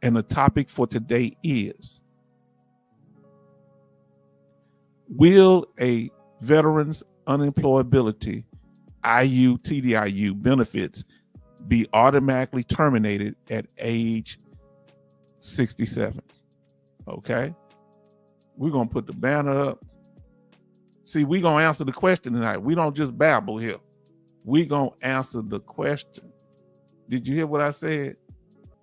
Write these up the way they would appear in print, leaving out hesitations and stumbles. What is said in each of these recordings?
And the topic for today is, will a veteran's unemployability, TDIU benefits be automatically terminated at age 67? Okay. We're going to put the banner up. See, we're going to answer the question tonight. We don't just babble here. We're going to answer the question. Did you hear what I said?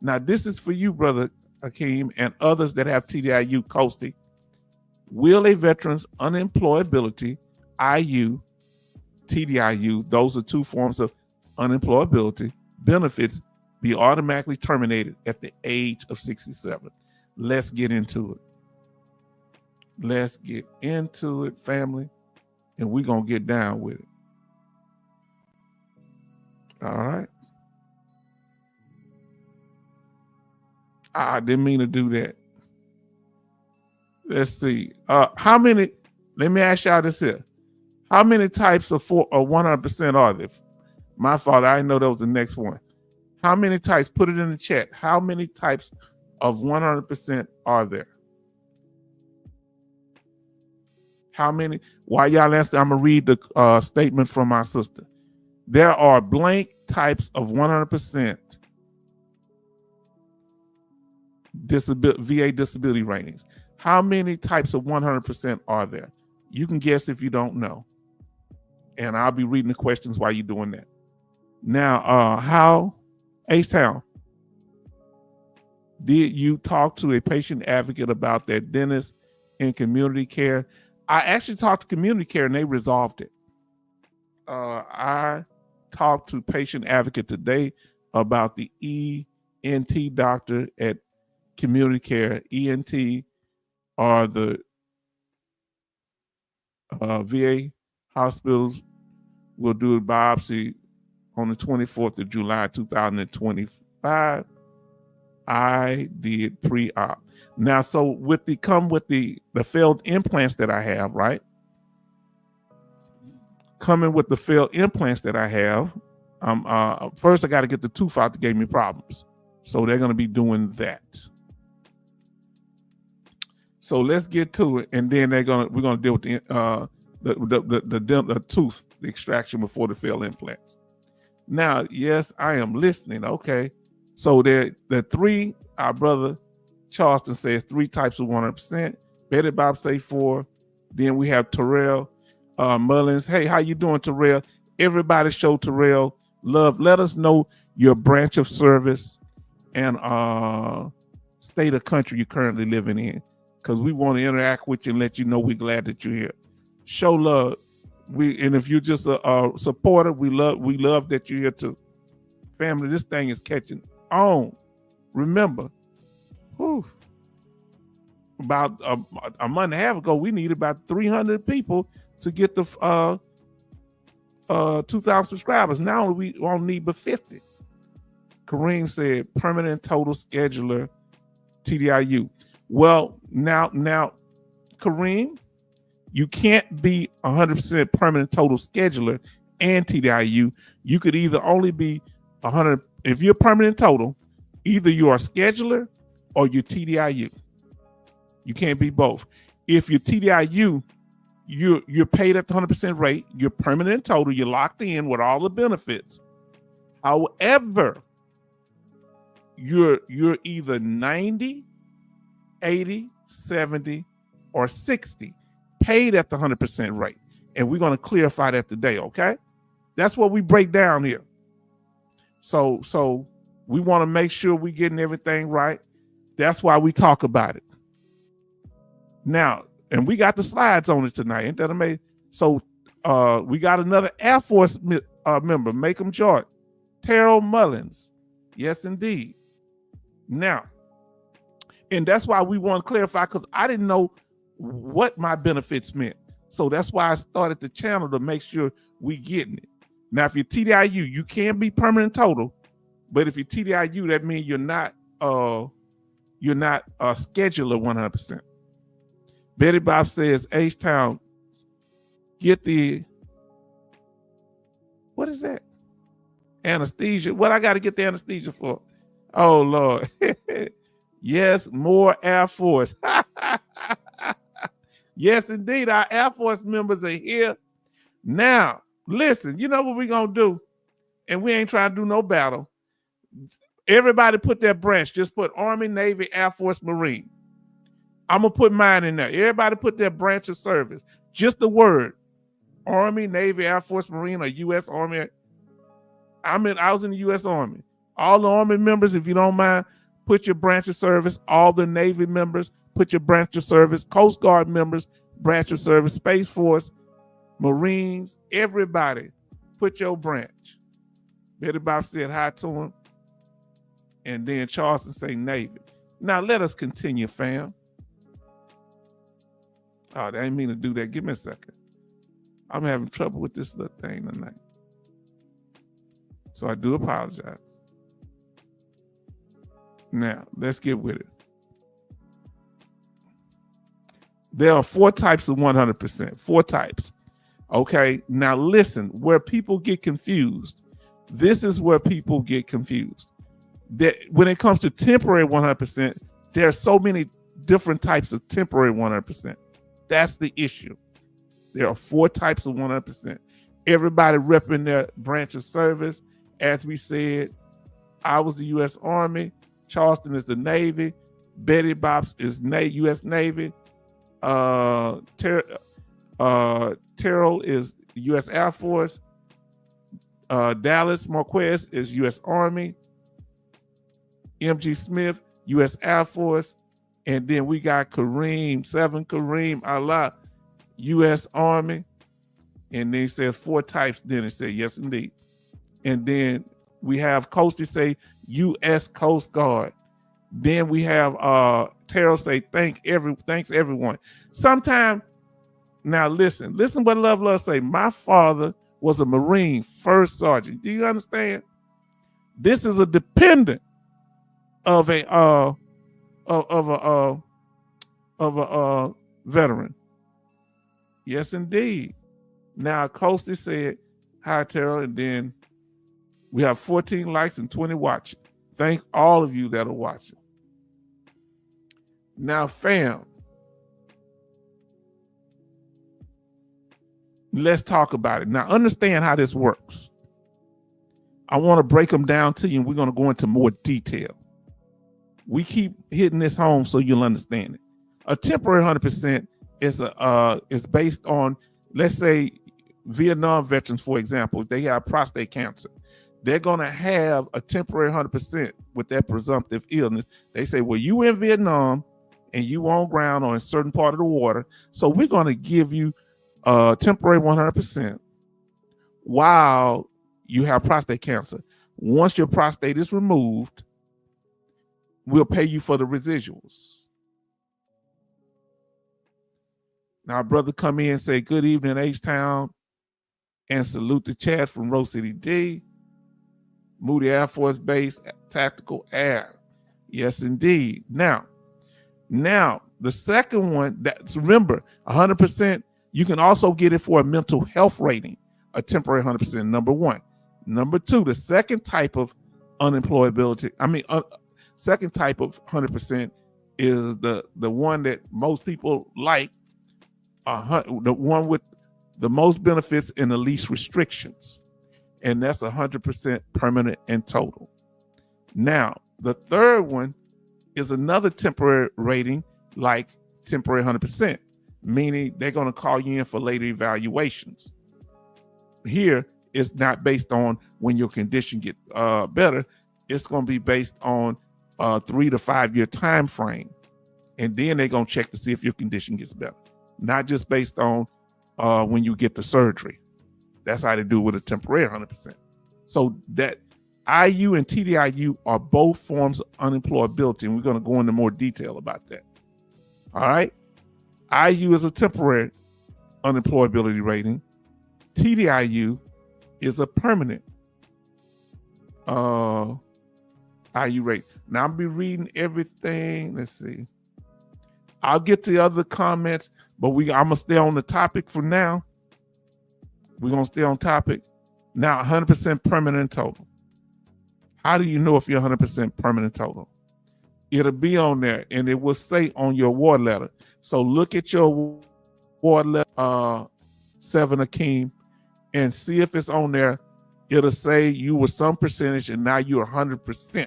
Now, this is for you, Brother Akeem, and others that have TDIU, Coasty. Will a veteran's unemployability, TDIU, those are two forms of unemployability, benefits be automatically terminated at the age of 67? Let's get into it. Let's get into it, family, and we're going to get down with it. All right. I didn't mean to do that. Let's see. How many, let me ask y'all this here. How many types of 100% are there? My fault, I didn't know that was the next one. How many types? Put it in the chat. How many types of 100% are there? How many? While y'all answer, I'm going to read the statement from my sister. There are blank types of 100% VA disability ratings. How many types of 100% are there? You can guess if you don't know. And I'll be reading the questions while you're doing that. Now, how, H-Town, did you talk to a patient advocate about their dentist in community care? I actually talked to community care and they resolved it. I talked to patient advocate today about the ENT doctor at community care. ENT are the VA hospitals will do a biopsy on the 24th of July, 2025. I did pre-op. Now, so with the failed implants that I have, right? Coming with the failed implants that I have, first I got to get the tooth out that gave me problems. So they're going to be doing that. So let's get to it, and then we're gonna deal with the tooth, the extraction before the failed implants. Now, yes, I am listening. Okay, so the three. Our brother Charleston says 3 types of 100%. Betty Bob say 4. Then we have Terrell Mullins. Hey, how you doing, Terrell? Everybody show Terrell love. Let us know your branch of service and state of country you're currently living in, because we want to interact with you and let you know we're glad that you're here. Show love. And if you're just a supporter, we love that you're here too. Family, this thing is catching on. Remember, about a month and a half ago, we needed about 300 people to get the 2,000 subscribers. Now we only need but 50. Kareem said permanent total scheduler TDIU. Well, now, Kareem, you can't be 100% permanent total scheduler and TDIU. You could either only be 100. If you're permanent total, either you are a scheduler or you're TDIU. You can't be both. If you're TDIU, you're paid at the 100% rate. You're permanent total. You're locked in with all the benefits. However, you're either 90, 80, 70, or 60, paid at the 100% rate. And we're going to clarify that today, okay? That's what we break down here. So we want to make sure we're getting everything right. That's why we talk about it. Now, and we got the slides on it tonight. Ain't that amazing? So we got another Air Force member, make them short, Terrell Mullins. Yes, indeed. Now, and that's why we want to clarify, because I didn't know what my benefits meant. So that's why I started the channel, to make sure we getting it. Now, if you're TDIU, you can be permanent total, but if you're TDIU, that means you're not a scheduler 100%. Betty Bob says, H-Town, get the, what is that? Anesthesia. What I got to get the anesthesia for? Oh, Lord. Yes, more Air Force. Yes, indeed. Our Air Force members are here. Now, listen, you know what we're going to do? And we ain't trying to do no battle. Everybody put their branch. Just put Army, Navy, Air Force, Marine. I'm going to put mine in there. Everybody put their branch of service. Just the word. Army, Navy, Air Force, Marine, or U.S. Army. I was in the U.S. Army. All the Army members, if you don't mind, put your branch of service. All the Navy members, put your branch of service. Coast Guard members, branch of service. Space Force, Marines, everybody, put your branch. Betty Bob said hi to him. And then Charleston say Navy. Now let us continue, fam. Oh, I didn't mean to do that. Give me a second. I'm having trouble with this little thing tonight. So I do apologize. Now, let's get with it. There are 4 types of 100%. 4 types. Okay, now listen, where people get confused. This is where people get confused. That when it comes to temporary 100%, there are so many different types of temporary 100%. That's the issue. There are 4 types of 100%. Everybody repping their branch of service. As we said, I was the U.S. Army. Charleston is the Navy. Betty Bops is U.S. Navy. Terrell is U.S. Air Force. Dallas Marquez is U.S. Army. M.G. Smith, U.S. Air Force. And then we got Kareem Allah, U.S. Army. And then it says 4 types. Then it says, yes, indeed. And then we have Coasty say U.S. Coast Guard. Then we have Terrell say thanks everyone. Sometime, now listen what Love say. My father was a Marine, first sergeant. Do you understand? This is a dependent of a veteran. Yes, indeed. Now Coasty said hi, Terrell, and then we have 14 likes and 20 watching. Thank all of you that are watching. Now, fam, let's talk about it. Now, understand how this works. I want to break them down to you, and we're going to go into more detail. We keep hitting this home so you'll understand it. A temporary 100% is based on, let's say, Vietnam veterans, for example. If they have prostate cancer, they're going to have a temporary 100% with that presumptive illness. They say, well, you in Vietnam and you on ground or in a certain part of the water, so we're going to give you a temporary 100% while you have prostate cancer. Once your prostate is removed, we'll pay you for the residuals. Now, brother come in and say, good evening, H-Town, and salute the chat from Rose City D. Moody Air Force Base, Tactical Air. Yes, indeed. Now, the second one, that's, remember, 100%, you can also get it for a mental health rating, a temporary 100%, number 1. Number 2, the second type of unemployability, second type of 100% is the one that most people like, the one with the most benefits and the least restrictions. And that's 100% permanent and total. Now, the third one is another temporary rating, like temporary 100%, meaning they're going to call you in for later evaluations. Here, it's not based on when your condition get better. It's going to be based on 3 to 5 year time frame. And then they're going to check to see if your condition gets better. Not just based on when you get the surgery. That's how they do with a temporary 100%. So that IU and TDIU are both forms of unemployability, and we're going to go into more detail about that. All right. IU is a temporary unemployability rating. TDIU is a permanent IU rate. Now I'll be reading everything. Let's see. I'll get to the other comments, but I'm gonna stay on the topic for now. We're gonna stay on topic. Now, 100% permanent total. How do you know if you're 100% permanent total? It'll be on there, and it will say on your award letter. So look at your award letter, 7 Akeem, and see if it's on there. It'll say you were some percentage, and now you're 100%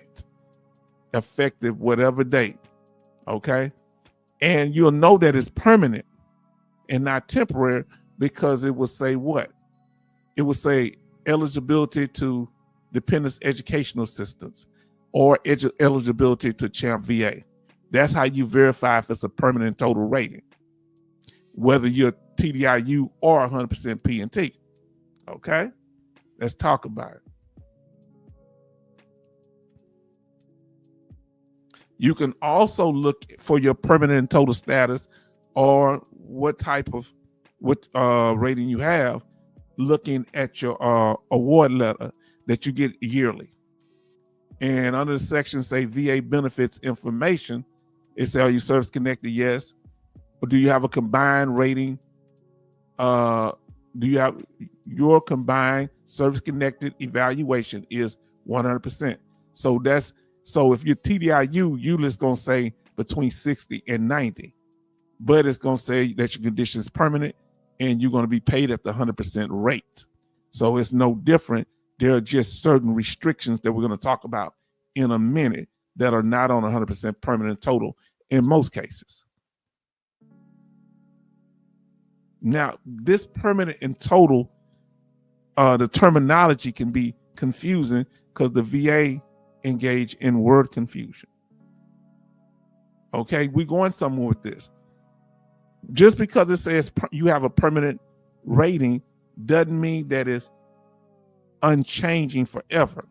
effective whatever date. Okay, and you'll know that it's permanent and not temporary, because it will say what? It will say eligibility to dependents educational assistance or eligibility to CHAMP VA. That's how you verify if it's a permanent total rating, whether you're TDIU or 100% P&T. Okay, let's talk about it. You can also look for your permanent total status or what type of rating you have, looking at your award letter that you get yearly. And under the section say VA benefits information, it says, are you service connected? Yes. Or do you have a combined rating? Do you have your combined service connected evaluation is 100%. So if you're TDIU, you is going to say between 60 and 90, but it's going to say that your condition is permanent and you're going to be paid at the 100% rate. So it's no different. There are just certain restrictions that we're going to talk about in a minute that are not on 100% permanent total in most cases. Now, this permanent and total, the terminology can be confusing because the VA engage in word confusion. Okay, we're going somewhere with this. Just because it says you have a permanent rating doesn't mean that it's unchanging forever.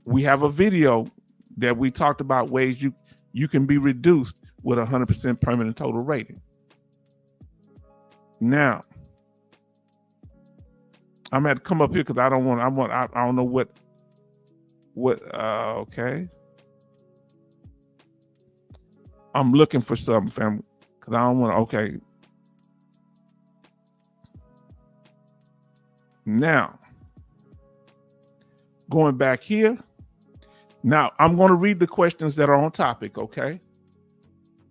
We have a video that we talked about ways you can be reduced with 100% permanent total rating. Now, I'm gonna have to come up here because I don't know what okay. I'm looking for something, family, because I don't want to, okay. Now, going back here. Now, I'm going to read the questions that are on topic, okay?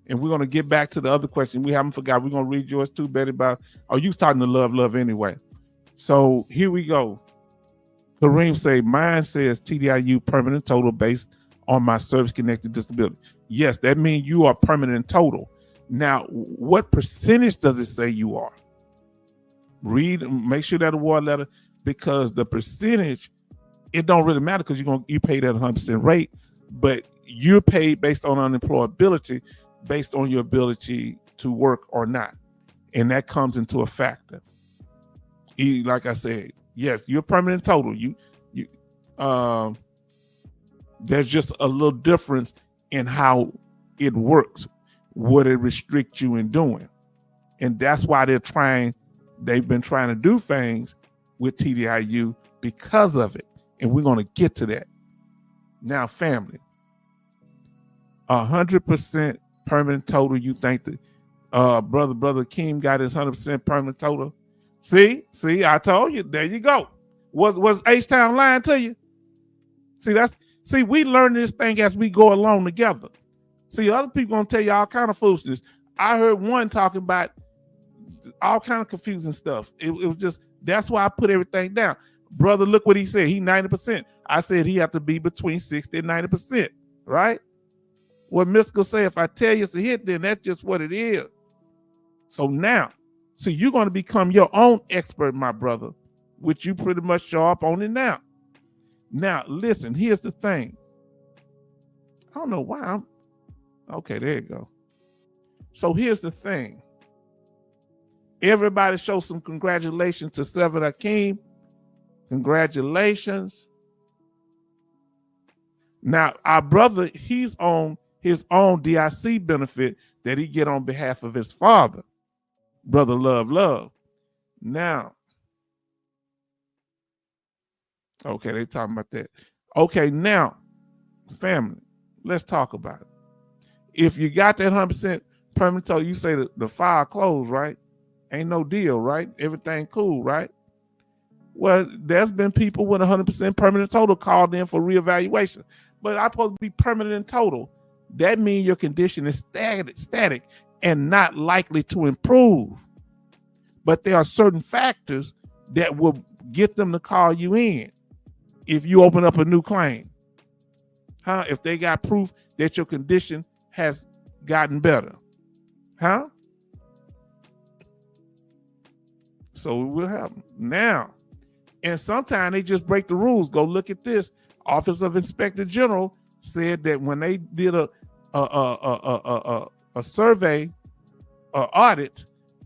And we're going to get back to the other question. We haven't forgot. We're going to read yours too, Betty. You starting to love anyway. So here we go. Kareem say, mine says TDIU permanent total based on my service-connected disability. Yes, that means you are permanent total. Now, what percentage does it say you are? Read, make sure that award letter, because the percentage, it don't really matter because you paid at 100% rate, but you're paid based on unemployability, based on your ability to work or not. And that comes into a factor. Like I said, yes, you're permanent total. There's just a little difference in how it works, what it restricts you in doing. And that's why they've been trying to do things with TDIU because of it. And we're going to get to that. Now, family, 100% permanent total. You think that brother Keem got his 100% permanent total? See, I told you. There you go. Was H-Town lying to you? See, we learn this thing as we go along together. See, other people gonna tell you all kind of foolishness. I heard one talking about all kind of confusing stuff. It was just, that's why I put everything down. Brother, look what he said. He 90%. I said he have to be between 60 and 90%, right? What Mystical say, if I tell you it's a hit, then that's just what it is. So now, you're going to become your own expert, my brother, which you pretty much show up on it now. Now, listen, here's the thing. I don't know why okay, there you go. So here's the thing. Everybody show some congratulations to 7 Akeem. Congratulations. Now, our brother, he's on his own DIC benefit that he get on behalf of his father. Brother Love. Now, okay, they talking about that. Okay, now, family, let's talk about it. If you got that 100% permanent total, you say the file closed, right? Ain't no deal, right? Everything cool, right? Well, there's been people with 100% permanent total called in for reevaluation, but I'm supposed to be permanent in total. that means your condition is static and not likely to improve. But there are certain factors that will get them to call you in if you open up a new claim. If they got proof that your condition has gotten better. So it will happen. Now, and sometimes they just break the rules. Go look at this. Office of Inspector General said that when they did a survey, audit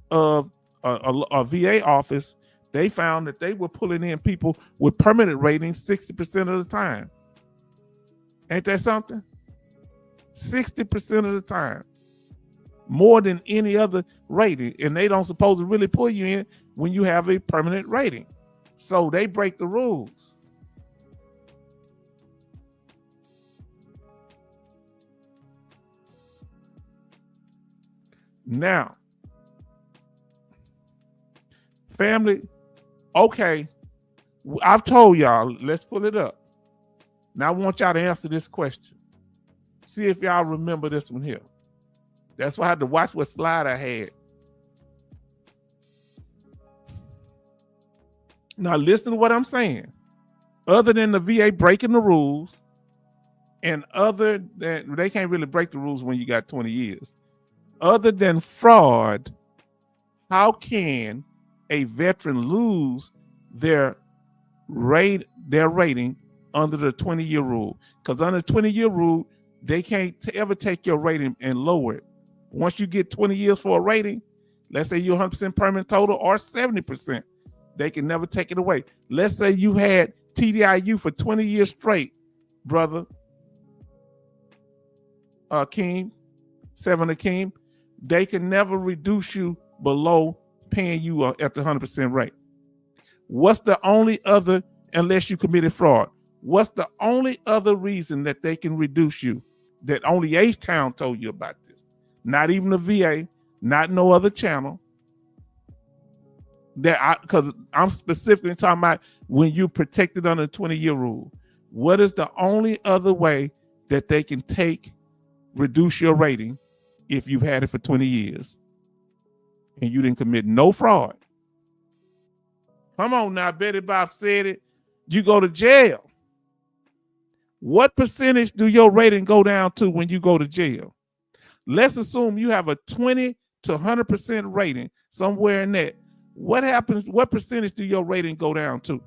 of a VA office, they found that they were pulling in people with permanent ratings 60% of the time. Ain't that something? 60% of the time. More than any other rating. And they don't supposed to really pull you in when you have a permanent rating. So they break the rules. Now, family, okay, I've told y'all, let's pull it up. Now I want y'all to answer this question. See if y'all remember this one here. That's why I had to watch what slide I had. Now listen to what I'm saying. Other than the VA breaking the rules, and other than, they can't really break the rules when you got 20 years. Other than fraud, how can a veteran lose their rating under the 20-year rule? Because under the 20-year rule, they can't ever take your rating and lower it. Once you get 20 years for a rating, let's say you're 100% permanent total or 70%, they can never take it away. Let's say you had TDIU for 20 years straight, brother Akeem, they can never reduce you below paying you at the 100% rate. What's the only other, unless you committed fraud, what's the only other reason that they can reduce you that only H-Town told you about this? Not even the VA, not no other channel. Because I'm specifically talking about when you protected under the 20-year rule. What is the only other way that they can reduce your rating if you've had it for 20 years and you didn't commit no fraud? Come on now, Betty Bob said it. You go to jail. What percentage do your rating go down to when you go to jail? Let's assume you have a 20 to 100% rating, somewhere in that. What happens? What percentage do your rating go down to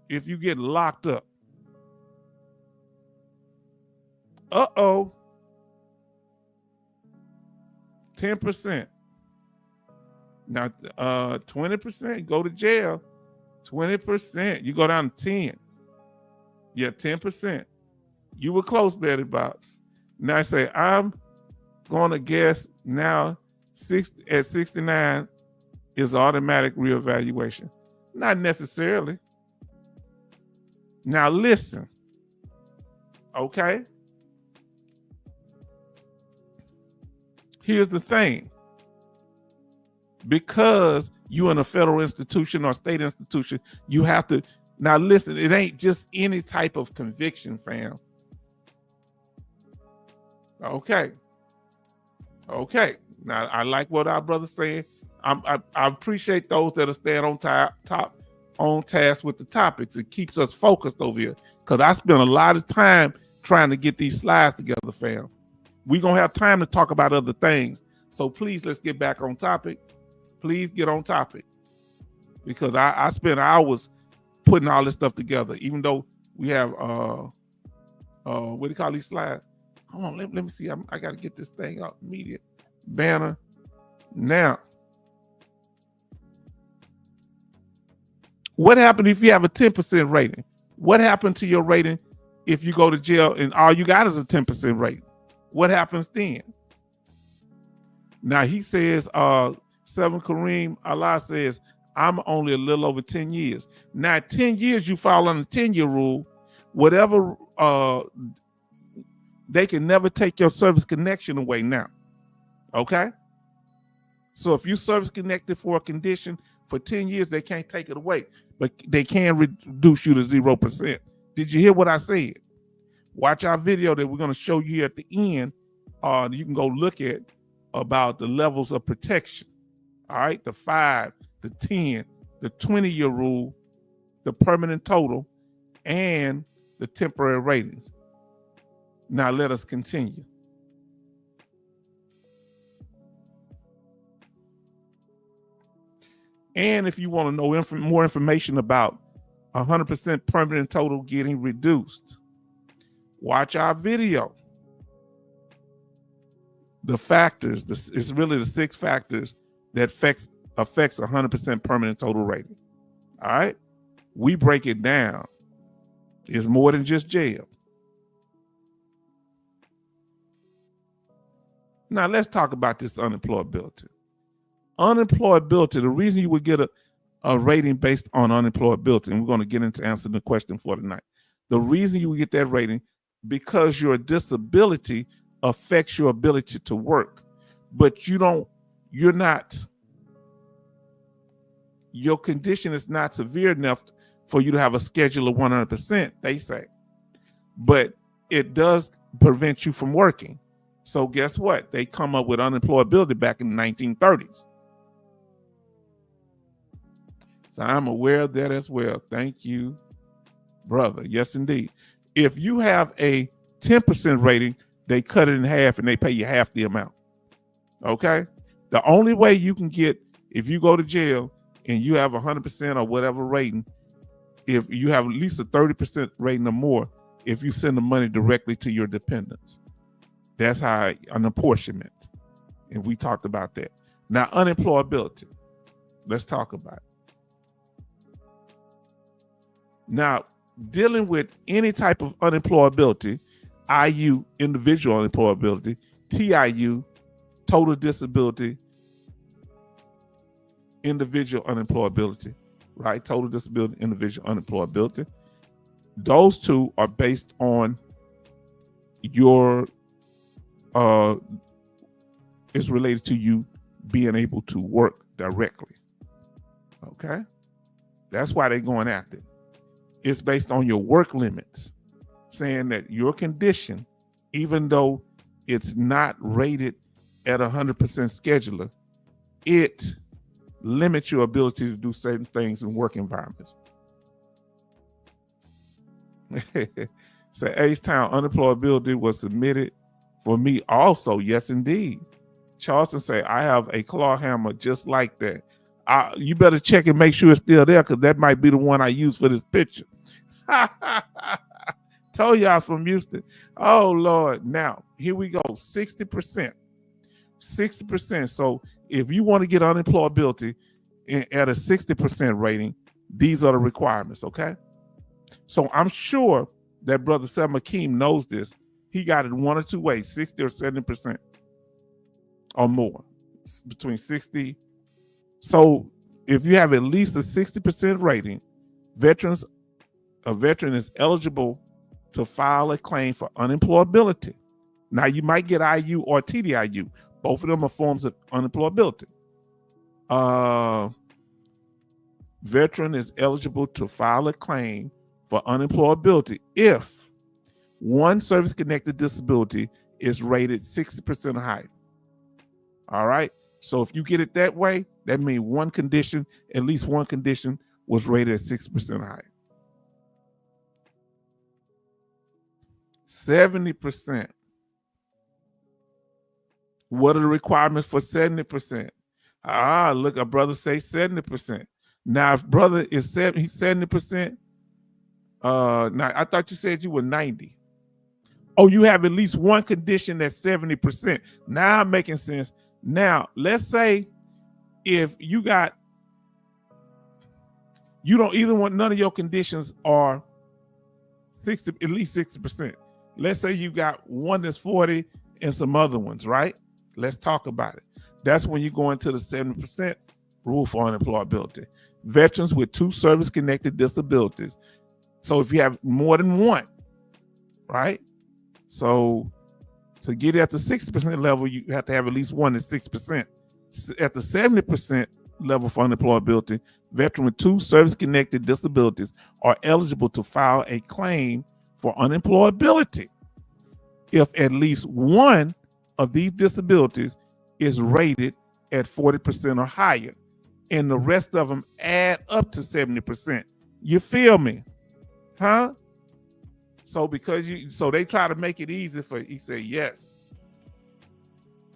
if you get locked up? 10%. Now, 20%, go to jail. 20%, you go down to 10. Yeah, 10%. You were close, Betty Bobs. Now I say, I'm going to guess now at 69 is automatic reevaluation. Not necessarily. Now listen, okay? Here's the thing. Because you're in a federal institution or state institution, you have to, now listen, it ain't just any type of conviction, fam. Okay. Now I like what our brother's saying. I appreciate those that are staying on task with the topics. It keeps us focused over here. Because I spent a lot of time trying to get these slides together, fam. We're going to have time to talk about other things. So please, let's get back on topic. Please get on topic. Because I spent hours putting all this stuff together, even though we have, what do you call these slides? Hold on, let me see. I got to get this thing up. Media banner. Now, what happened if you have a 10% rating? What happened to your rating if you go to jail and all you got is a 10% rating? What happens then? Now he says, Seven Kareem Allah says, I'm only a little over 10 years. Now, 10 years, you fall on the 10-year rule. Whatever, they can never take your service connection away now. Okay? So if you service connected for a condition for 10 years, they can't take it away, but they can reduce you to 0%. Did you hear what I said? Watch our video that we're going to show you at the end. You can go look at about the levels of protection. All right, the 5, the 10, the 20-year rule, the permanent total, and the temporary ratings. Now let us continue. And if you want to know more information about 100% permanent total getting reduced, watch our video. The factors, it's really the 6 factors that affects 100% permanent total rating. All right, we break it down. It's more than just jail. Now let's talk about this unemployability. Unemployability, the reason you would get a rating based on unemployability, and we're going to get into answering the question for tonight. The reason you would get that rating, because your disability affects your ability to work, but your condition is not severe enough for you to have a schedule of 100%, they say, but it does prevent you from working. So guess what? They come up with unemployability back in the 1930s. So I'm aware of that as well. Thank you, brother. Yes, indeed. If you have a 10% rating, they cut it in half and they pay you half the amount. Okay? The only way you can get, if you go to jail and you have 100% or whatever rating, if you have at least a 30% rating or more, if you send the money directly to your dependents. That's how an apportionment. And we talked about that. Now, unemployability. Let's talk about it. Now, dealing with any type of unemployability, IU, individual unemployability, TIU, total disability, individual unemployability, right? Total disability, individual unemployability. Those two are based on your, it's related to you being able to work directly. Okay? That's why they're going after it. It's based on your work limits, saying that your condition, even though it's not rated at 100% scheduler, it limits your ability to do certain things in work environments. So H-Town, unemployability was submitted for me also. Yes, indeed. Charleston say, I have a claw hammer just like that. You better check and make sure it's still there, because that might be the one I use for this picture. Told y'all from Houston. Oh, Lord. Now, here we go. 60%. 60%. So if you want to get unemployability at a 60% rating, these are the requirements, okay? So I'm sure that Brother Seth McKeem knows this. He got it one or two ways, 60 or 70% or more, between 60. So if you have at least a 60% rating, a veteran is eligible to file a claim for unemployability. Now, you might get IU or TDIU. Both of them are forms of unemployability. Veteran is eligible to file a claim for unemployability if one service-connected disability is rated 60% or higher. All right? So if you get it that way, that means one condition, at least one condition, was rated at 60% or higher. 70%. What are the requirements for 70%? Look, a brother say 70%. Now, if brother is 70%, now I thought you said you were 90. Oh, you have at least one condition that's 70%. Now I'm making sense. Now, let's say if you don't either want, none of your conditions are 60, at least 60%. Let's say you got one that's 40 and some other ones, right? Let's talk about it. That's when you go into the 70% rule for unemployability. Veterans with 2 service-connected disabilities. So if you have more than one, right? So to get at the 60% level, you have to have at least one at 6%. At the 70% level for unemployability, veteran with 2 service-connected disabilities are eligible to file a claim for unemployability if at least one of these disabilities is rated at 40% or higher, and the rest of them add up to 70%. You feel me? Huh? So so they try to make it easy for, he said yes.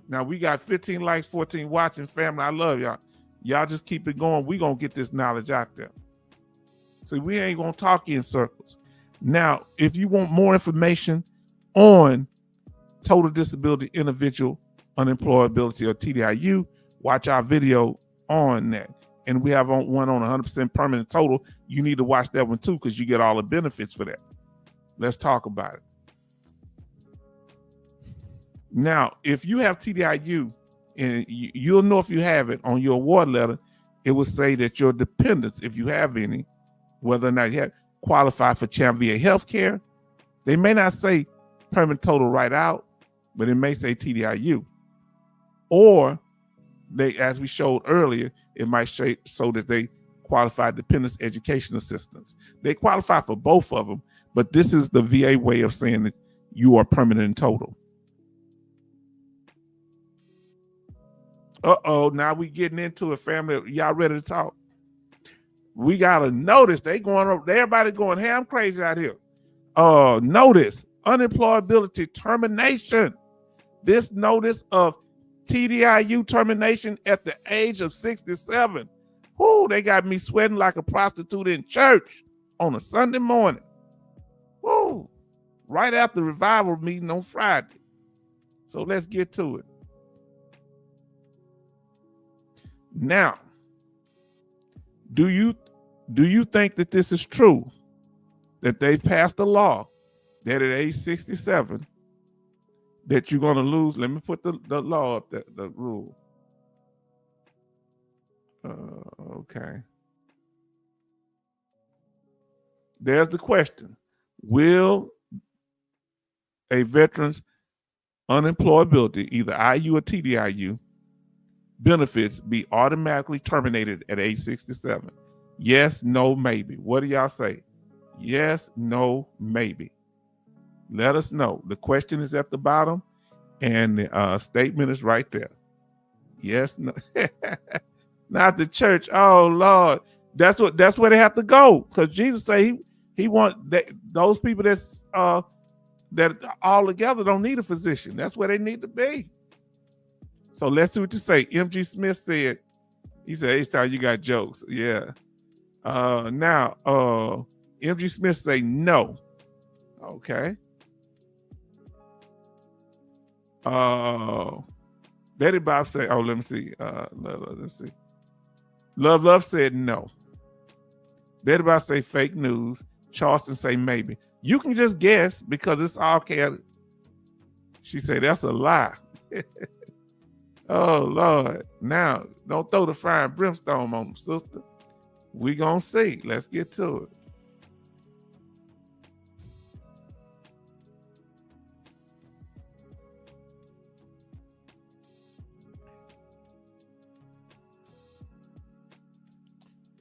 Now we got 15 likes, 14 watching. Family, I love y'all. Y'all just keep it going. We gonna get this knowledge out there. See, we ain't gonna talk in circles. Now, if you want more information on total disability individual unemployability or TDIU, watch our video on that. And we have one on 100% permanent total. You need to watch that one too, because you get all the benefits for that. Let's talk about it. Now, if you have TDIU, and you'll know if you have it on your award letter, it will say that your dependents, if you have any, whether or not you have qualify for CHAMP VA healthcare. They may not say permanent total right out, but it may say TDIU. Or they, as we showed earlier, it might say so that they qualify dependents education assistance. They qualify for both of them, but this is the VA way of saying that you are permanent in total. Now we getting into it, family. Y'all ready to talk? We gotta notice everybody going ham crazy out here. Notice unemployability termination. This notice of TDIU termination at the age of 67. Whoo, they got me sweating like a prostitute in church on a Sunday morning. Whoo, right after revival meeting on Friday. So let's get to it. Now, do you think that this is true? That they passed a law that at age 67 that you're going to lose? Let me put the law up, the rule. Okay. There's the question. Will a veteran's unemployability, either IU or TDIU, benefits be automatically terminated at age 67? Yes, no, maybe. What do y'all say? Yes, no, maybe. Let us know. The question is at the bottom and the statement is right there. Yes, no. Not the church. Oh Lord. That's where they have to go. Because Jesus said he want those people that all together don't need a physician. That's where they need to be. So let's see what you say. MG Smith said, he said, "Each time you got jokes." Yeah. Now, MG Smith say no. Okay. Betty Bob said, oh, let me see. Let's see. Love said no. Betty Bob say fake news. Charleston say maybe. You can just guess because it's all chaotic. She said that's a lie. Oh Lord. Now, don't throw the fire and brimstone on them, sister. We gonna see. Let's get to it.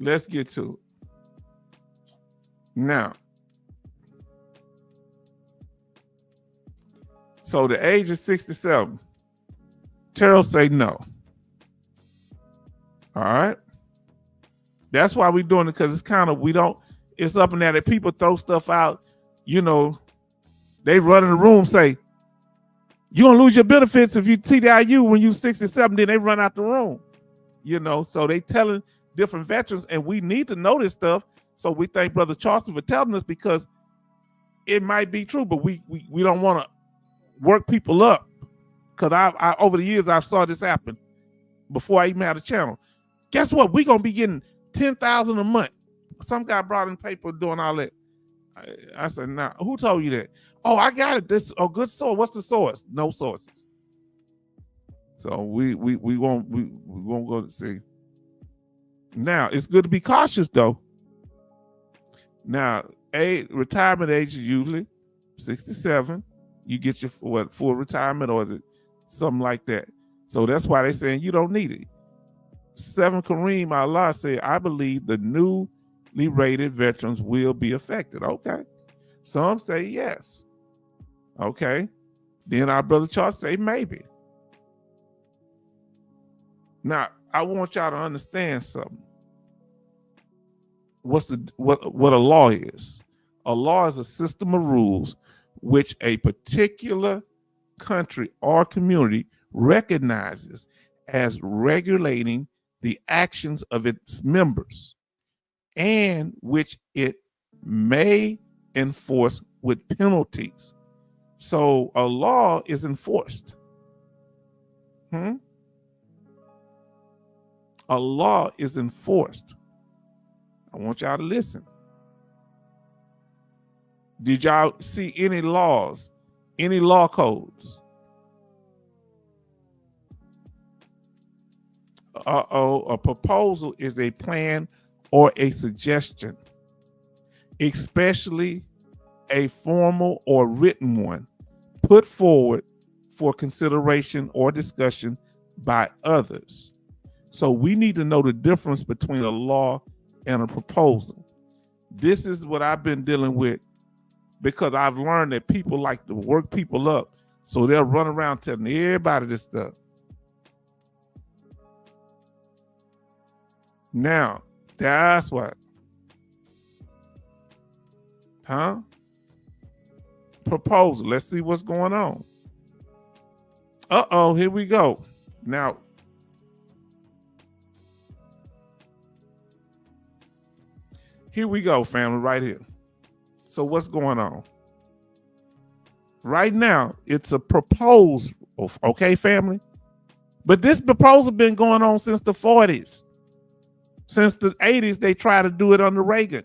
Let's get to it. Now, so the age is 67. Terrell say no. All right. That's why we're doing it, because it's kind of, it's up in there that people throw stuff out, they run in the room, say, you're going to lose your benefits if you TDIU when you're 67, then they run out the room, so they telling different veterans, and we need to know this stuff. So we thank Brother Charleston for telling us, because it might be true, but we don't want to work people up. Because I over the years, I've saw this happen before I even had a channel. Guess what? We're going to be getting $10,000 a month. Some guy brought in paper doing all that. I said, nah, who told you that? Oh, I got it. This a good source. What's the source? No sources. So we won't go to see. Now, it's good to be cautious though. Now, retirement age is usually 67. You get your full retirement, or is it something like that? So that's why they're saying you don't need it. 7 Kareem Allah said, I believe the newly rated veterans will be affected. Okay. Some say yes. Okay. Then our brother Charles say maybe. Now, I want y'all to understand something. What a law is? A law is a system of rules which a particular country or community recognizes as regulating the actions of its members, and which it may enforce with penalties. So a law is enforced. A law is enforced. I want y'all to listen. Did y'all see any laws, any law codes? A proposal is a plan or a suggestion, especially a formal or written one, put forward for consideration or discussion by others. So we need to know the difference between a law and a proposal. This is what I've been dealing with, because I've learned that people like to work people up, so they'll run around telling everybody this stuff. Now, that's what. Proposal. Let's see what's going on. Uh-oh, here we go. Now, here we go, family, right here. So what's going on? Right now, it's a proposal, okay, family? But this proposal been going on since the 40s. Since the 80s, they tried to do it under Reagan.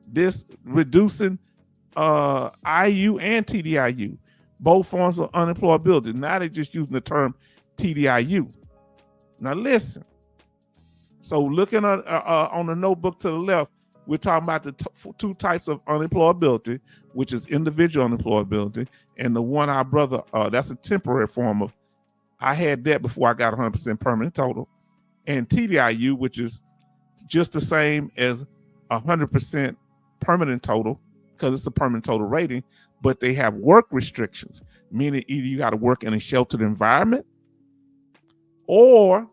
This reducing IU and TDIU, both forms of unemployability. Now they're just using the term TDIU. Now listen. So looking at, on the notebook to the left, we're talking about the two types of unemployability, which is individual unemployability, and the one our brother, that's a temporary form of, I had that before I got 100% permanent total, and TDIU, which is just the same as 100% permanent total, because it's a permanent total rating, but they have work restrictions, meaning either you got to work in a sheltered environment, or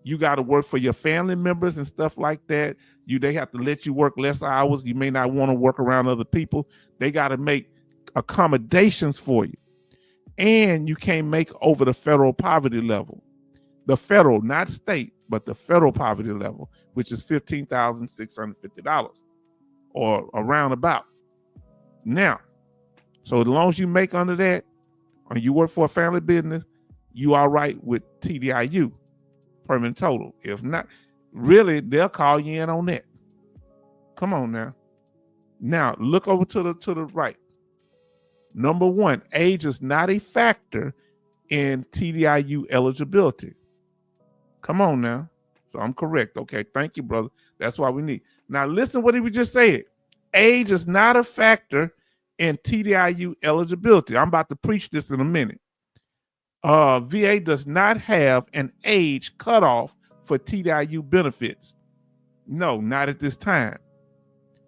you got to work for your family members and stuff like that. They have to let you work less hours. You may not want to work around other people. They got to make accommodations for you. And you can't make over the federal poverty level. The federal, not state, but the federal poverty level, which is $15,650 or around about. Now, so as long as you make under that, or you work for a family business, you all right with TDIU, permanent total. If not, really, they'll call you in on that. Come on now. Now, look over to the right. Number one, age is not a factor in TDIU eligibility. Come on now. So I'm correct. Okay, thank you, brother. That's why we need. Now, listen what he just said. Age is not a factor in TDIU eligibility. I'm about to preach this in a minute. VA does not have an age cutoff for TDIU benefits. No, not at this time.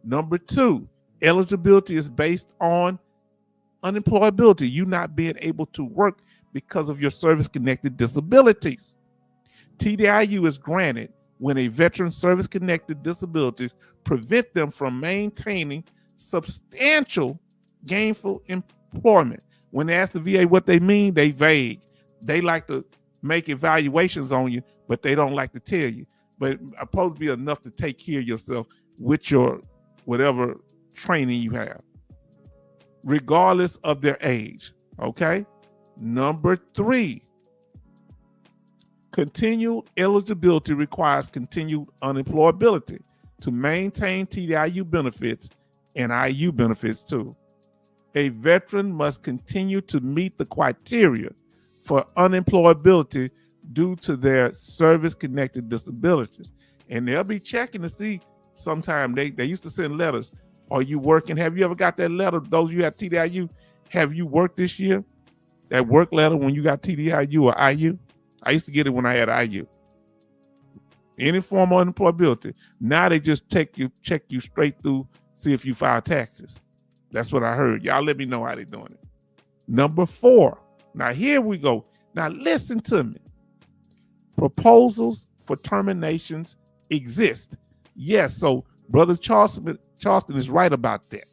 Number two, eligibility is based on unemployability, you not being able to work because of your service-connected disabilities. TDIU is granted when a veteran's service-connected disabilities prevent them from maintaining substantial gainful employment. When they ask the VA what they mean, they vague. They like to make evaluations on you, but they don't like to tell you. But it's supposed to be enough to take care of yourself with your whatever training you have, regardless of their age. Okay. Number three, continued eligibility requires continued unemployability to maintain TDIU benefits and IU benefits too. A veteran must continue to meet the criteria for unemployability due to their service-connected disabilities. And they'll be checking to see, sometime they used to send letters. Are you working? Have you ever got that letter? Those you have TDIU, have you worked this year? That work letter when you got TDIU or IU? I used to get it when I had IU. Any form of unemployability. Now they just check you straight through See if you file taxes. That's what I heard. Y'all let me know how they're doing it. Number 4. Now here we go. Now listen to me. Proposals for terminations exist. Yes, so Brother Charleston is right about that.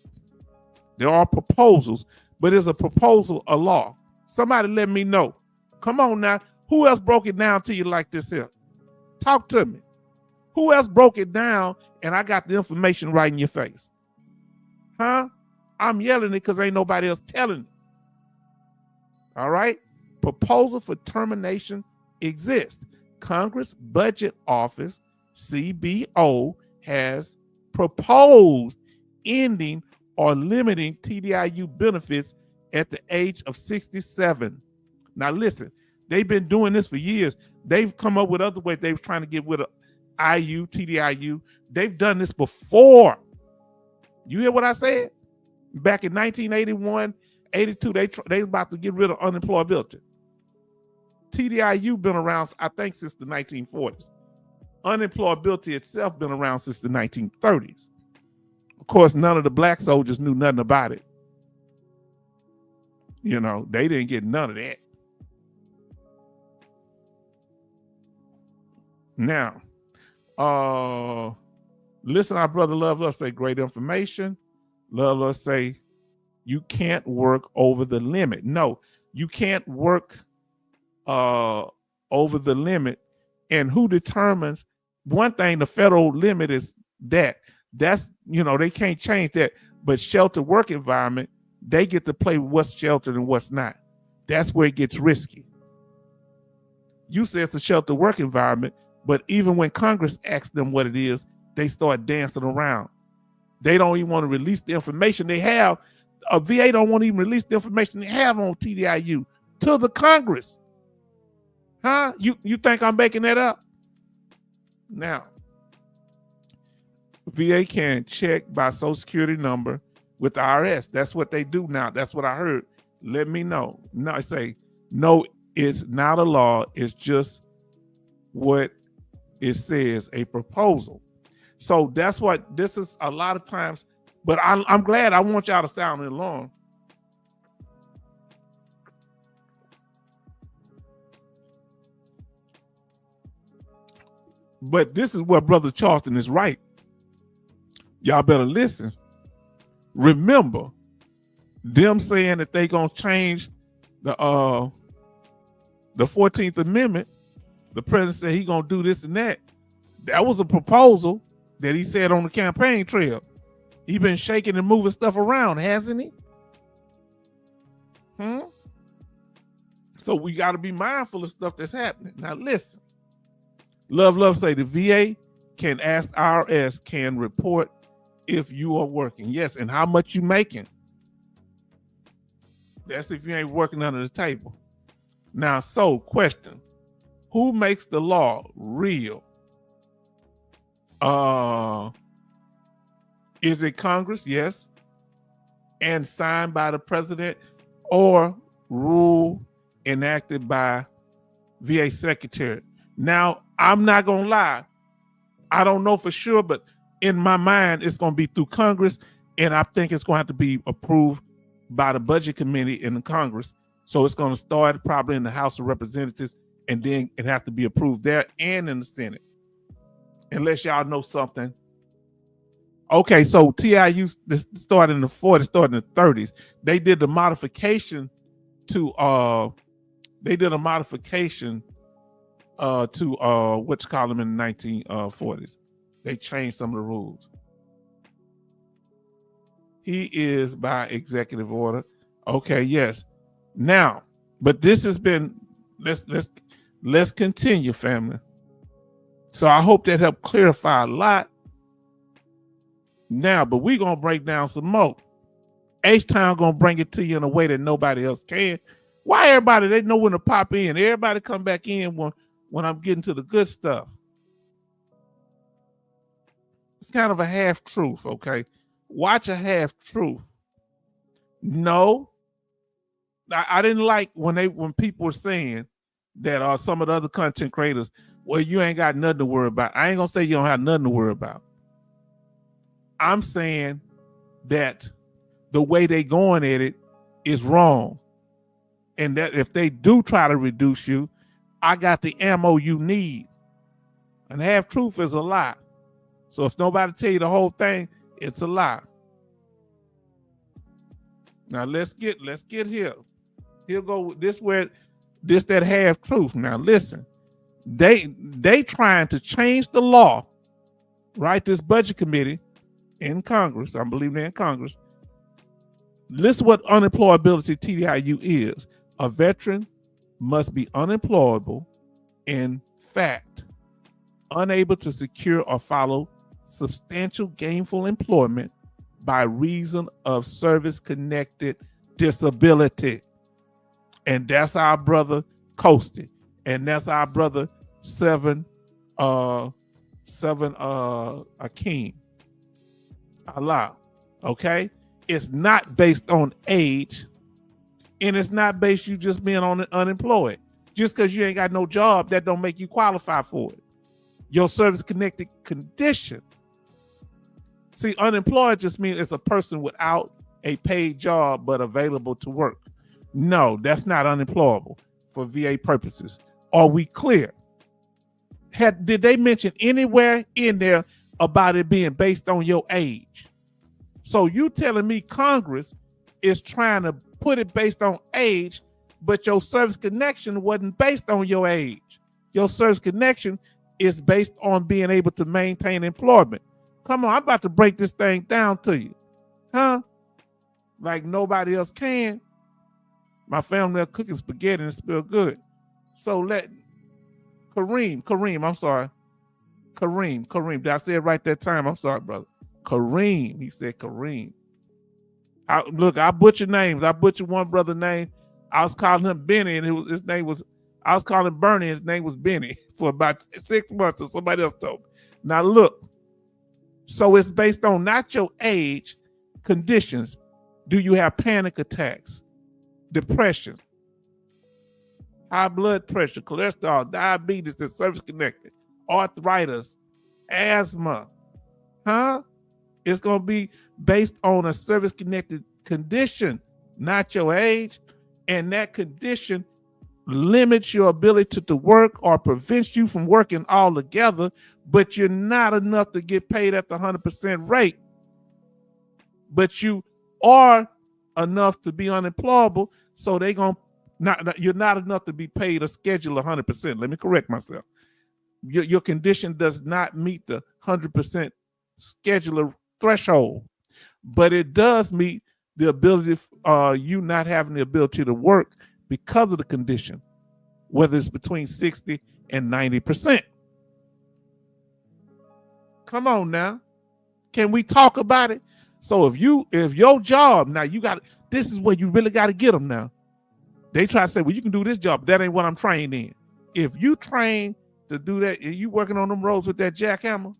There are proposals, but is a proposal a law? Somebody let me know. Come on now. Who else broke it down to you like this here? Talk to me. Who else broke it down and I got the information right in your face? Huh? I'm yelling it because ain't nobody else telling it. All right? Proposal for termination exists. Congress Budget Office, CBO, has proposed ending or limiting TDIU benefits at the age of 67. Now listen, they've been doing this for years. They've come up with other ways. They were trying to get rid of IU, TDIU. They've done this before. You hear what I said? Back in 1981, 82, they about to get rid of unemployability. TDIU been around, I think, since the 1940s. Unemployability itself been around since the 1930s. Of course, none of the black soldiers knew nothing about it. You know, they didn't get none of that. Now, listen, our brother Love Love say great information. Love Love say you can't work over the limit. No, you can't work over the limit. And who determines? One thing, the federal limit is that's, you know, they can't change that. But shelter work environment, they get to play with what's sheltered and what's not. That's where it gets risky. You say it's a shelter work environment, but even when Congress asks them what it is, they start dancing around. They don't even want to release the information they have. A VA don't want to even release the information they have on TDIU to the Congress. Huh? You think I'm making that up? Now, VA can check by Social Security number with the IRS. That's what they do now. That's what I heard. Let me know. No, I say, no, it's not a law. It's just what it says, a proposal. So that's what this is a lot of times. But I'm glad. I want y'all to sound the alarm. But this is where Brother Charleston is right. Y'all better listen. Remember, them saying that they gonna change the 14th Amendment. The president said he gonna do this and that. That was a proposal that he said on the campaign trail. He been shaking and moving stuff around, hasn't he? So we got to be mindful of stuff that's happening. Now listen. Love say the VA can ask IRS can report if you are working. Yes, and how much you making. That's if you ain't working under the table. Now, so question. Who makes the law real? Is it Congress? Yes. And signed by the president, or rule enacted by VA secretary? Now, I'm not going to lie. I don't know for sure, but in my mind, it's going to be through Congress. And I think it's going to have to be approved by the budget committee in the Congress. So it's going to start probably in the House of Representatives, and then it has to be approved there and in the Senate. Unless y'all know something. Okay, so TIU started in the 40s, started in the 30s. They did the modification to what you call them in the 1940s. They changed some of the rules. He is by executive order. Okay, yes. Now, but this has been, let's continue, family. So I hope that helped clarify a lot. Now, but we're gonna break down some more. H-Town gonna bring it to you in a way that nobody else can. Why everybody, they know when to pop in. Everybody come back in when I'm getting to the good stuff. It's kind of a half truth, okay? Watch a half truth. No, I didn't like when people were saying that some of the other content creators, well, you ain't got nothing to worry about. I ain't gonna say you don't have nothing to worry about. I'm saying that the way they going at it is wrong. And that if they do try to reduce you, I got the ammo you need. And half truth is a lie. So if nobody tell you the whole thing, it's a lie. Now let's get here. He'll go this that half truth. Now listen, they trying to change the law, right? This budget committee in Congress, I believe they're in Congress. Listen what unemployability TDIU is. A veteran must be unemployable in fact, unable to secure or follow substantial gainful employment by reason of service-connected disability. And that's our brother Coasted. And that's our brother Seven Akeem. Allah. Okay? It's not based on age, and it's not based you just being unemployed. Just because you ain't got no job, that don't make you qualify for it. Your service-connected condition. See, unemployed just means it's a person without a paid job but available to work. No, that's not unemployable for VA purposes. Are we clear? Did they mention anywhere in there about it being based on your age? So you telling me Congress is trying to put it based on age, but your service connection wasn't based on your age. Your service connection is based on being able to maintain employment. Come on, I'm about to break this thing down to you. Huh? Like nobody else can. My family are cooking spaghetti and it smells good. So let Kareem, I'm sorry. Kareem. Did I say it right that time? I'm sorry, brother. Kareem. He said Kareem. Look, I butchered names. I butchered one brother's name. I was calling him Benny, and I was calling him Bernie, and his name was Benny for about 6 months, or somebody else told me. Now look, so it's based on not your age, conditions. Do you have panic attacks, depression, high blood pressure, cholesterol, diabetes that's service connected, arthritis, asthma? Huh? It's going to be based on a service connected condition, not your age. And that condition limits your ability to work or prevents you from working altogether, but you're not enough to get paid at the 100% rate. But you are enough to be unemployable, so you're not enough to be paid or scheduled 100%. Let me correct myself. Your condition does not meet the 100% scheduler threshold, but it does meet the ability, you not having the ability to work because of the condition, whether it's between 60 and 90%. Come on now. Can we talk about it? So if your job, now this is where you really got to get them now. They try to say, well, you can do this job. That ain't what I'm trained in. If you train to do that, and you working on them roads with that jackhammer,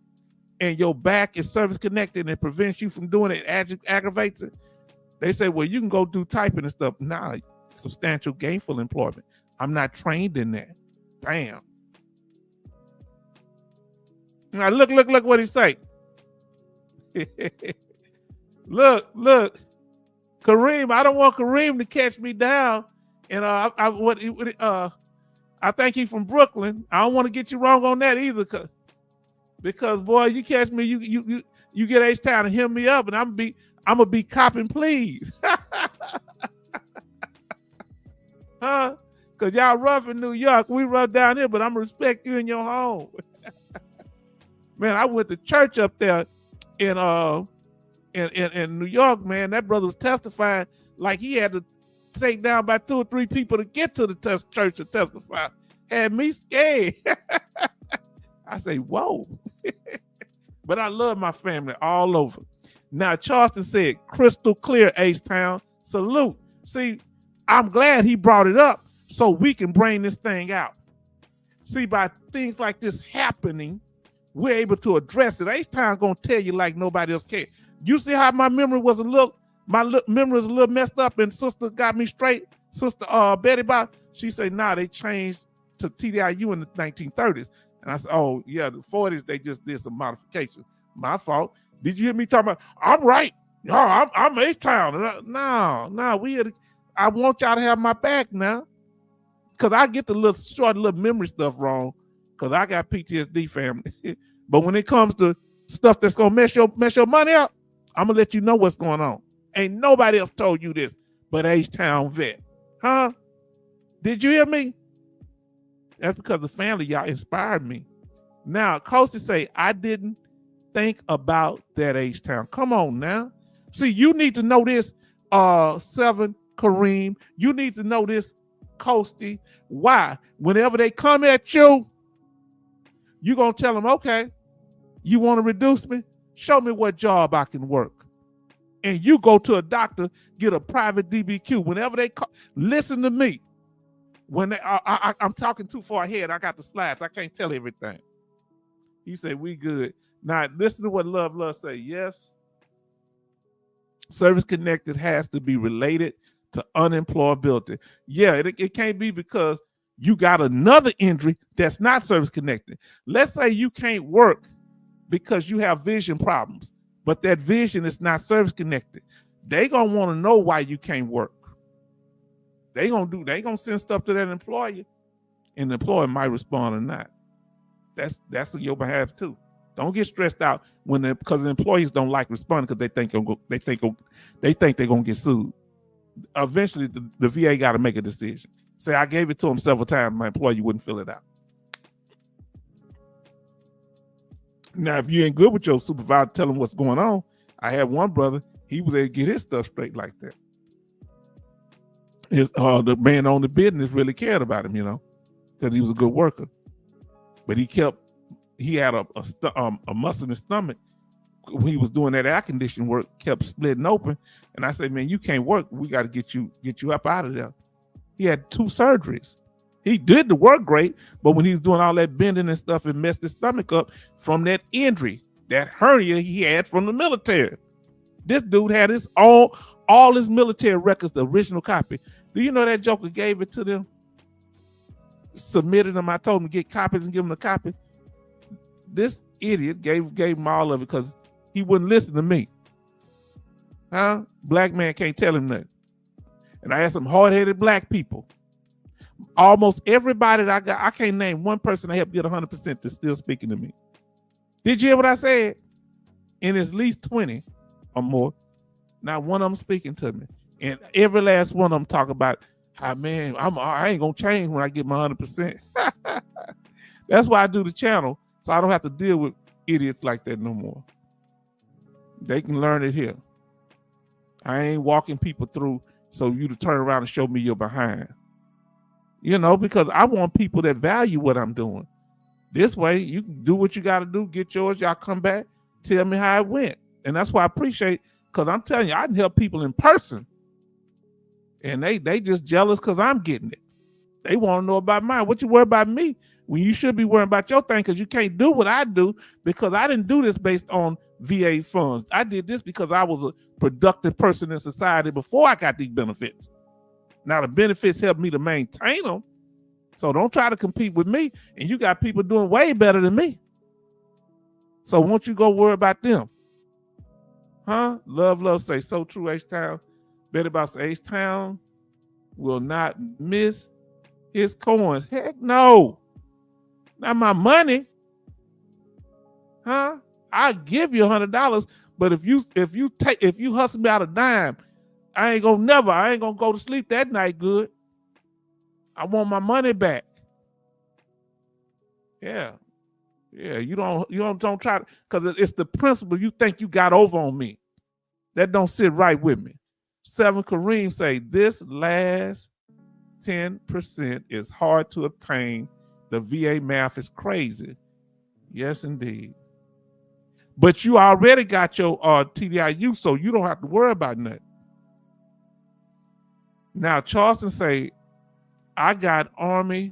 and your back is service connected and it prevents you from doing it, aggravates it, they say, well, you can go do typing and stuff. Nah, substantial gainful employment. I'm not trained in that. Bam. Now look what he say. Look, Kareem, I don't want Kareem to catch me down. And I think he's from Brooklyn. I don't want to get you wrong on that either, because boy, you catch me, you get H-Town and hit me up, and I'm gonna be copping, please. Huh? Because y'all rough in New York, we rough down here, but I'm gonna respect you in your home. Man, I went to church up there in New York, man. That brother was testifying like he had to take down by 2 or 3 people to get to the church to testify. Had me scared. I say, whoa. But I love my family all over. Now, Charleston said, crystal clear, H-Town. Salute. See, I'm glad he brought it up so we can bring this thing out. See, by things like this happening, we're able to address it. H-Town gonna tell you like nobody else can. You see how my memory was memory was a little messed up, and sister got me straight. Sister Betty Bob, she said, nah, they changed to TDIU in the 1930s. And I said, oh yeah, the 40s, they just did some modifications. My fault. Did you hear me talking about, I'm right? Oh, I'm H-Town. No, I want y'all to have my back now. Because I get the little memory stuff wrong. Because I got PTSD, family. But when it comes to stuff that's going to mess your money up, I'm going to let you know what's going on. Ain't nobody else told you this but H-Town vet. Huh? Did you hear me? That's because the family, y'all, inspired me. Now, Coasty say, I didn't think about that H-Town. Come on now. See, you need to know this, 7 Kareem. You need to know this, Coasty. Why? Whenever they come at you, you're going to tell them, okay, you want to reduce me? Show me what job I can work. And you go to a doctor, get a private DBQ. Whenever they call, listen to me. When I'm talking too far ahead, I got the slides. I can't tell everything. He said, we good. Now, listen to what Love say. Yes, service connected has to be related to unemployability. Yeah, it can't be because you got another injury that's not service connected. Let's say you can't work because you have vision problems, but that vision is not service connected. They gonna want to know why you can't work. They gonna send stuff to that employer, and the employer might respond or not. That's on your behalf too. Don't get stressed out because the employees don't like responding because they think they're gonna get sued. Eventually, the VA got to make a decision. Say, I gave it to him several times. My employee wouldn't fill it out. Now, if you ain't good with your supervisor, tell him what's going on. I had one brother. He was able to get his stuff straight like that. The man on the business really cared about him, because he was a good worker. But he had a muscle in his stomach when he was doing that air conditioning work, kept splitting open. And I said, man, you can't work. We got to get you up out of there. He had 2 surgeries. He did the work great, but when he was doing all that bending and stuff, it messed his stomach up from that injury, that hernia he had from the military. This dude had all his military records, the original copy. Do you know that joker gave it to them? Submitted them. I told him to get copies and give him a copy. This idiot gave him all of it because he wouldn't listen to me. Huh? Black man can't tell him nothing. And I had some hard-headed black people. Almost everybody that I got, I can't name one person that helped get 100% that's still speaking to me. Did you hear what I said? And it's at least 20 or more. Not one of them speaking to me. And every last one of them talk about how, man, I ain't going to change when I get my 100%. That's why I do the channel, so I don't have to deal with idiots like that no more. They can learn it here. I ain't walking people through so you to turn around and show me your behind. Because I want people that value what I'm doing. This way, you can do what you got to do, get yours, y'all come back, tell me how it went. And that's why I appreciate, because I'm telling you, I can help people in person. And they just jealous because I'm getting it. They want to know about mine. What you worry about me when you should be worrying about your thing, because you can't do what I do, because I didn't do this based on VA funds. I did this because I was a productive person in society before I got these benefits. Now the benefits help me to maintain them. So don't try to compete with me. And you got people doing way better than me. So won't you go worry about them? Huh? Love say, so true, H-Town. Better about say H-Town will not miss his coins. Heck no. Not my money. Huh? I'll give you $100, but if you hustle me out a dime, I ain't gonna go to sleep that night good. I want my money back. Yeah. You don't try to, because it's the principle you think you got over on me. That don't sit right with me. 7 Kareem say this last 10% is hard to obtain. The VA math is crazy. Yes, indeed. But you already got your TDIU, so you don't have to worry about nothing. Now, Charleston say, I got Army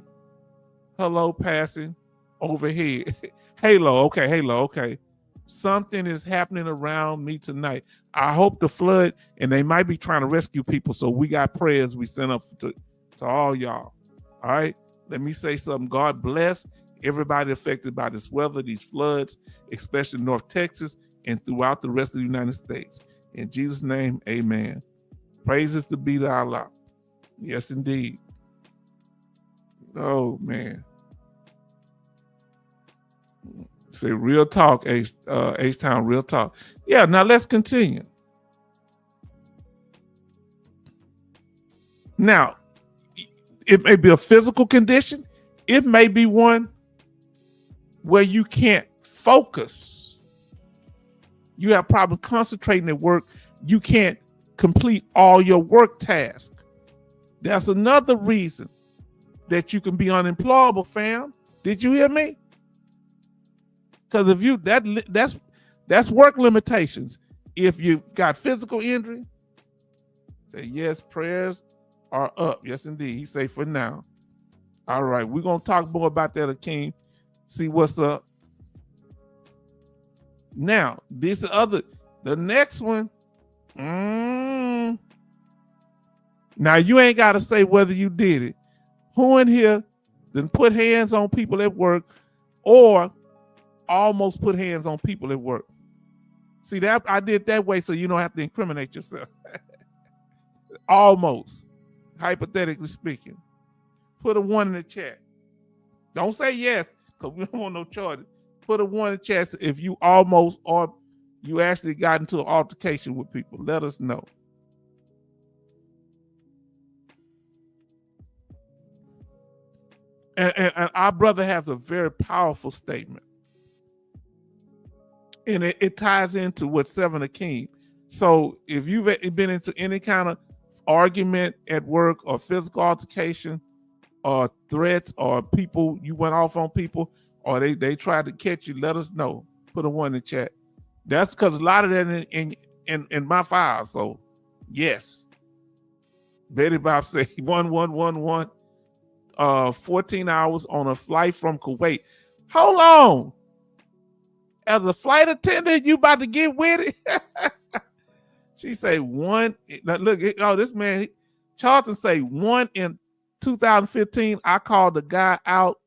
hello passing overhead. Halo, okay. Something is happening around me tonight. I hope the flood, and they might be trying to rescue people, so we got prayers we sent up to all y'all. All right? Let me say something. God bless everybody affected by this weather, these floods, especially North Texas and throughout the rest of the United States. In Jesus' name, amen. Praises to be to Allah. Yes, indeed. Oh, man. Say real talk, H-Town, real talk. Yeah, now let's continue. Now, it may be a physical condition. It may be one where you can't focus. You have problems concentrating at work. You can't complete all your work tasks. That's another reason that you can be unemployable, fam. Did you hear me? Because if you that's work limitations. If you've got physical injury, say yes, prayers are up. Yes, indeed. He say for now. All right, we're gonna talk more about that, Akeem. See what's up. Now, the next one. Now you ain't gotta say whether you did it. Who in here then put hands on people at work or almost put hands on people at work? See, that I did that way so you don't have to incriminate yourself. Almost, hypothetically speaking. Put a 1 in the chat. Don't say yes, because we don't want no charges. Put a 1 in the chat if you almost or you actually got into an altercation with people. Let us know. And our brother has a very powerful statement. And it ties into what 7 Akeem. So if you've been into any kind of argument at work or physical altercation or threats or people, you went off on people or they tried to catch you, let us know. Put a 1 in the chat. That's because a lot of that in my file. So yes. Betty Bob said 1111 14 hours on a flight from Kuwait. Hold on. As a flight attendant, you about to get with it? She say 1. Look, this man, Charlton say 1 in 2015. I called the guy out,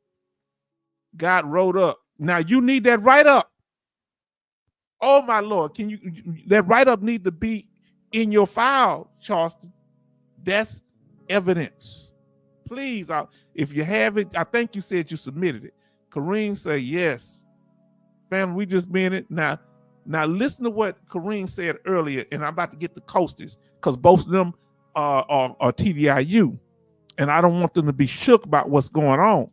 got wrote up. Now you need that write up. Oh my Lord, that write up need to be in your file, Charleston. That's evidence. Please, if you have it, I think you said you submitted it. Kareem say yes. Family, we just been it. Now listen to what Kareem said earlier, and I'm about to get the coasters because both of them are TDIU, and I don't want them to be shook about what's going on.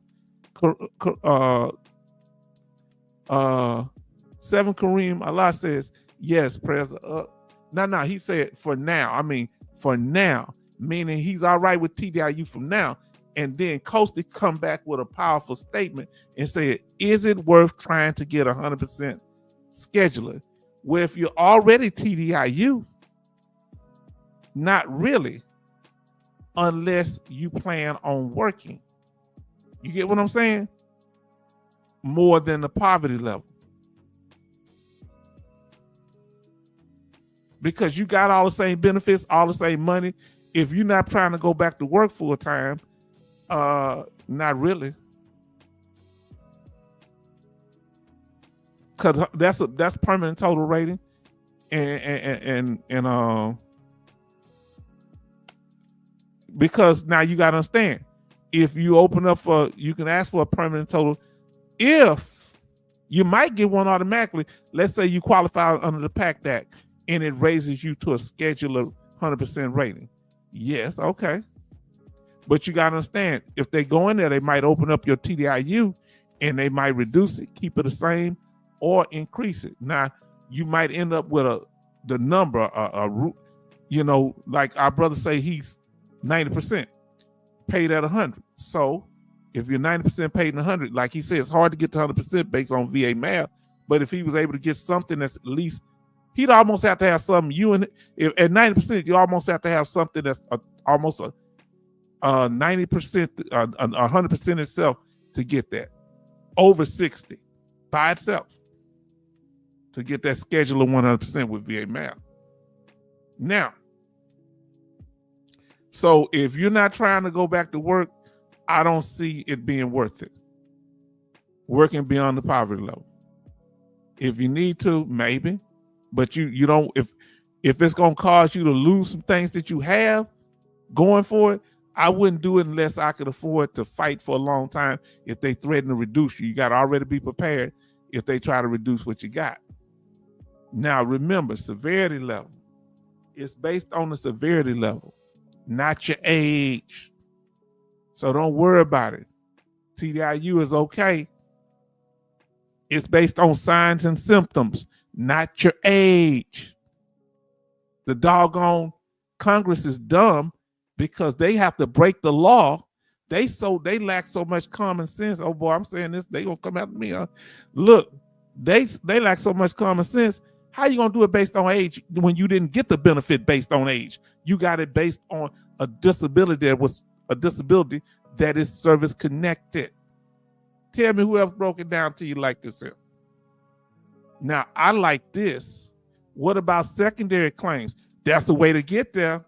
7 Kareem, Allah says, yes, prayers are up. No, he said for now. I mean, for now, meaning he's all right with TDIU from now. And then Coasty come back with a powerful statement and say, is it worth trying to get 100% scheduler? Well, if you're already TDIU, not really, unless you plan on working. You get what I'm saying? More than the poverty level. Because you got all the same benefits, all the same money. If you're not trying to go back to work full time, not really. Because that's permanent total rating. And because now you got to understand, if you open up you can ask for a permanent total. If you might get one automatically, let's say you qualify under the PACT Act and it raises you to a scheduler 100% rating. Yes, okay. But you got to understand, if they go in there, they might open up your TDIU and they might reduce it, keep it the same, or increase it. Now, you might end up with the number, like our brother say he's 90% paid at 100. So if you're 90% paid in 100, like he said, it's hard to get to 100% based on VA math. But if he was able to get something that's at least, he'd almost have to have something. At 90%, you almost have to have something that's almost a 90%, 100% itself to get that. Over 60 by itself to get that scheduler 100% with VA math. Now, so if you're not trying to go back to work, I don't see it being worth it. Working beyond the poverty level. If you need to, maybe, but you don't. If it's going to cause you to lose some things that you have going for it, I wouldn't do it unless I could afford to fight for a long time. If they threaten to reduce you, you got to already be prepared if they try to reduce what you got. Now, remember, severity level. It's based on the severity level, not your age. So don't worry about it. TDIU is okay. It's based on signs and symptoms, not your age. The doggone Congress is dumb because they have to break the law. They lack so much common sense. Oh boy, I'm saying this, they gonna come after me. Huh? Look, they lack so much common sense. How you gonna do it based on age when you didn't get the benefit based on age? You got it based on a disability that is service connected. Tell me who else broke it down to you like this here. Now, I like this. What about secondary claims? That's the way to get there.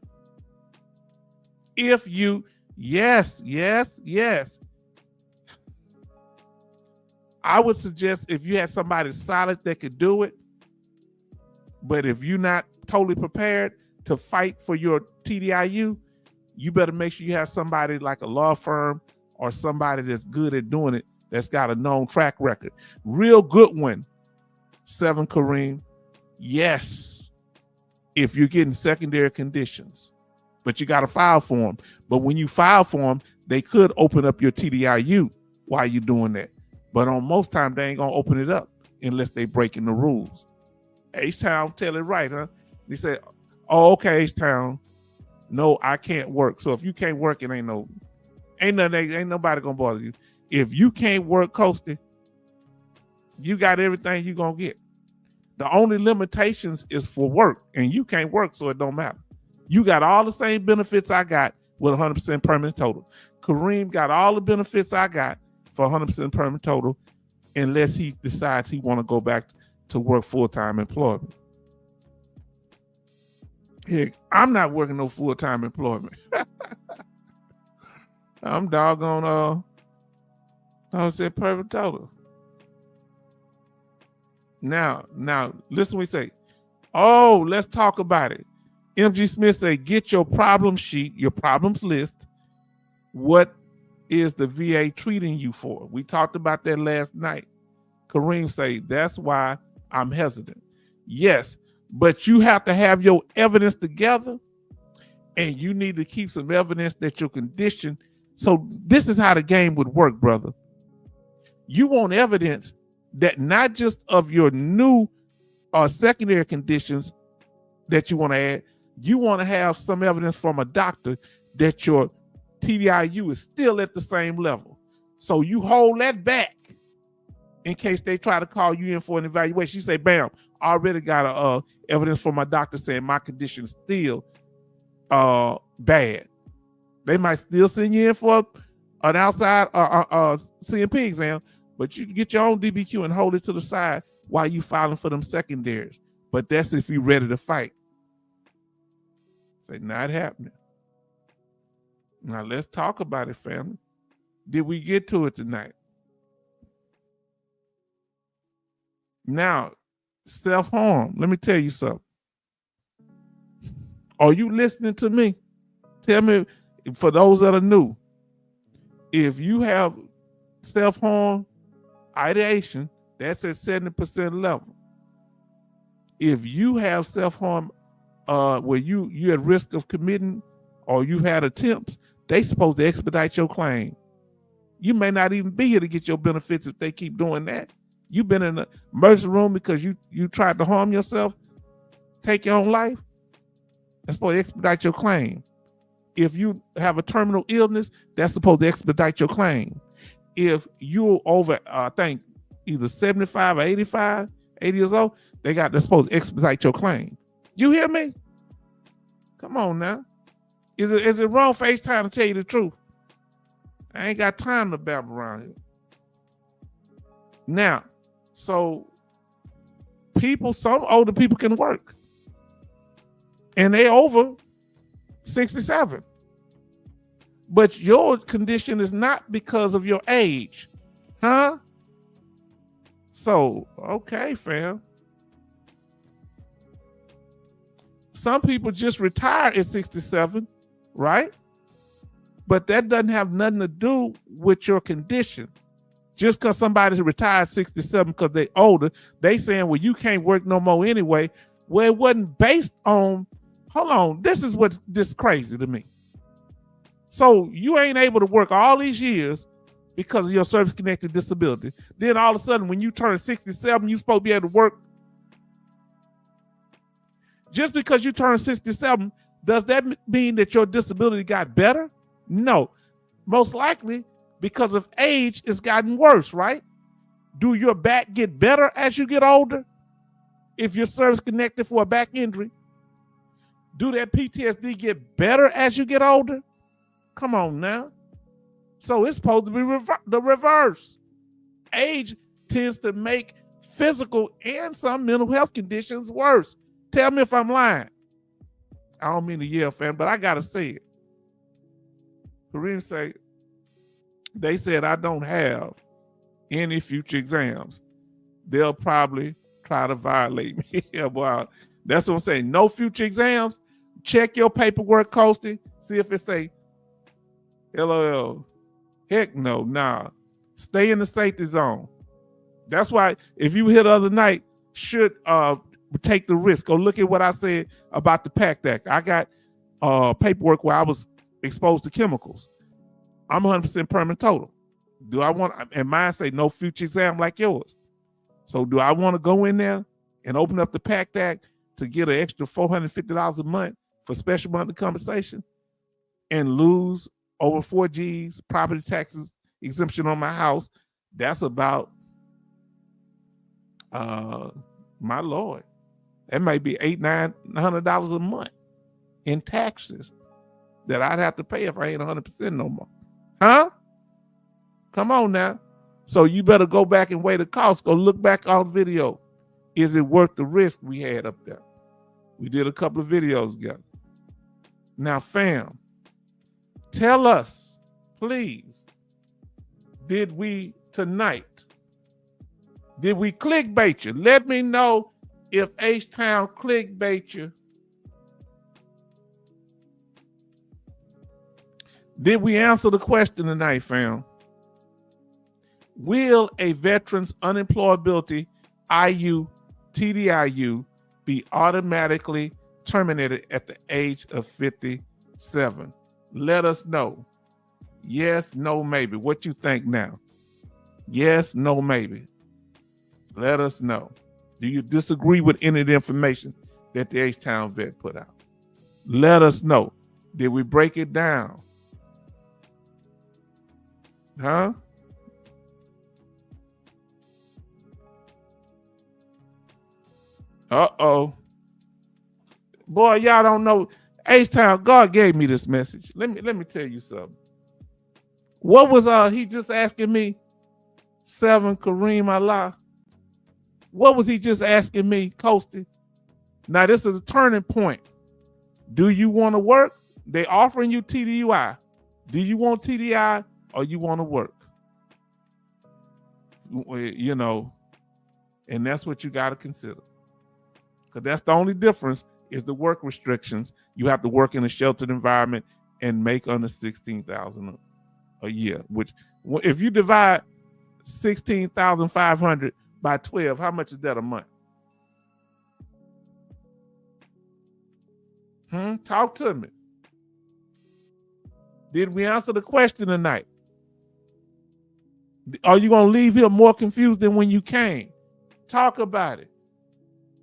If you, yes. I would suggest if you had somebody solid that could do it, but if you're not totally prepared to fight for your TDIU, you better make sure you have somebody like a law firm or somebody that's good at doing it, that's got a known track record. Real good one. 7, Kareem. Yes, if you're getting secondary conditions, but you got to file for them. But when you file for them, they could open up your TDIU while you're doing that. But on most time, they ain't going to open it up unless they breaking the rules. H-Town, tell it right, huh? They say, oh, okay, H-Town. No, I can't work. So if you can't work, it ain't nobody going to bother you. If you can't work, Coasty, you got everything you're going to get. The only limitations is for work, and you can't work, so it don't matter. You got all the same benefits I got with 100% permanent total. Kareem got all the benefits I got for 100% permanent total, unless he decides he want to go back to work full-time employment. Heck, I'm not working no full-time employment. I'm doggone 100% permanent total. Now, listen what we say. Oh, let's talk about it. MG Smith say, get your problem sheet, your problems list. What is the VA treating you for? We talked about that last night. Kareem say, that's why I'm hesitant. Yes, but you have to have your evidence together, and you need to keep some evidence that your condition. So this is how the game would work, brother. You want evidence that not just of your new or secondary conditions that you want to add, you want to have some evidence from a doctor that your TDIU is still at the same level. So you hold that back in case they try to call you in for an evaluation. You say, bam, I already got evidence from my doctor saying my condition is still bad. They might still send you in for an outside CMP exam, but you get your own DBQ and hold it to the side while you filing for them secondaries. But that's if you're ready to fight. Say, not happening. Now let's talk about it, family. Did we get to it tonight? Now, self-harm. Let me tell you something. Are you listening to me? Tell me, for those that are new, if you have self-harm ideation, that's at 70% level. If you have self-harm where you're at risk of committing or you've had attempts, they supposed to expedite your claim. You may not even be here to get your benefits if they keep doing that. You've been in the emergency room because you tried to harm yourself, take your own life. That's supposed to expedite your claim. If you have a terminal illness, that's supposed to expedite your claim. If you're over, I think, either 75 or 85, 80 years old, they're supposed to expedite your claim. You hear me? Come on now. Is it wrong for H-Time to tell you the truth? I ain't got time to babble around here. Now, so some older people can work. And they over 67. But your condition is not because of your age. Huh? So, okay, fam. Some people just retire at 67, right? But that doesn't have nothing to do with your condition. Just because somebody retired 67 because they're older, they saying, well, you can't work no more anyway. Well, it wasn't based on, hold on, this is what's this crazy to me. So you ain't able to work all these years because of your service-connected disability. Then all of a sudden, when you turn 67, you're supposed to be able to work. Just because you turn 67, does that mean that your disability got better? No. Most likely, because of age, it's gotten worse, right? Do your back get better as you get older? If you're service-connected for a back injury? Do that PTSD get better as you get older? Come on now. So it's supposed to be the reverse. Age tends to make physical and some mental health conditions worse. Tell me if I'm lying. I don't mean to yell, fam, but I got to say it. Kareem say, they said I don't have any future exams. They'll probably try to violate me. Yeah, well, that's what I'm saying. No future exams. Check your paperwork, Coasty. See if it say LOL. Heck no, nah. Stay in the safety zone. That's why if you hit the other night, should take the risk. Go look at what I said about the PACT Act. I got paperwork where I was exposed to chemicals. I'm 100% permanent total. Do I want, and mine say no future exam like yours. So do I want to go in there and open up the PACT Act to get an extra $450 a month for special monthly compensation and lose over 4 G's property taxes exemption on my house? That's about, my Lord, that might be $800-900 a month in taxes that I'd have to pay if I ain't 100% no more. Huh? Come on now. So you better go back and weigh the cost. Go look back on video. Is it worth the risk we had up there? We did a couple of videos together. Now, fam, tell us, please, did we clickbait you? Let me know if H-Town clickbait you. Did we answer the question tonight, fam? Will a veteran's unemployability, TDIU, be automatically terminated at the age of 57? Let us know. Yes, no, maybe. What you think now? Yes, no, maybe. Let us know. Do you disagree with any of the information that the H-Town vet put out? Let us know. Did we break it down? Huh? Uh-oh. Boy, y'all don't know. H-Town, God gave me this message. Let me tell you something. What was he just asking me? 7 Kareem Allah. What was he just asking me, Coasty? Now this is a turning point. Do you want to work? They offering you TDUI. Do you want TDI or you want to work? You know, and that's what you got to consider. Because that's the only difference is the work restrictions. You have to work in a sheltered environment and make under $16,000 a year, which if you divide 16,500 by 12, how much is that a month? Talk to me. Did we answer the question tonight? Are you going to leave here more confused than when you came? Talk about it.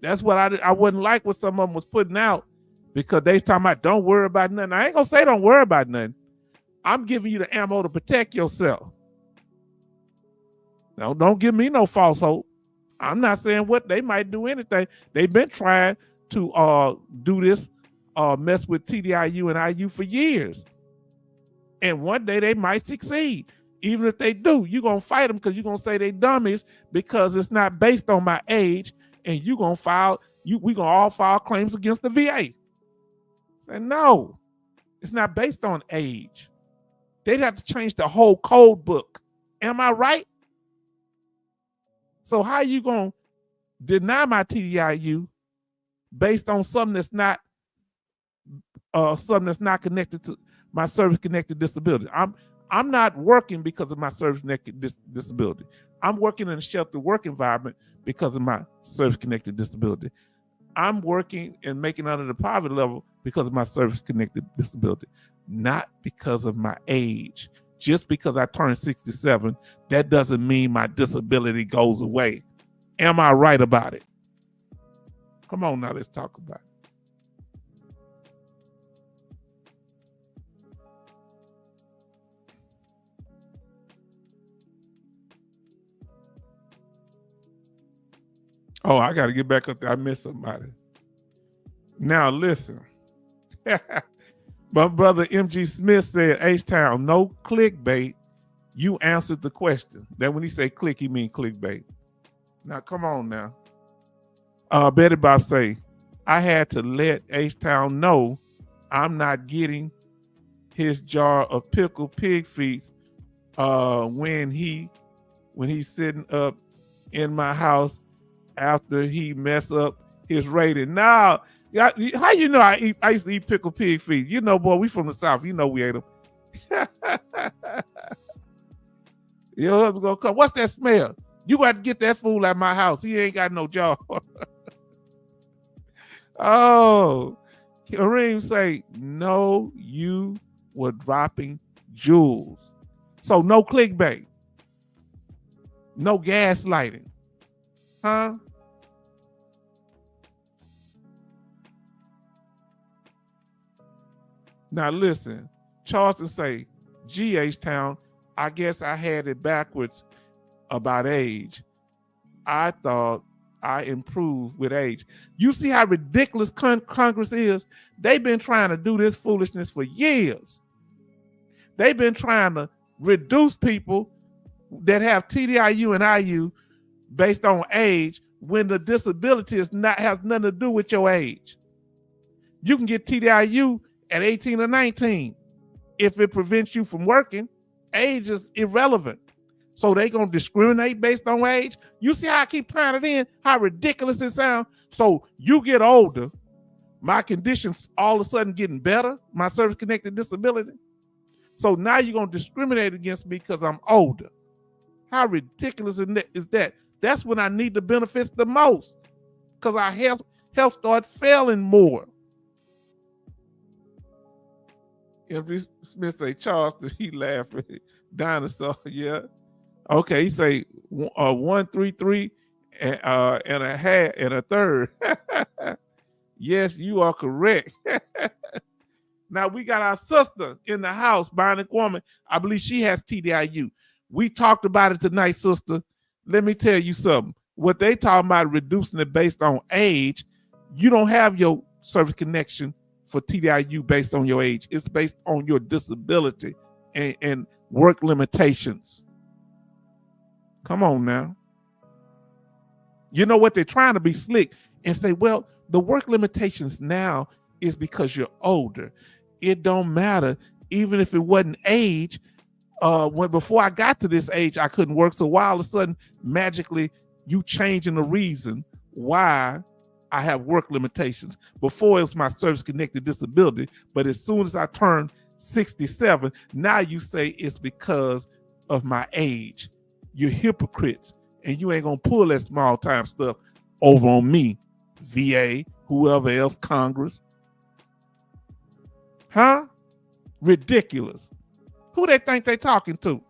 That's what I wouldn't like what some of them was putting out, because they talking about don't worry about nothing. I ain't going to say don't worry about nothing. I'm giving you the ammo to protect yourself. No, don't give me no false hope. I'm not saying what they might do anything. They've been trying to do this, mess with TDIU and IU for years. And one day they might succeed. Even if they do, you're going to fight them because you're going to say they dummies because it's not based on my age, and you're going to file, we're going to all file claims against the VA. Say, no, it's not based on age. They'd have to change the whole code book. Am I right? So how you going to deny my TDIU based on something that's not something that's not connected to my service-connected disability. I'm not working because of my service-connected disability. I'm working in a sheltered work environment because of my service-connected disability. I'm working and making under the poverty level because of my service-connected disability, not because of my age. Just because I turned 67, that doesn't mean my disability goes away. Am I right about it? Come on now, let's talk about it. Oh, I got to get back up there. I missed somebody. Now, listen. My brother MG Smith said, H-Town, no clickbait. You answered the question. Then when he say click, he mean clickbait. Now, come on now. Betty Bob say, I had to let H-Town know I'm not getting his jar of pickled pig feet when he's sitting up in my house after he mess up his rating. Now, how you know I used to eat pickled pig feet? You know, boy, we from the South. You know we ate them. Your husband gonna come. What's that smell? You got to get that fool out my house. He ain't got no jaw. Oh, Kareem say, no, you were dropping jewels. So no clickbait. No gaslighting. Huh? Now listen, Charleston say, GH Town, I guess I had it backwards about age. I thought I improved with age. You see how ridiculous Congress is? They've been trying to do this foolishness for years. They've been trying to reduce people that have TDIU and IU based on age when the disability has nothing to do with your age. You can get TDIU at 18 or 19. If it prevents you from working, age is irrelevant. So they gonna discriminate based on age? You see how I keep trying it in, how ridiculous it sounds? So you get older, my conditions all of a sudden getting better, my service-connected disability. So now you're gonna discriminate against me because I'm older. How ridiculous is that? That's when I need the benefits the most, because our health start failing more. MD Smith say, Charles, he laughing. Dinosaur, yeah. Okay, he say 133 and a half and a third. Yes, you are correct. Now we got our sister in the house, Bionic Woman. I believe she has TDIU. We talked about it tonight, sister. Let me tell you something. What they talking about reducing it based on age, you don't have your service connection for TDIU based on your age. It's based on your disability and work limitations. Come on now. You know what? They're trying to be slick and say, well, the work limitations now is because you're older. It don't matter. Even if it wasn't age, before I got to this age, I couldn't work. So why all of a sudden, magically, you changing the reason why I have work limitations? Before it was my service-connected disability, but as soon as I turned 67, now you say it's because of my age. You're hypocrites, and you ain't gonna pull that small-time stuff over on me, VA, whoever else, Congress. Huh? Ridiculous. Who they think they talking to?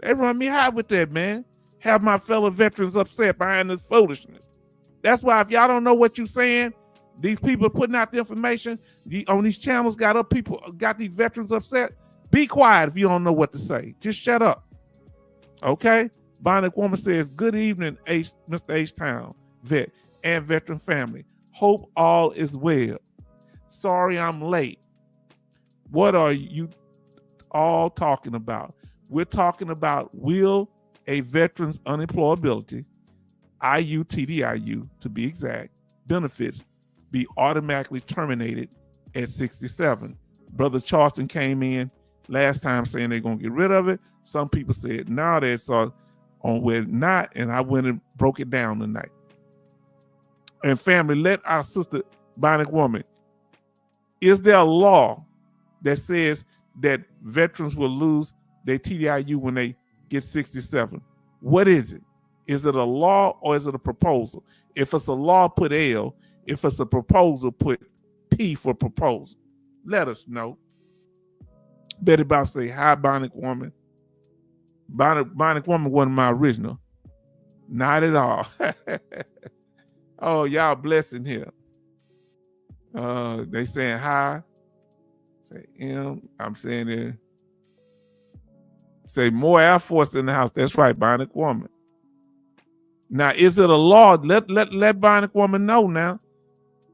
They run me high with that, man. Have my fellow veterans upset behind this foolishness. That's why if y'all don't know what you're saying, these people putting out the information on these channels, got these veterans upset. Be quiet if you don't know what to say. Just shut up. Okay? Bionic Woman says, good evening, Mr. H-Town vet and veteran family. Hope all is well. Sorry I'm late. What are you all talking about? We're talking about, will a veteran's unemployability, IU, TDIU to be exact, benefits be automatically terminated at 67? Brother Charleston came in last time saying they're going to get rid of it. Some people said, no, that's on where not. And I went and broke it down tonight. And family, let our sister Bionic woman, is there a law that says that veterans will lose their TDIU when they get 67? What is it? Is it a law or is it a proposal? If it's a law, put L. If it's a proposal, put P for proposal. Let us know. Betty Bob say, hi, Bionic woman. Bionic woman wasn't my original. Not at all. Oh, y'all blessing here. They saying hi. Say M. I'm saying it. Say more Air Force in the house. That's right, Bionic woman. Now, is it a law? Let Bionic woman know now.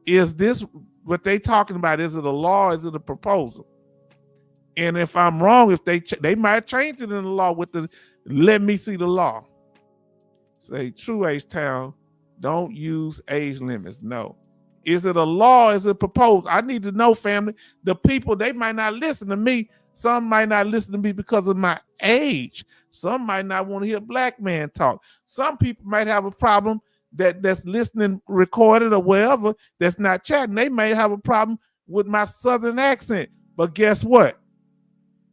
Is this what they talking about? Is it a law? Is it a proposal? And if I'm wrong, if they might change it in the law with the let me see the law. Say True H Town, don't use age limits. No. Is it a law? Is it proposed? I need to know, family. The people, they might not listen to me. Some might not listen to me because of my age. Some might not want to hear a black man talk. Some people might have a problem that's listening recorded or wherever that's not chatting. They may have a problem with my southern accent. But guess what?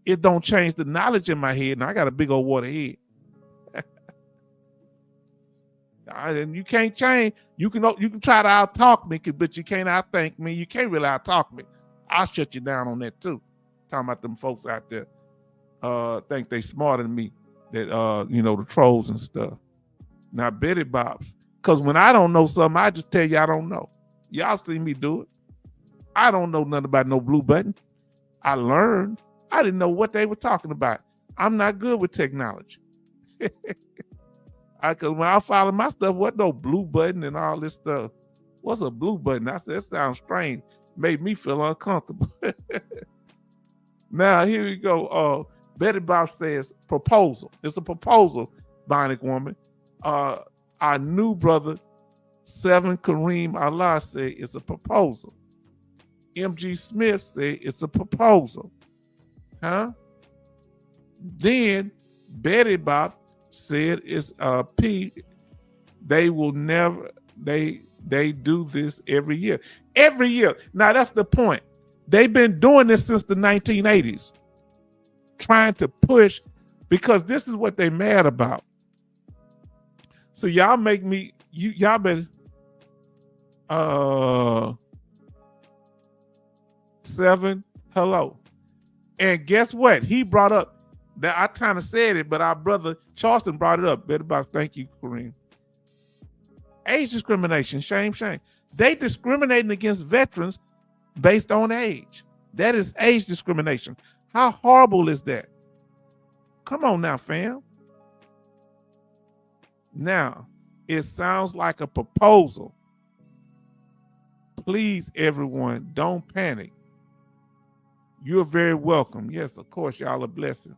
It don't change the knowledge in my head. And I got a big old water head. And you can't change. You can try to out-talk me, but you can't out-think me. You can't really out-talk me. I'll shut you down on that too. Talking about them folks out there think they smarter than me. That the trolls and stuff. Now Betty Bobs. Because when I don't know something, I just tell you I don't know. Y'all see me do it. I don't know nothing about no blue button. I learned. I didn't know what they were talking about. I'm not good with technology. Because when I follow my stuff, what no blue button and all this stuff. What's a blue button? I said, it sounds strange. Made me feel uncomfortable. Now, here we go. Betty Bob says, proposal. It's a proposal, Bionic woman. Our new brother, 7 Kareem Allah, say it's a proposal. MG Smith say it's a proposal. Huh? Then Betty Bob said it's P. They will never, they do this every year. Every year. Now that's the point. They've been doing this since the 1980s. Trying to push, because this is what they mad about. So y'all make me, y'all been 7, hello. And guess what? He brought up that I kind of said it, but our brother Charleston brought it up. Better about thank you, Kareem. Age discrimination, shame. They discriminating against veterans based on age. That is age discrimination. How horrible is that? Come on now, fam. Now, it sounds like a proposal. Please, everyone, don't panic. You're very welcome. Yes, of course, y'all a blessing.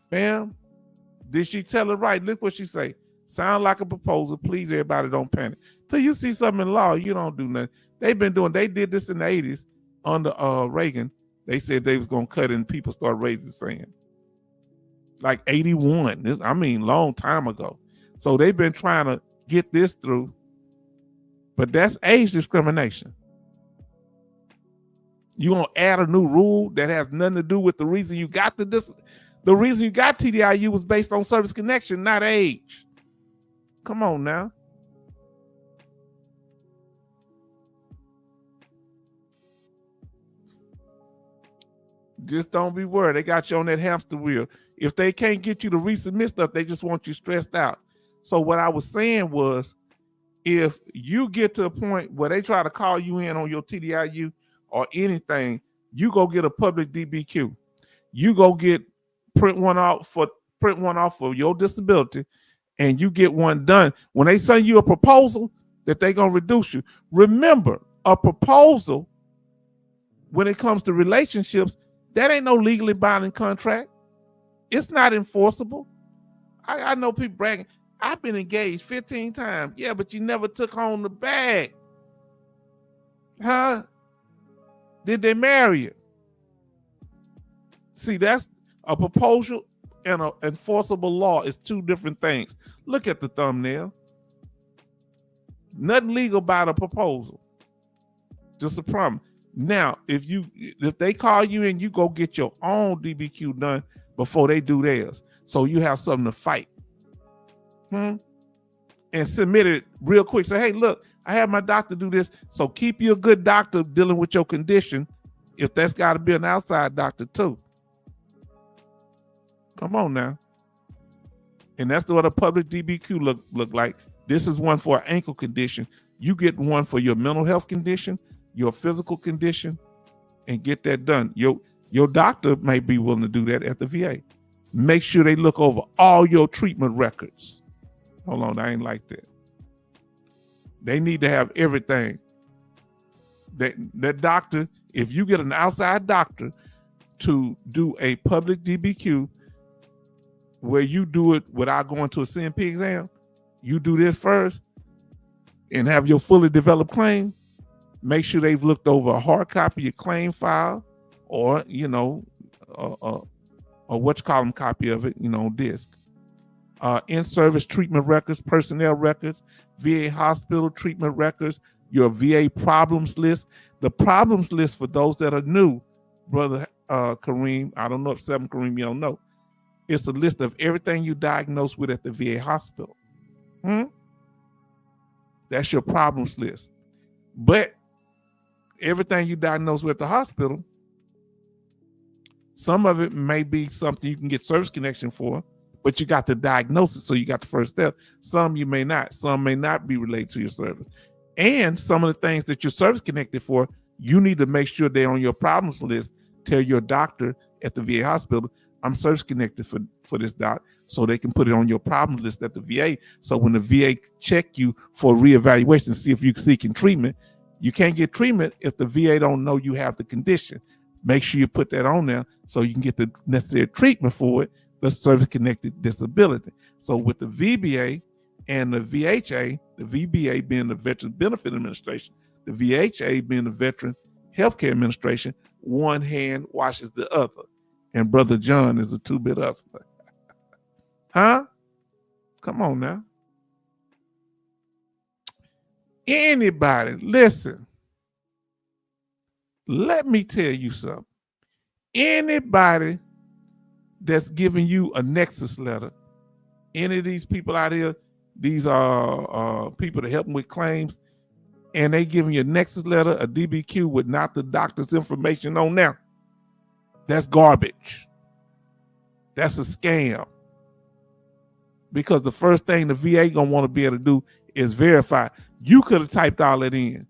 Fam, did she tell it right? Look what she say. Sound like a proposal. Please, everybody, don't panic. Till you see something in law, you don't do nothing. They did this in the 80s under Reagan. They said they was going to cut it and people started raising sand. Like 81. Long time ago. So they've been trying to get this through. But that's age discrimination. You gonna add a new rule that has nothing to do with the reason you got the reason you got TDIU was based on service connection, not age. Come on now. Just don't be worried. They got you on that hamster wheel. If they can't get you to resubmit stuff, they just want you stressed out. So what I was saying was, if you get to a point where they try to call you in on your TDIU or anything, you go get a public DBQ. You go get print one off for your disability, and you get one done. When they send you a proposal that they're gonna reduce you, remember, a proposal when it comes to relationships, that ain't no legally binding contract. It's not enforceable. I know people bragging, I've been engaged 15 times. Yeah, but you never took home the bag. Huh? Did they marry you? See, that's a proposal and an enforceable law is two different things. Look at the thumbnail. Nothing legal about a proposal. Just a problem. Now, if they call you in, you go get your own DBQ done before they do theirs, so you have something to fight. And submit it real quick. Say, hey, look, I have my doctor do this. So keep you a good doctor dealing with your condition, if that's got to be an outside doctor too. Come on now. And that's what a public DBQ look like. This is one for an ankle condition. You get one for your mental health condition, your physical condition, and get that done. Your doctor may be willing to do that at the VA. Make sure they look over all your treatment records. Hold on, I ain't like that. They need to have everything. That doctor, if you get an outside doctor to do a public DBQ, where you do it without going to a CMP exam, you do this first and have your fully developed claim, make sure they've looked over a hard copy of your claim file, or, a copy of it, on disk. In-service treatment records, personnel records, VA hospital treatment records, your VA problems list. The problems list, for those that are new, Brother Kareem, I don't know if 7 Kareem, you don't know. It's a list of everything you diagnosed with at the VA hospital. That's your problems list. But everything you diagnosed with at the hospital, some of it may be something you can get service connection for, but you got the diagnosis, so you got the first step. Some you may not. Some may not be related to your service. And some of the things that you're service connected for, you need to make sure they're on your problems list. Tell your doctor at the VA hospital, I'm service connected for this doc, so they can put it on your problem list at the VA. So when the VA check you for reevaluation, see if you're seeking treatment, you can't get treatment if the VA don't know you have the condition. Make sure you put that on there so you can get the necessary treatment for it, the service-connected disability. So with the VBA and the VHA, the VBA being the Veteran Benefit Administration, the VHA being the Veteran Healthcare Administration, one hand washes the other. And Brother John is a two-bit hustler. Huh? Come on now. Anybody, listen. Let me tell you something. Anybody that's giving you a nexus letter, any of these people out here, these are people that help them with claims, and they giving you a nexus letter, a DBQ with not the doctor's information on there, that's garbage. That's a scam. Because the first thing the VA gonna want to be able to do is verify. You could have typed all that in.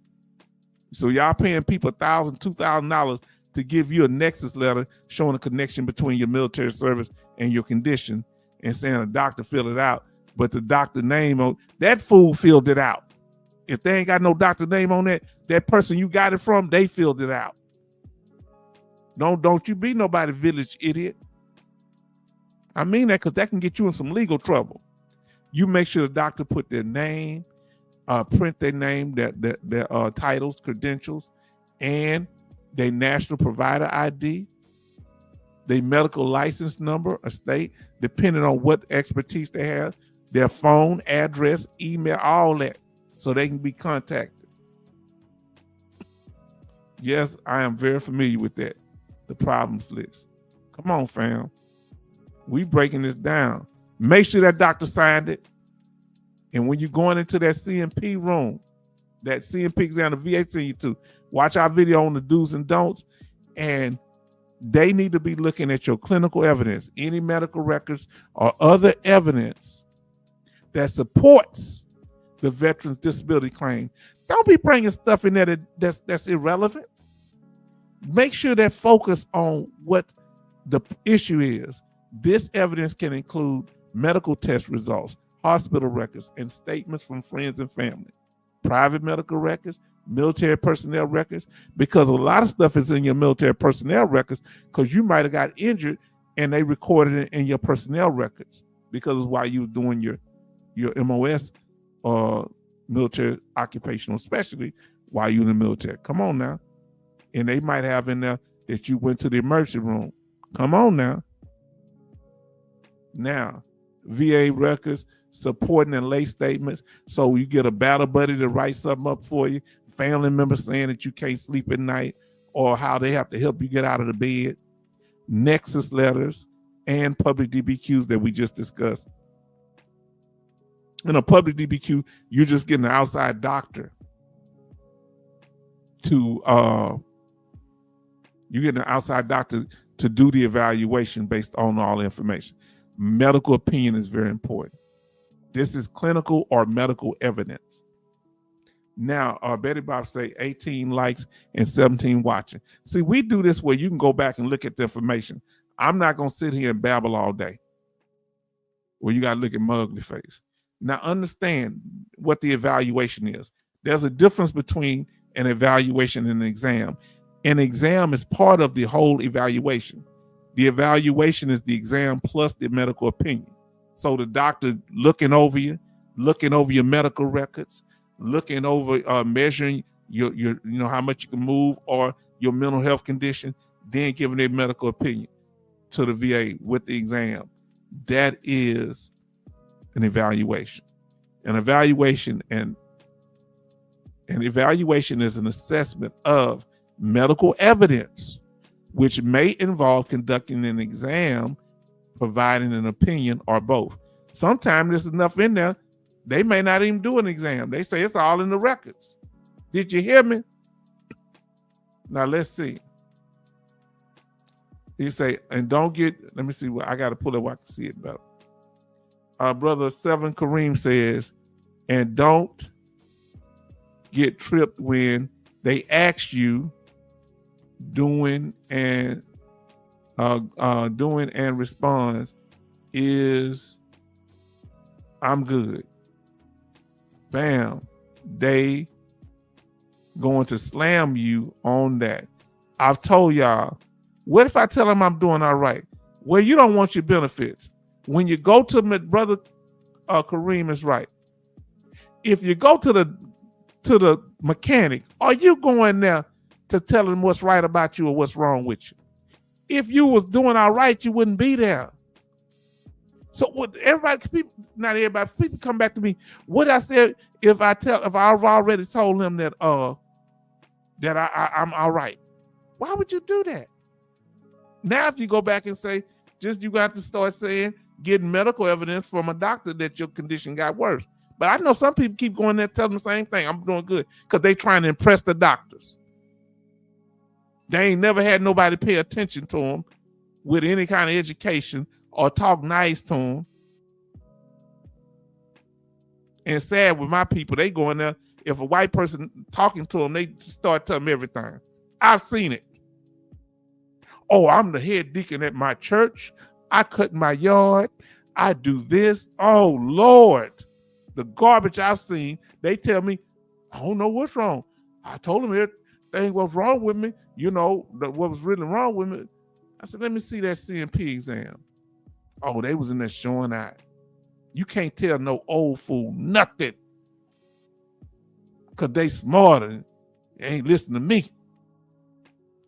So y'all paying people $1,000, $2,000 to give you a nexus letter showing a connection between your military service and your condition, and saying a doctor filled it out, but the doctor name on that fool filled it out. If they ain't got no doctor name on it, that person you got it from, they filled it out. Don't you be nobody village idiot. I mean that because that can get you in some legal trouble. You make sure the doctor put their name, print their name, their titles, credentials, and their national provider ID, their medical license number or state, depending on what expertise they have, their phone, address, email, all that, so they can be contacted. Yes, I am very familiar with that. The problems list. Come on, fam. We breaking this down. Make sure that doctor signed it. And when you're going into that CMP room, that CMP exam the VA send you to, watch our video on the do's and don'ts. And they need to be looking at your clinical evidence, any medical records or other evidence that supports the veteran's disability claim. Don't be bringing stuff in there that's irrelevant. Make sure they're focused on what the issue is. This evidence can include medical test results, hospital records, and statements from friends and family, private medical records, military personnel records, because a lot of stuff is in your military personnel records because you might have got injured and they recorded it in your personnel records because while you were doing your MOS or military occupational specialty while you're in the military. Come on now. And they might have in there that you went to the emergency room. Come on now. Now, VA records, supporting and lay statements. So you get a battle buddy to write something up for you, family members saying that you can't sleep at night, or how they have to help you get out of the bed, nexus letters, and public DBQs that we just discussed. In a public DBQ, you're just getting an outside doctor to do the evaluation based on all the information. Medical opinion is very important. This is clinical or medical evidence. Now, Betty Bob say 18 likes and 17 watching. See, we do this where you can go back and look at the information. I'm not going to sit here and babble all day. Well, you got to look at my ugly face. Now, understand what the evaluation is. There's a difference between an evaluation and an exam. An exam is part of the whole evaluation. The evaluation is the exam plus the medical opinion. So the doctor looking over your medical records, looking over, measuring your how much you can move or your mental health condition, then giving a medical opinion to the VA with the exam. That is an evaluation. An evaluation is an assessment of medical evidence, which may involve conducting an exam, providing an opinion, or both. Sometimes there's enough in there, they may not even do an exam. They say it's all in the records. Did you hear me? Now let's see. He say, and don't get, let me see what I got to pull it where I can see it better. Brother Seven Kareem says, and don't get tripped when they ask you doing and responds is I'm good. Bam. They going to slam you on that. I've told y'all, what if I tell them I'm doing all right? Well, you don't want your benefits. When you go to my brother Kareem is right. If you go to the mechanic, are you going there to tell him what's right about you or what's wrong with you? If you was doing all right, you wouldn't be there. So what people come back to me. What I said, if I've already told them that I'm all right, why would you do that? Now, if you go back and say, you got to start saying, getting medical evidence from a doctor that your condition got worse. But I know some people keep going there telling the same thing. I'm doing good because they trying to impress the doctors. They ain't never had nobody pay attention to them with any kind of education or talk nice to them. And sad with my people, they go in there, if a white person talking to them, they start telling them everything. I've seen it. Oh, I'm the head deacon at my church. I cut my yard. I do this. Oh, Lord. The garbage I've seen, they tell me, I don't know what's wrong. I told them everything was wrong with me. What was really wrong with me. I said, let me see that CMP exam. Oh, they was in there showing out. You can't tell no old fool nothing because they smarter. They ain't listening to me.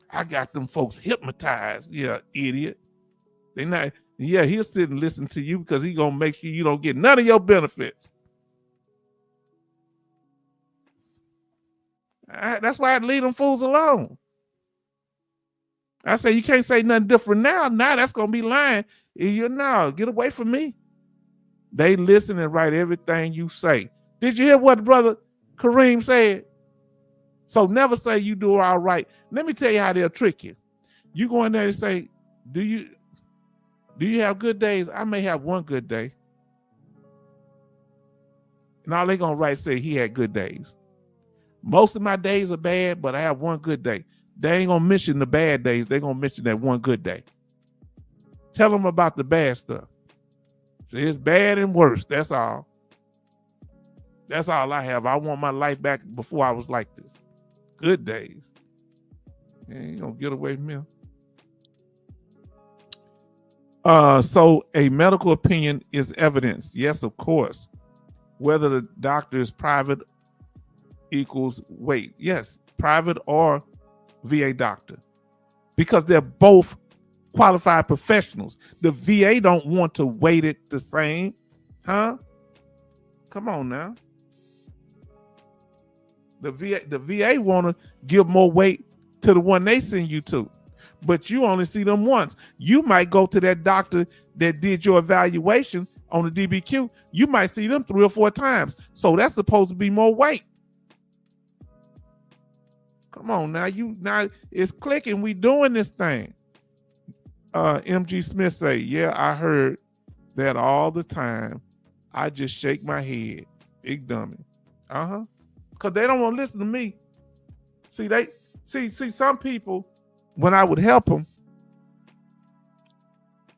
I got them folks hypnotized. Yeah, idiot. They not. Yeah, he'll sit and listen to you because he's going to make sure you don't get none of your benefits. That's why I leave them fools alone. I say, you can't say nothing different now. Now that's going to be lying. Get away from me. They listen and write everything you say. Did you hear what Brother Kareem said? So never say you do all right. Let me tell you how they'll trick you. You go in there and say, do you have good days? I may have one good day. And all they're going to write say he had good days. Most of my days are bad, but I have one good day. They ain't going to mention the bad days. They're going to mention that one good day. Tell them about the bad stuff. See, it's bad and worse. That's all. That's all I have. I want my life back before I was like this. Good days. You ain't going to get away from me. So a medical opinion is evidence. Yes, of course. Whether the doctor is private equals wait. Yes, private or VA doctor. Because they're both qualified professionals. The VA don't want to weight it the same. Huh? Come on now. The VA want to give more weight to the one they send you to, but you only see them once. You might go to that doctor that did your evaluation on the DBQ. You might see them 3 or 4 times. So that's supposed to be more weight. Come on now, now it's clicking. We doing this thing. MG Smith say, yeah, I heard that all the time. I just shake my head. Big dummy. Because they don't want to listen to me. See, some people, when I would help them,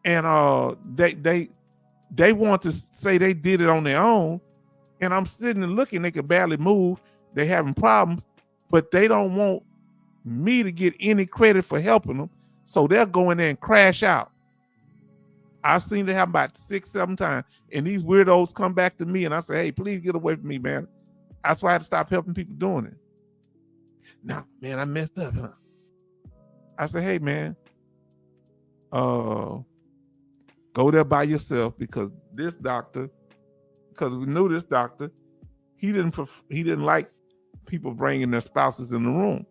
and they want to say they did it on their own, and I'm sitting and looking, they can barely move, they having problems, but they don't want me to get any credit for helping them, so they'll go in there and crash out. I've seen it happen about 6, 7 times, and these weirdos come back to me, and I say, hey, please get away from me, man. That's why I had to stop helping people doing it. Nah, man, I messed up, huh? I say, hey, man, go there by yourself, because this doctor, because we knew this doctor, he didn't like people bringing their spouses in the room.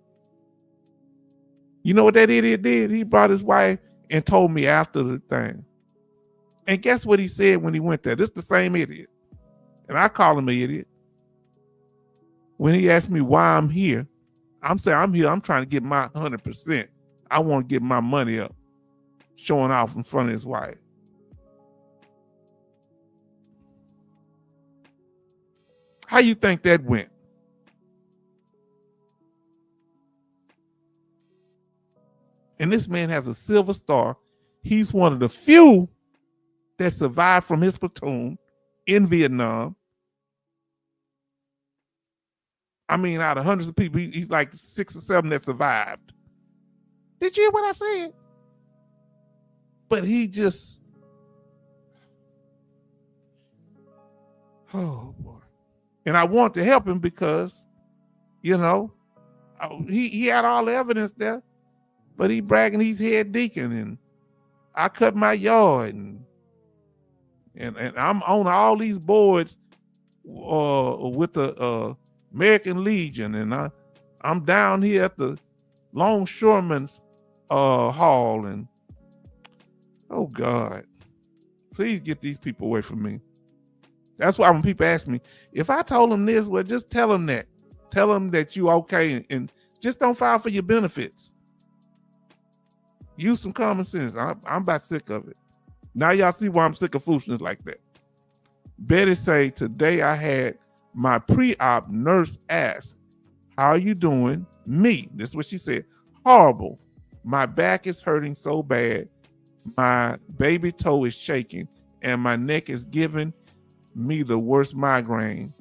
You know what that idiot did? He brought his wife and told me after the thing. And guess what he said when he went there? This is the same idiot. And I call him an idiot. When he asked me why I'm here, I'm saying I'm here, I'm trying to get my 100%. I want to get my money up, showing off in front of his wife. How you think that went? And this man has a silver star. He's one of the few that survived from his platoon in Vietnam. I mean, out of hundreds of people, he's like 6 or 7 that survived. Did you hear what I said? But he just, oh boy. And I want to help him because, you know, he had all the evidence there, but he bragging he's head deacon, and I cut my yard, and I'm on all these boards with the American Legion, and I'm down here at the Longshoremen's Hall, and oh God, please get these people away from me. That's why when people ask me, if I told them this, well, just tell them that. Tell them that you okay, and just don't file for your benefits. Use some common sense. I'm about sick of it. Now y'all see why I'm sick of foolishness like that. Betty say, today I had my pre-op nurse ask, how are you doing? Me. This is what she said. Horrible. My back is hurting so bad. My baby toe is shaking, and my neck is giving me the worst migraine.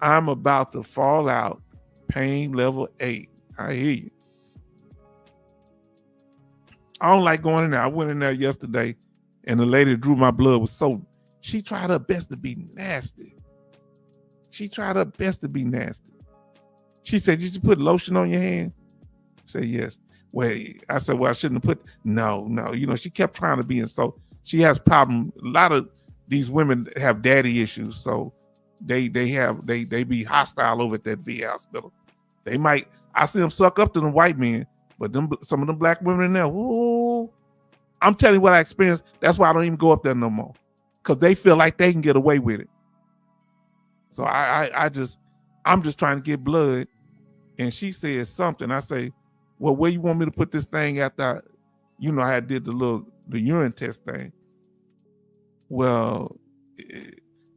I'm about to fall out. Pain level 8. I hear you. I don't like going in there. I went in there yesterday, and the lady drew my blood she tried her best to be nasty. She said, did you put lotion on your hand? I said, yes. Well, I said, well, I shouldn't have put, no. You know, she kept trying to be insulted. She has problem. A lot of these women have daddy issues, so they be hostile over at that VA hospital. I see them suck up to the white men, but some of them black women in there, ooh, I'm telling you what I experienced. That's why I don't even go up there no more, because they feel like they can get away with it. So I'm just trying to get blood. And she says something. I say, well, where you want me to put this thing after I did the urine test thing? Well,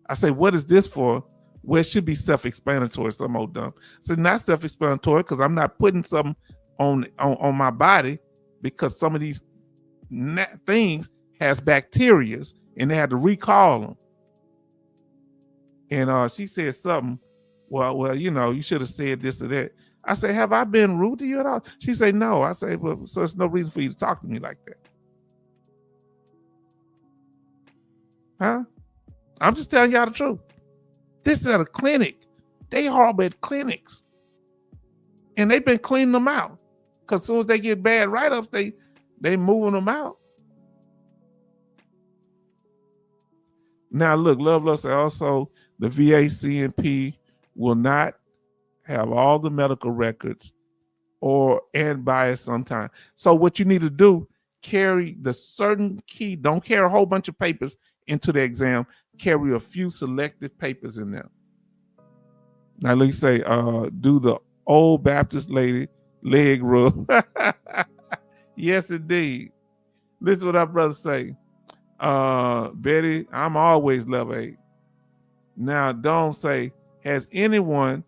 I say, what is this for? Well, it should be self-explanatory, some old dumb. So not self-explanatory, because I'm not putting something on my body, because some of these things has bacteria, and they had to recall them. And she said something, well, you should have said this or that. I say, have I been rude to you at all? She said, no. I say, well, so there's no reason for you to talk to me like that. Huh? I'm just telling y'all the truth. This is at a clinic. They horrible at clinics. And they've been cleaning them out. Because as soon as they get bad write-ups, they moving them out. Now look, Love said also the VA CNP will not have all the medical records and bias sometime. So what you need to do, carry the certain key, don't carry a whole bunch of papers into the exam, carry a few selected papers in there. Now let's say, do the old Baptist lady leg rub. Yes, indeed. This is what our brothers say. Betty, I'm always level 8. Now don't say, has anyone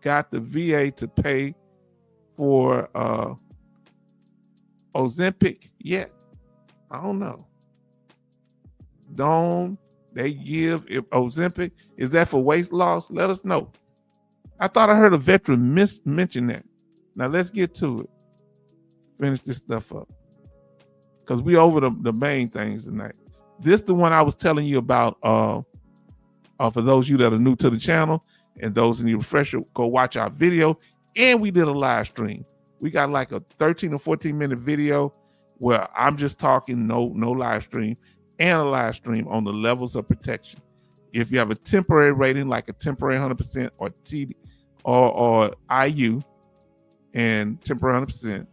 got the VA to pay for Ozempic yet? I don't know. Don't they give Ozempic? Is that for weight loss? Let us know. I thought I heard a veteran mention that. Now let's get to it. Finish this stuff up. Because we over the main things tonight. This the one I was telling you about for those of you that are new to the channel and those in the refresher, go watch our video. And we did a live stream. We got like a 13 or 14 minute video where I'm just talking, no live stream, and a live stream on the levels of protection. If you have a temporary rating, like a temporary 100% or TD or IU and temporary 100%,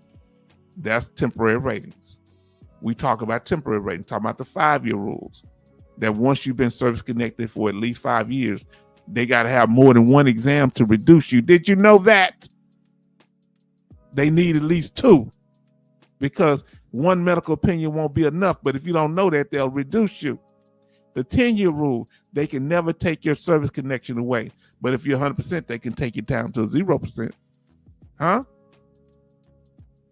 that's temporary ratings. We talk about temporary ratings, talk about the 5-year rules, that once you've been service connected for at least 5 years, they got to have more than one exam to reduce you. Did you know that? They need at least 2, because one medical opinion won't be enough. But if you don't know that, they'll reduce you. The 10-year rule, they can never take your service connection away. But if you're 100%, they can take it down to 0%. Huh?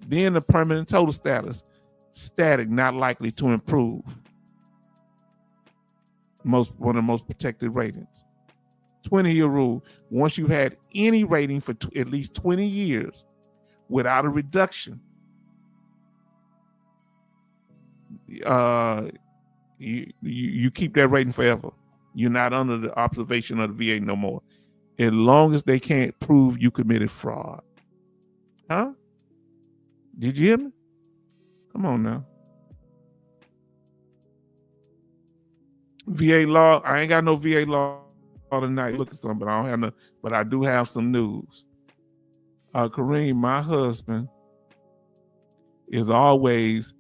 Then the permanent total status, static, not likely to improve. One of the most protected ratings. 20-year rule, once you've had any rating for at least 20 years without a reduction, you keep that rating forever. You're not under the observation of the VA no more, as long as they can't prove you committed fraud. Huh? Did you hear me? Come on now. VA law. I ain't got no VA law tonight. Look at something, but I don't have no. But I do have some news. Kareem, my husband, is always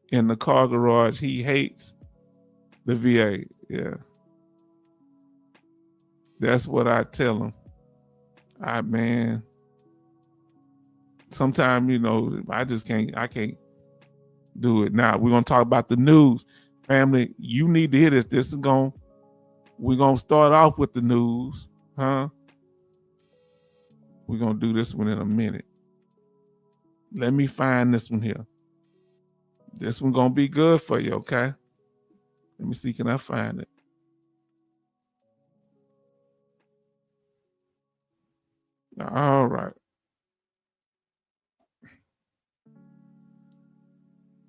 in the car garage. He hates the VA. Yeah. That's what I tell him. Man, sometimes, I just can't, do it. Now, we're going to talk about the news. Family, you need to hear this. We're going to start off with the news. Huh? We're going to do this one in a minute. Let me find this one here. This one going to be good for you, okay? Let me see, can I find it? All right.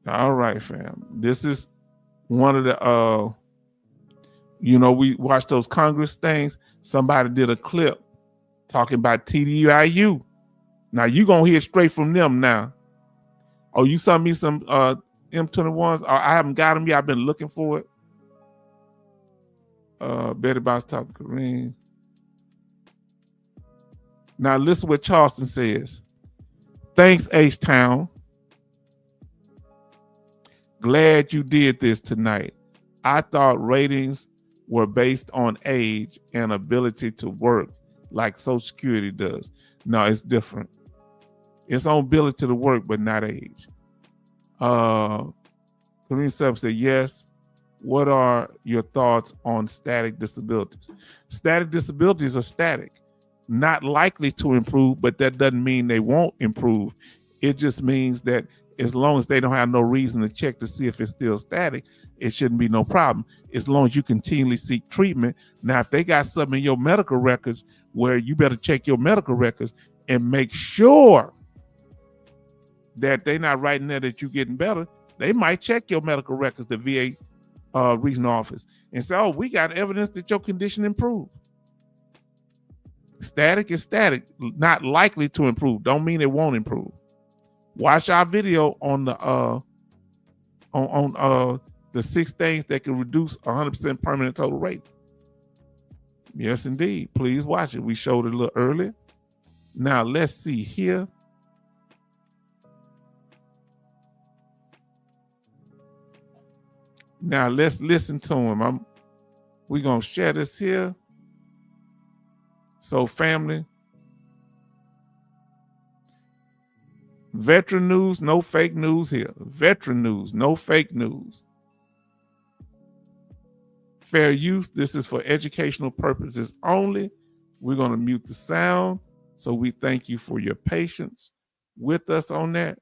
All right, fam. This is one of the, we watched those Congress things. Somebody did a clip talking about TDIU. Now, you going to hear straight from them now. Oh, you sent me some M21s? I haven't got them yet. I've been looking for it. Betty Bounce talking to Kareem. Now, listen what Charleston says. Thanks, H-Town. Glad you did this tonight. I thought ratings were based on age and ability to work like Social Security does. No, it's different. It's on ability to work, but not age. Kareem Sub said, yes. What are your thoughts on static disabilities? Static disabilities are static, not likely to improve, but that doesn't mean they won't improve. It just means that as long as they don't have no reason to check to see if it's still static, it shouldn't be no problem, as long as you continually seek treatment. Now, if they got something in your medical records where you better check your medical records and make sure that they're not writing there that you're getting better, they might check your medical records, the VA regional office, and say, oh, we got evidence that your condition improved. Static is static, not likely to improve. Don't mean it won't improve. Watch our video on the the 6 things that can reduce 100% permanent total rate. Yes, indeed. Please watch it. We showed it a little earlier. Now let's see here. Now let's listen to him. We're gonna share this here. So family, veteran news, no fake news here. Veteran news, no fake news. Fair use, this is for educational purposes only. We're gonna mute the sound. So we thank you for your patience with us on that.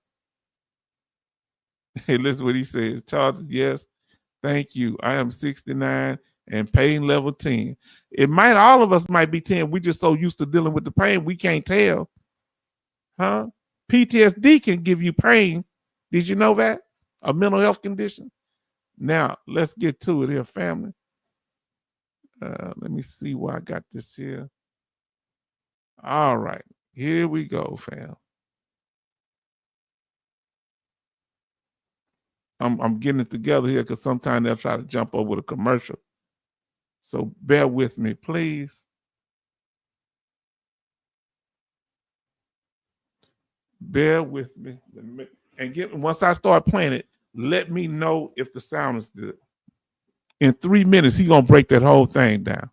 Hey, listen what he says. Charles, yes, thank you. I am 69 and pain level 10. All of us might be 10. We just so used to dealing with the pain, we can't tell. Huh? PTSD can give you pain. Did you know that? A mental health condition. Now, let's get to it here, family. Let me see why I got this here. All right, here we go, fam. I'm getting it together here because sometimes they'll try to jump over the commercial. So bear with me, please. Bear with me. And once I start playing it, let me know if the sound is good. In 3 minutes, he's going to break that whole thing down.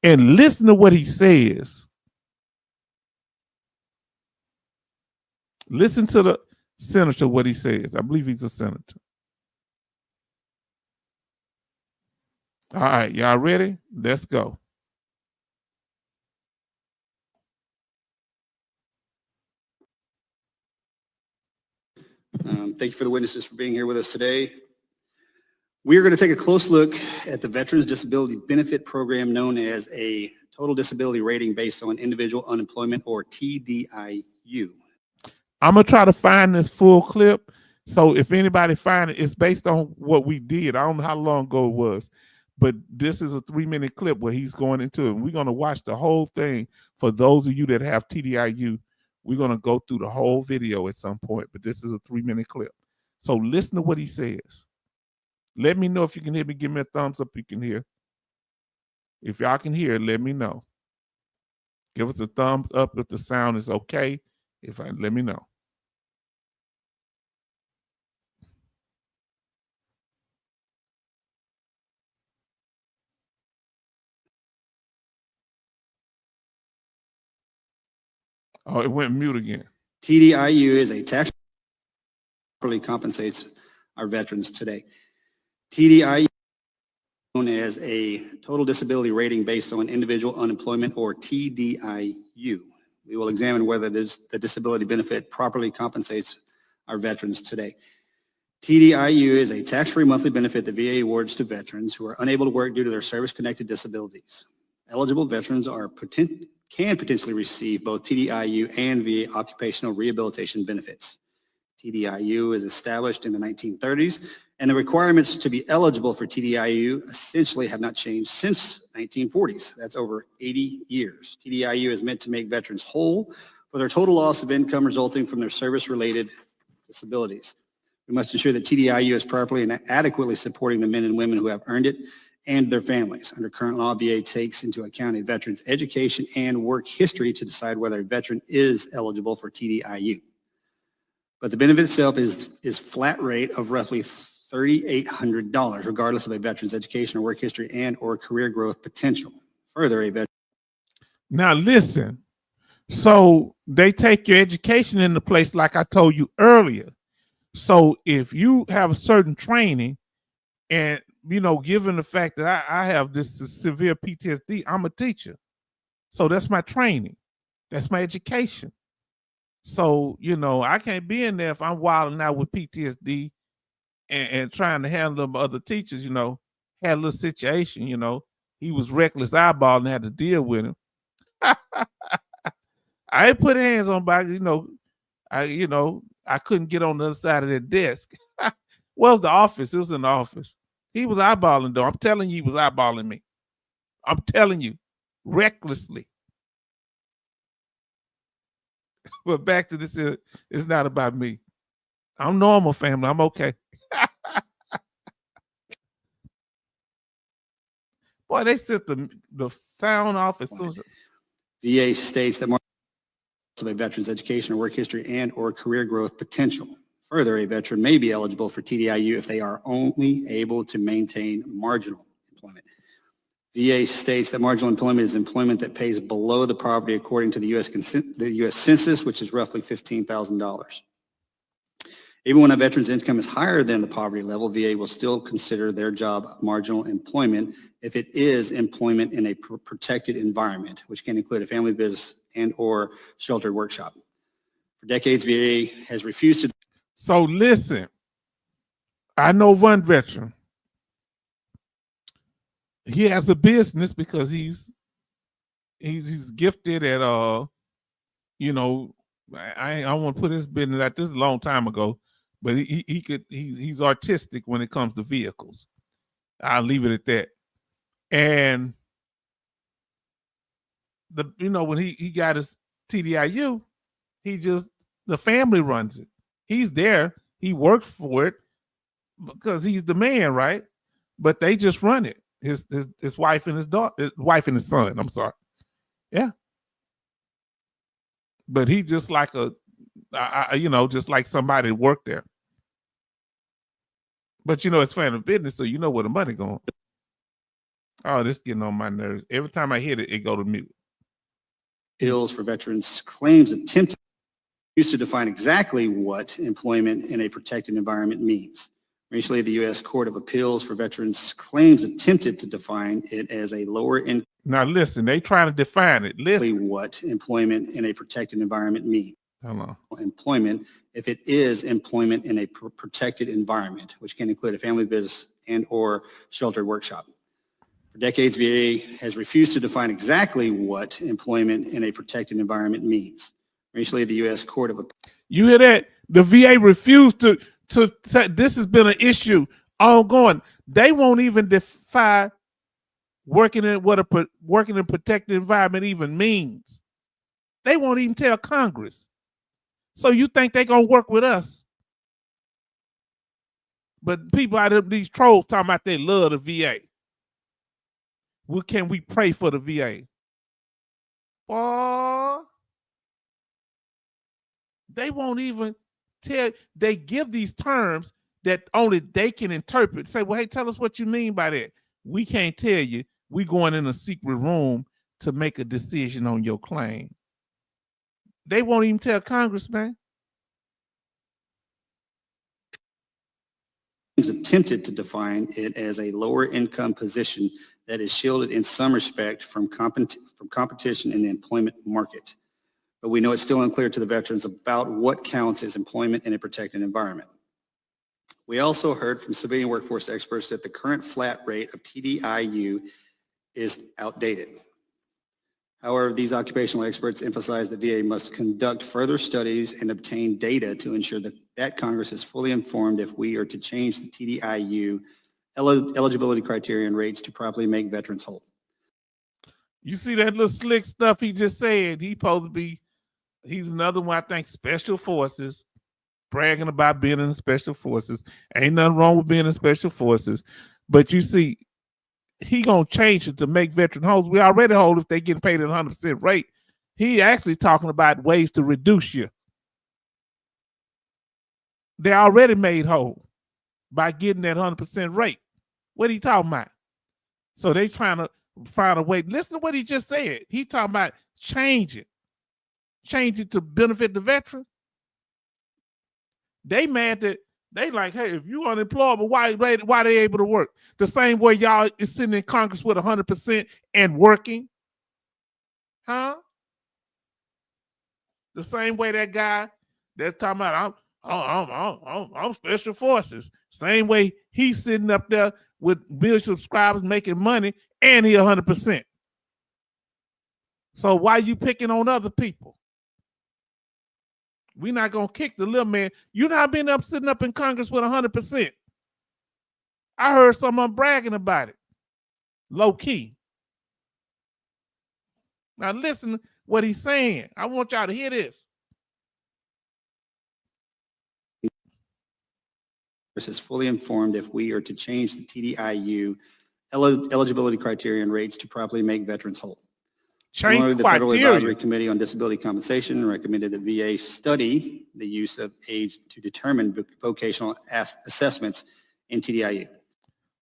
And listen to what he says. Listen to the senator, what he says. I believe he's a senator. All right, y'all ready? Let's go. Thank you for the witnesses for being here with us today. We are going to take a close look at the Veterans Disability Benefit Program, known as a Total Disability Rating based on Individual Unemployment, or TDIU. I'm going to try to find this full clip. So if anybody find it, it's based on what we did. I don't know how long ago it was, but this is a 3-minute clip where he's going into it. And we're going to watch the whole thing. For those of you that have TDIU, we're going to go through the whole video at some point, but this is a 3-minute clip. So listen to what he says. Let me know if you can hear me. Give me a thumbs up if you can hear. If y'all can hear, let me know. Give us a thumbs up if the sound is okay. Let me know. Oh, it went mute again. TDIU is a tax properly compensates our veterans today. TDIU is known as a Total Disability Rating based on Individual Unemployment, or TDIU. We will examine whether the disability benefit properly compensates our veterans today. TDIU is a tax-free monthly benefit the VA awards to veterans who are unable to work due to their service-connected disabilities. Eligible veterans can potentially receive both TDIU and VA occupational rehabilitation benefits. TDIU is established in the 1930s, and the requirements to be eligible for TDIU essentially have not changed since 1940s. That's over 80 years. TDIU is meant to make veterans whole for their total loss of income resulting from their service-related disabilities. We must ensure that TDIU is properly and adequately supporting the men and women who have earned it and their families. Under current law, VA takes into account a veteran's education and work history to decide whether a veteran is eligible for TDIU. But the benefit itself is flat rate of roughly $3,800, regardless of a veteran's education or work history and or career growth potential. Further, a veteran. Now listen, so they take your education into place like I told you earlier. So if you have a certain training and, given the fact that I have this severe PTSD, I'm a teacher. So that's my training. That's my education. So, I can't be in there if I'm wilding out with PTSD and trying to handle them other teachers, had a little situation, he was reckless eyeballing and had to deal with him. I ain't put hands on by, I couldn't get on the other side of that desk. Well, it was the office. It was in the office. He was eyeballing though. I'm telling you, he was eyeballing me. I'm telling you, recklessly. But back to this, it's not about me. I'm normal, family. I'm okay. Boy, they set the sound off as soon as VA states that of a veteran's education or work history and or career growth potential. Further, a veteran may be eligible for TDIU if they are only able to maintain marginal employment. VA states that marginal employment is employment that pays below the poverty according to the U.S. Census, which is roughly $15,000. Even when a veteran's income is higher than the poverty level, VA will still consider their job marginal employment if it is employment in a protected environment, which can include a family business and or sheltered workshop. For decades, VA has refused to. So listen, I know one veteran. He has a business because he's gifted at you know, I want to put his business out. This is a long time ago, but he's artistic when it comes to vehicles. I'll leave it at that. And when he got his TDIU, the family runs it. He's there. He works for it because he's the man, right? But they just run it. His wife and his daughter, his wife and his son. I'm sorry. Yeah. But he just like just like somebody that worked there. But it's family business, so you know where the money going. Oh, this getting on my nerves. Every time I hit it, it go to mute. Appeals for veterans claims attempt used to define exactly what employment in a protected environment means. Recently, the U.S. Court of Appeals for Veterans Claims attempted to define it as a lower income. Now listen, they trying to define it. Listen. What employment in a protected environment means. Hello. Employment, if it is employment in a protected environment, which can include a family business and or sheltered workshop. For decades, VA has refused to define exactly what employment in a protected environment means. Recently, the U.S. Court of Appeals. You hear that? The VA refused to say this has been an issue ongoing. They won't even define working in a protected environment even means. They won't even tell Congress. So you think they're gonna work with us? But people out of these trolls talking about they love the VA. Can we pray for the VA? They won't even tell. They give these terms that only they can interpret. Say, well, hey, tell us what you mean by that. We can't tell you. We going in a secret room to make a decision on your claim. They won't even tell Congress, man. Attempted to define it as a lower income position that is shielded in some respect from competition in the employment market. But we know it's still unclear to the veterans about what counts as employment in a protected environment. We also heard from civilian workforce experts that the current flat rate of TDIU is outdated. However, these occupational experts emphasize that VA must conduct further studies and obtain data to ensure that Congress is fully informed if we are to change the TDIU eligibility criteria and rates to properly make veterans whole. You see that little slick stuff he just said? He's another one, I think, special forces, bragging about being in the special forces. Ain't nothing wrong with being in special forces. But you see, he gonna change it to make veteran whole. We already whole if they getting paid at 100% rate. He actually talking about ways to reduce you. They already made whole by getting that 100% rate. What are you talking about? So they trying to find a way. Listen to what he just said. He talking about change it to benefit the veteran. They mad that they like, hey, if you unemployable, why they able to work? The same way y'all is sitting in Congress with 100% and working, huh? The same way that guy that's talking about I'm special forces. Same way he's sitting up there with million subscribers making money and he 100%. So why you picking on other people? We're not gonna kick the little man. You not been up sitting up in Congress with 100%. I heard someone bragging about it. Low key. Now listen to what he's saying. I want y'all to hear this. Is fully informed if we are to change the TDIU eligibility criteria and rates to properly make veterans whole. Change Similarly, the Federal criteria. Advisory Committee on Disability Compensation recommended the VA study the use of age to determine vocational assessments in TDIU.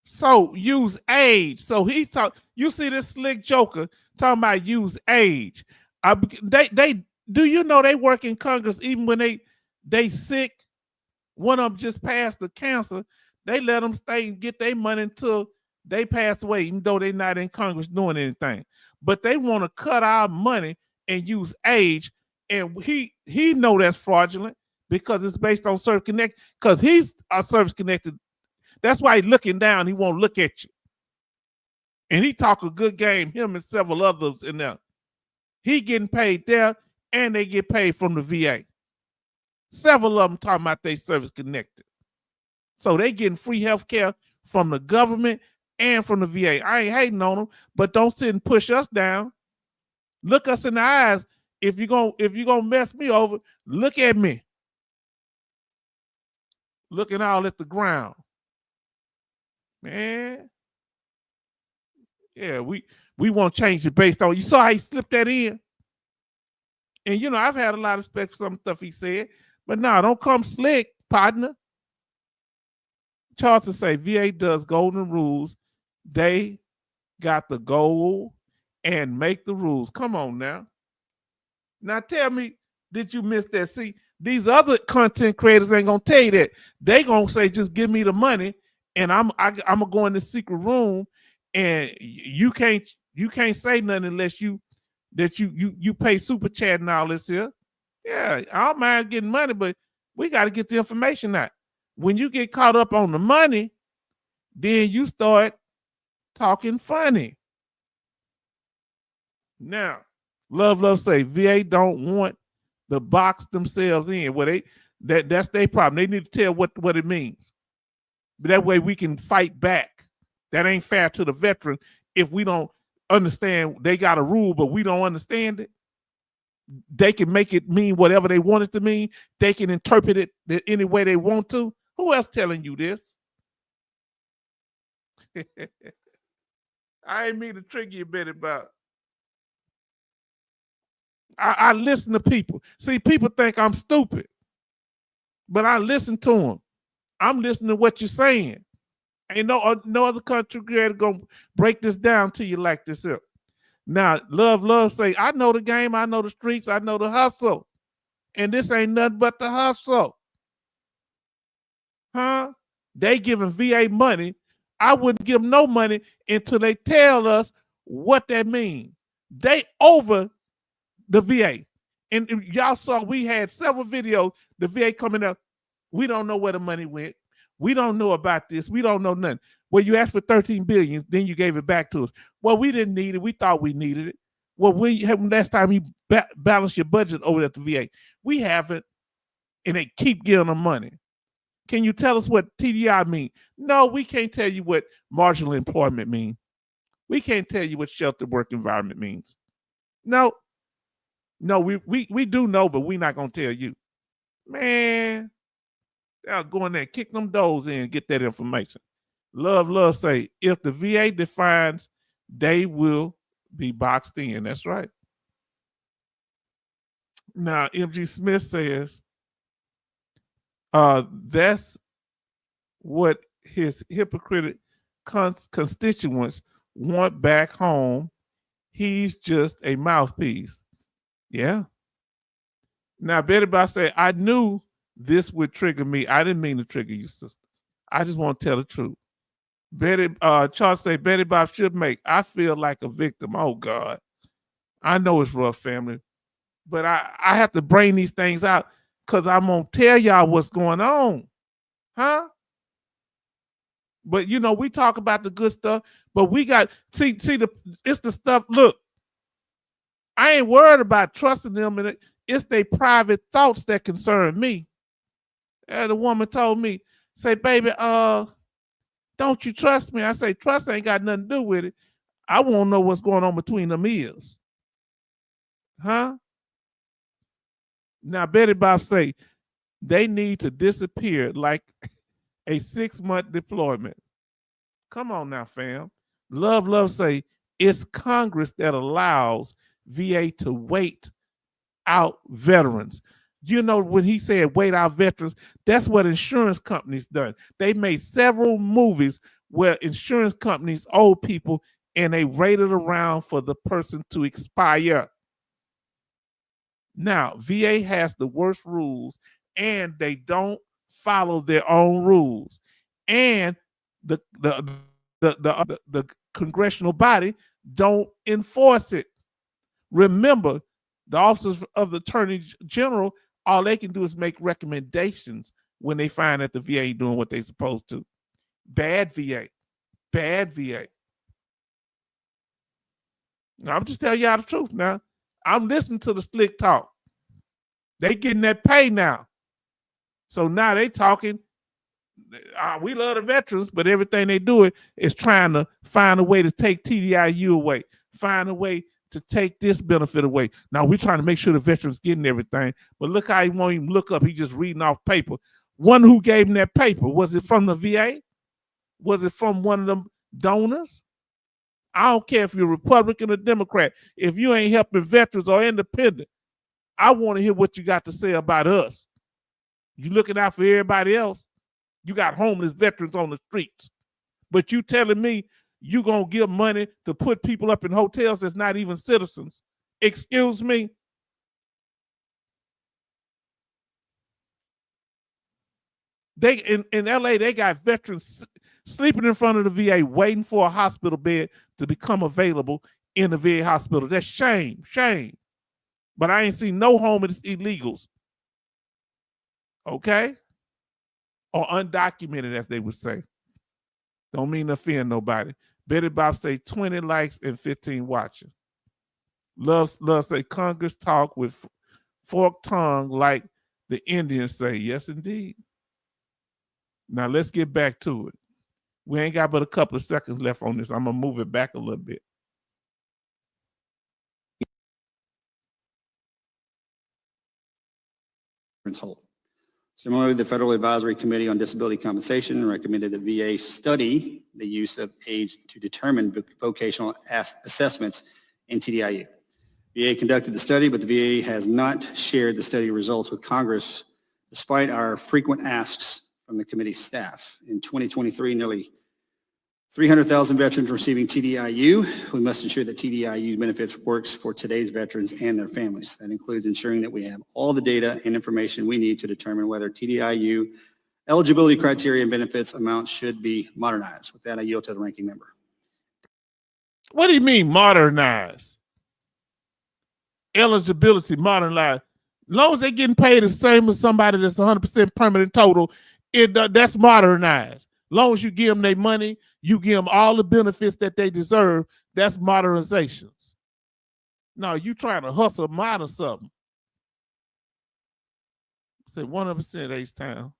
So use age. So he's talking. You see this slick joker talking about use age. They do you know they work in Congress even when they sick? One of them just passed the cancer. They let them stay and get their money until they pass away, even though they're not in Congress doing anything. But they want to cut our money and use age, and he know that's fraudulent because it's based on service connected. Because he's a service connected. That's why he's looking down. He won't look at you, and he talk a good game. Him and several others in there. He getting paid there, and they get paid from the VA. Several of them talking about they service connected. So they getting free health care from the government and from the VA. I ain't hating on them, but don't sit and push us down. Look us in the eyes. If you're gonna mess me over, look at me. Looking all at the ground. Man. Yeah, we won't change it based on, you saw how he slipped that in? And you know, I've had a lot of respect for some stuff he said, but no, don't come slick, partner. Charlton say VA does golden rules. They got the goal and make the rules. Come on now. Now tell me, did you miss that? See, these other content creators ain't gonna tell you that. They gonna say, just give me the money, and I'm gonna go in the secret room, and you can't say nothing unless you pay super chat and all this here. Yeah, I don't mind getting money, but we got to get the information out. When you get caught up on the money, then you start talking funny. Now, Love say VA don't want to box themselves in. Well, that's their problem. They need to tell what it means. But that way we can fight back. That ain't fair to the veteran if we don't understand. They got a rule, but we don't understand it. They can make it mean whatever they want it to mean. They can interpret it any way they want to. Who else telling you this? I ain't mean to trigger you a bit about. I listen to people. See, people think I'm stupid, but I listen to them. I'm listening to what you're saying. Ain't no other country creator gonna break this down to you like this up. Now, love say, I know the game, I know the streets, I know the hustle. And this ain't nothing but the hustle. Huh? They giving VA money. I wouldn't give them no money until they tell us what that means. They over the VA. And y'all saw we had several videos, the VA coming up. We don't know where the money went. We don't know about this. We don't know nothing. Well, you asked for $13 billion, then you gave it back to us. Well, we didn't need it. We thought we needed it. Well, last time you balanced your budget over at the VA. We haven't, and they keep giving them money. Can you tell us what TDI mean? No, we can't tell you what marginal employment means. We can't tell you what sheltered work environment means. No, we do know, but we're not going to tell you. Man, they'll go in there and kick them doors in and get that information. Love say, if the VA defines, they will be boxed in. That's right. Now, MG Smith says, that's what his hypocritical constituents want back home. He's just a mouthpiece. Yeah. Now, Betty Bob said, I knew this would trigger me. I didn't mean to trigger you, sister. I just want to tell the truth. Charles say, Betty Bob should make. I feel like a victim. Oh, God. I know it's rough, family. But I have to bring these things out because I'm going to tell y'all what's going on. Huh? But, you know, we talk about the good stuff, but we got, it's the stuff, look, I ain't worried about trusting them, and it's their private thoughts that concern me. And the woman told me, say, baby, don't you trust me? I say, trust ain't got nothing to do with it. I want to know what's going on between them ears. Huh? Now, Betty Bob say, they need to disappear like a 6-month deployment. Come on now, fam. Love say, it's Congress that allows VA to wait out veterans. You know, when he said wait out veterans, that's what insurance companies done. They made several movies where insurance companies owe people and they waited around for the person to expire. Now, VA has the worst rules and they don't follow their own rules. And the congressional body don't enforce it. Remember, the officers of the attorney general, all they can do is make recommendations when they find that the VA ain't doing what they're supposed to. Bad VA. Bad VA. Now, I'm just telling y'all the truth now. I'm listening to the slick talk. They getting that pay now. So now they talking, we love the veterans, but everything they do is trying to find a way to take TDIU away, find a way to take this benefit away. Now we're trying to make sure the veterans getting everything, but look how he won't even look up. He just reading off paper. One who gave him that paper, was it from the VA? Was it from one of them donors? I don't care if you're Republican or Democrat. If you ain't helping veterans or independent, I want to hear what you got to say about us. You looking out for everybody else. You got homeless veterans on the streets, but you telling me you gonna give money to put people up in hotels that's not even citizens. Excuse me? They in LA, they got veterans sleeping in front of the VA, waiting for a hospital bed to become available in the VA hospital. That's shame, shame. But I ain't seen no homeless illegals. Okay? Or undocumented, as they would say. Don't mean to offend nobody. Betty Bob say 20 likes and 15 watching. Love say Congress talk with forked tongue like the Indians say. Yes, indeed. Now let's get back to it. We ain't got but a couple of seconds left on this. I'm going to move it back a little bit. Whole. Similarly, the Federal Advisory Committee on Disability Compensation recommended the VA study the use of age to determine vocational assessments in TDIU. VA conducted the study, but the VA has not shared the study results with Congress, despite our frequent asks from the committee staff. In 2023, nearly 300,000 veterans receiving TDIU. We must ensure that TDIU benefits works for today's veterans and their families. That includes ensuring that we have all the data and information we need to determine whether TDIU eligibility criteria and benefits amounts should be modernized. With that, I yield to the ranking member. What do you mean modernize? Eligibility modernized. As long as they're getting paid the same as somebody that's 100% permanent total, that's modernized. As long as you give them their money, you give them all the benefits that they deserve, that's modernizations. No, you trying to hustle them out of something. Say 100% H-Town.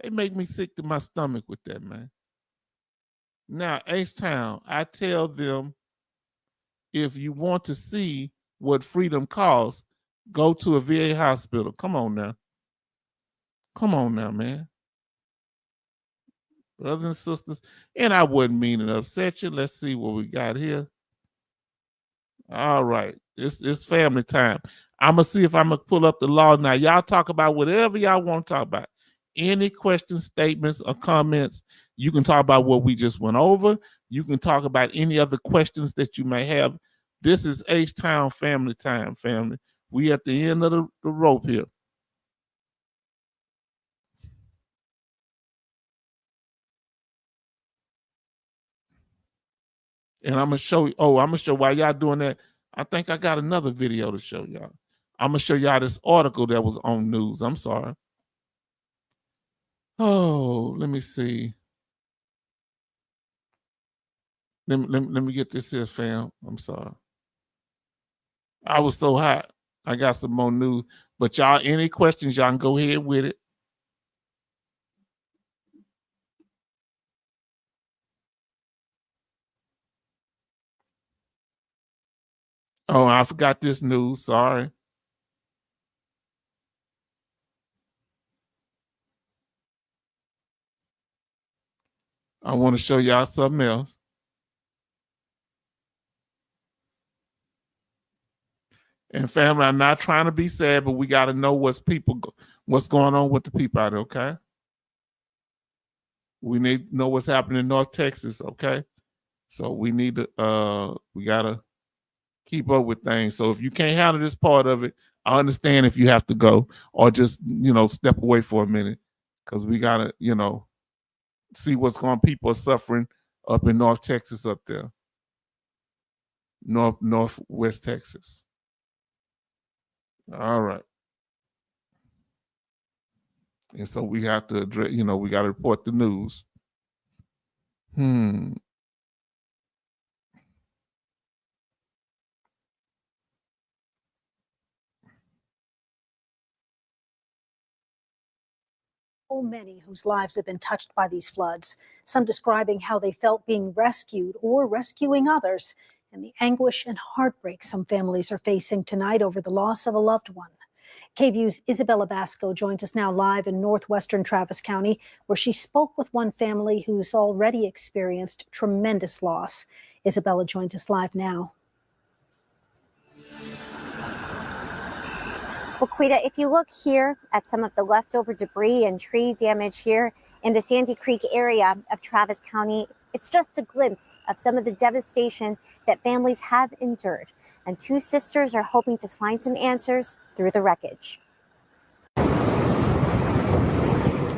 They make me sick to my stomach with that, man. Now, H-Town, I tell them, if you want to see what freedom costs, go to a VA hospital. Come on now. Come on now, man. Brothers and sisters, and I wouldn't mean to upset you. Let's see what we got here. All right, it's family time. I'm gonna see if I'm gonna pull up the law now. Y'all talk about whatever y'all want to talk about. Any questions, statements, or comments, you can talk about what we just went over. You can talk about any other questions that you may have. This is H-Town family time, family. We at the end of the rope here. And I'm gonna show you. Oh, I'm gonna show while y'all doing that. I think I got another video to show y'all. I'm gonna show y'all this article that was on news. I'm sorry. Oh, let me see. Let me get this here, fam. I'm sorry. I was so hot. I got some more news. But y'all, any questions, y'all can go ahead with it. Oh, I forgot this news. Sorry. I want to show y'all something else. And family, I'm not trying to be sad, but we got to know what's going on with the people out there, okay? We need to know what's happening in North Texas, okay? So we need to we gotta keep up with things. So if you can't handle this part of it, I understand if you have to go or just, step away for a minute. Because we gotta, see what's going on. People are suffering up in North Texas up there. Northwest Texas. All right. And so we have to address, we got to report the news. So many whose lives have been touched by these floods, some describing how they felt being rescued or rescuing others, and the anguish and heartbreak some families are facing tonight over the loss of a loved one. KVU's Isabella Basco joins us now live in northwestern Travis County, where she spoke with one family who's already experienced tremendous loss. Isabella joins us live now. Well, Quita, if you look here at some of the leftover debris and tree damage here in the Sandy Creek area of Travis County, it's just a glimpse of some of the devastation that families have endured. And two sisters are hoping to find some answers through the wreckage.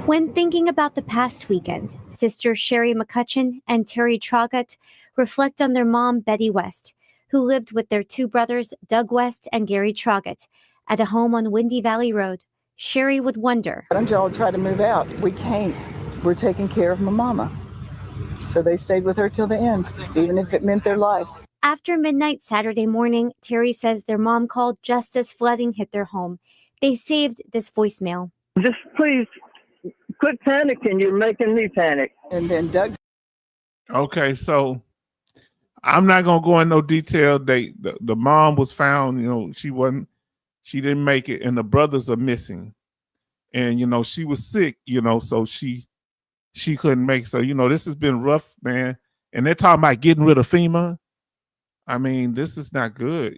When thinking about the past weekend, sisters Sherry McCutcheon and Terry Trogott reflect on their mom, Betty West, who lived with their two brothers, Doug West and Gary Trogott, at a home on Windy Valley Road. Sherry would wonder, why don't y'all try to move out? We can't. We're taking care of my mama. So they stayed with her till the end, even if it meant their life. After midnight Saturday morning, Terry says their mom called just as flooding hit their home. They saved this voicemail. Just please quit panicking. You're making me panic. And then Doug. Okay, so I'm not gonna go in no detail. The mom was found, she didn't make it, and the brothers are missing. And she was sick, so she couldn't make it. So, this has been rough, man. And they're talking about getting rid of FEMA. I mean, this is not good,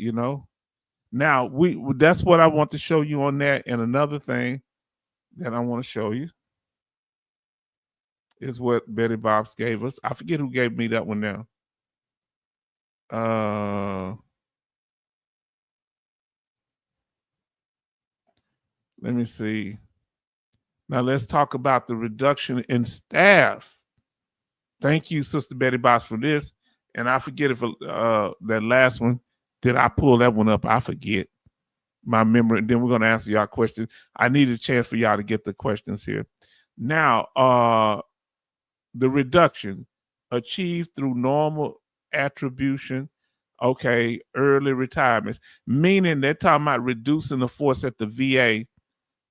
Now that's what I want to show you on that. And another thing that I want to show you is what Betty Bobs gave us. I forget who gave me that one now. Let me see. Now let's talk about the reduction in staff. Thank you, Sister Betty Bobs, for this. And I forget if that last one, did I pull that one up? I forget my memory. And then we're going to answer y'all questions. I need a chance for y'all to get the questions here. Now, the reduction achieved through normal attribution, early retirements, meaning they're talking about reducing the force at the VA,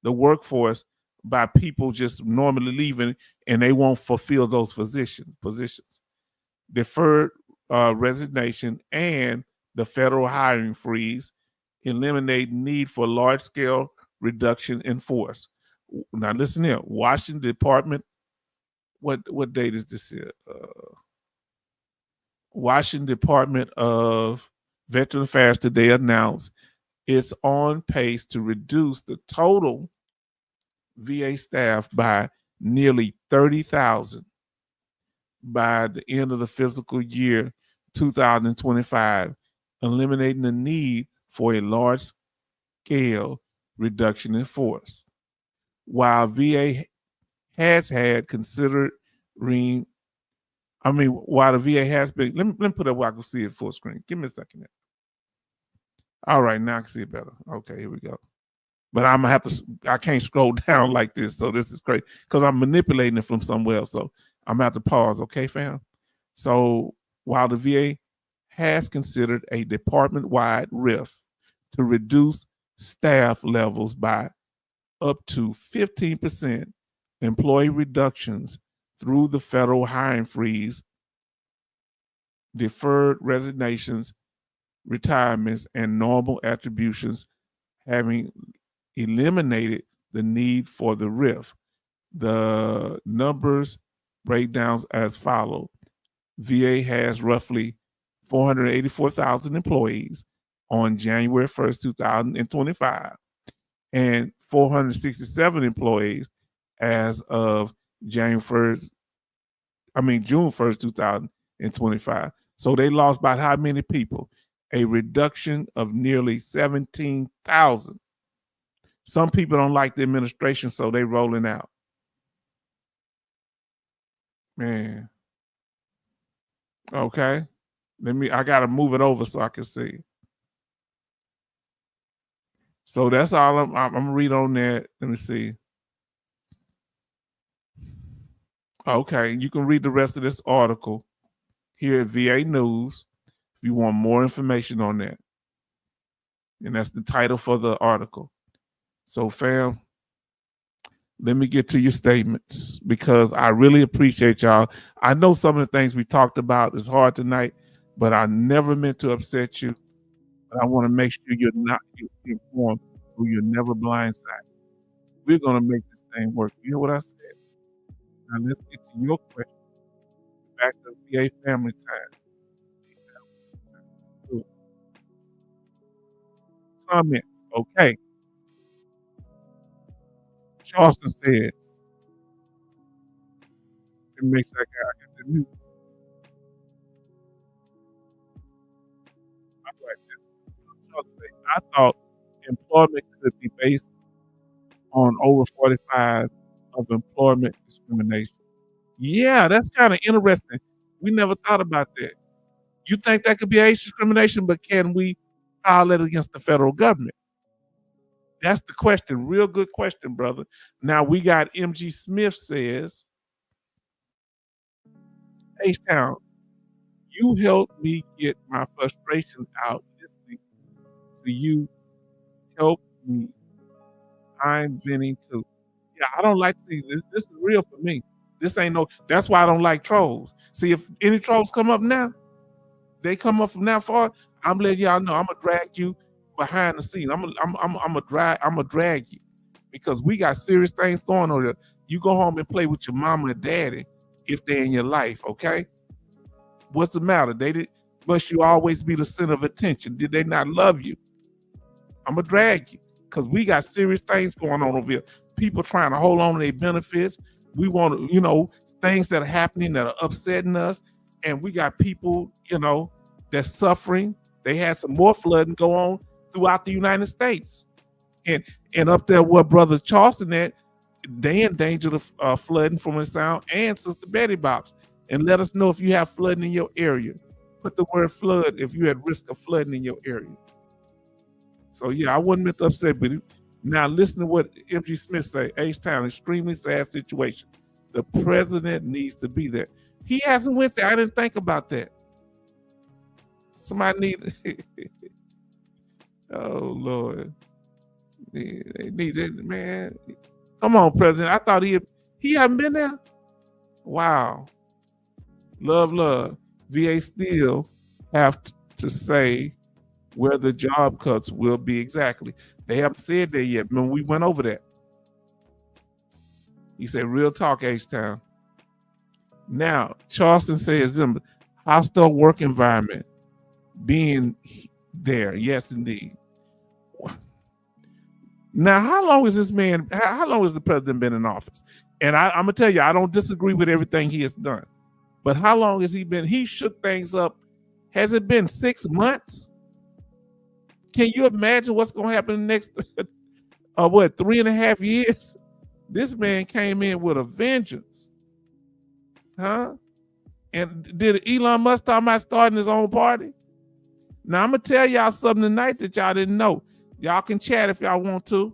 the workforce, by people just normally leaving and they won't fulfill those positions. Deferred resignation and the federal hiring freeze eliminate need for large-scale reduction in force. Now listen here, Washington Department, what date is this here? Washington Department of Veteran Affairs today announced it's on pace to reduce the total VA staff by nearly 30,000 by the end of the fiscal year 2025, eliminating the need for a large-scale reduction in force. While VA has had while the VA has been, let me put it where I can see it full screen. Give me a second. All right, now I can see it better. Okay, here we go. But I'm gonna have to, I can't scroll down like this. So this is crazy because I'm manipulating it from somewhere else. So I'm gonna have to pause, okay, fam? So while the VA has considered a department-wide RIF to reduce staff levels by up to 15%, employee reductions through the federal hiring freeze, deferred resignations, retirements, and normal attributions, having eliminated the need for the RIF. The numbers breakdowns as follow. VA has roughly 484,000 employees, on January 1st, 2025, and 467 employees as of June 1st, 2025. So they lost about how many people? A reduction of nearly 17,000. Some people don't like the administration, so they rolling out. Man. Okay. I gotta move it over so I can see. So that's all I'm gonna read on that. Let me see. Okay, you can read the rest of this article here at VA News if you want more information on that. And that's the title for the article. So, fam, let me get to your statements because I really appreciate y'all. I know some of the things we talked about is hard tonight, but I never meant to upset you. But I want to make sure you're informed so you're never blindsided. We're going to make this thing work. You know what I said? Now let's get to your question. Back to VA family time. Comments. Okay. Charleston says, it makes that guy get the new. I thought employment could be based on over 45 of employment discrimination. Yeah, that's kind of interesting. We never thought about that. You think that could be age discrimination, but can we file it against the federal government? That's the question. Real good question, brother. Now we got MG Smith says, H-Town, you helped me get my frustration out listening to you help me. I'm venting too. Yeah, I don't like to see this. This is real for me. This ain't no, that's why I don't like trolls. See, if any trolls come up now, they come up from that far, I'm letting y'all know I'm gonna drag you behind the scene. I'm gonna drag you because we got serious things going on here. You go home and play with your mama and daddy if they're in your life, okay? What's the matter? Must you always be the center of attention? Did they not love you? I'm gonna drag you because we got serious things going on over here. People trying to hold on to their benefits. We want to, things that are happening that are upsetting us. And we got people, that's suffering. They had some more flooding go on throughout the United States. And up there where Brother Charleston at, they in danger of flooding from the sound, and Sister Betty Bops. And let us know if you have flooding in your area. Put the word flood if you're at risk of flooding in your area. So yeah, I wasn't meant to upset with you. Now listen to what MG Smith say. H-Town, extremely sad situation. The president needs to be there. He hasn't went there. I didn't think about that. Somebody need. Oh Lord, they need it, man. Come on, President. I thought he hadn't been there. Wow. Love. VA still have to say where the job cuts will be exactly. They haven't said that yet. When we went over that, he said, "Real talk, H-Town." Now, Charleston says, hostile work environment being there. Yes, indeed. Now, how long has the president been in office? And I'm going to tell you, I don't disagree with everything he has done. But how long has he been? He shook things up. Has it been 6 months? Can you imagine what's going to happen in the next, 3.5 years? This man came in with a vengeance. Huh? And did Elon Musk talk about starting his own party? Now, I'm going to tell y'all something tonight that y'all didn't know. Y'all can chat if y'all want to.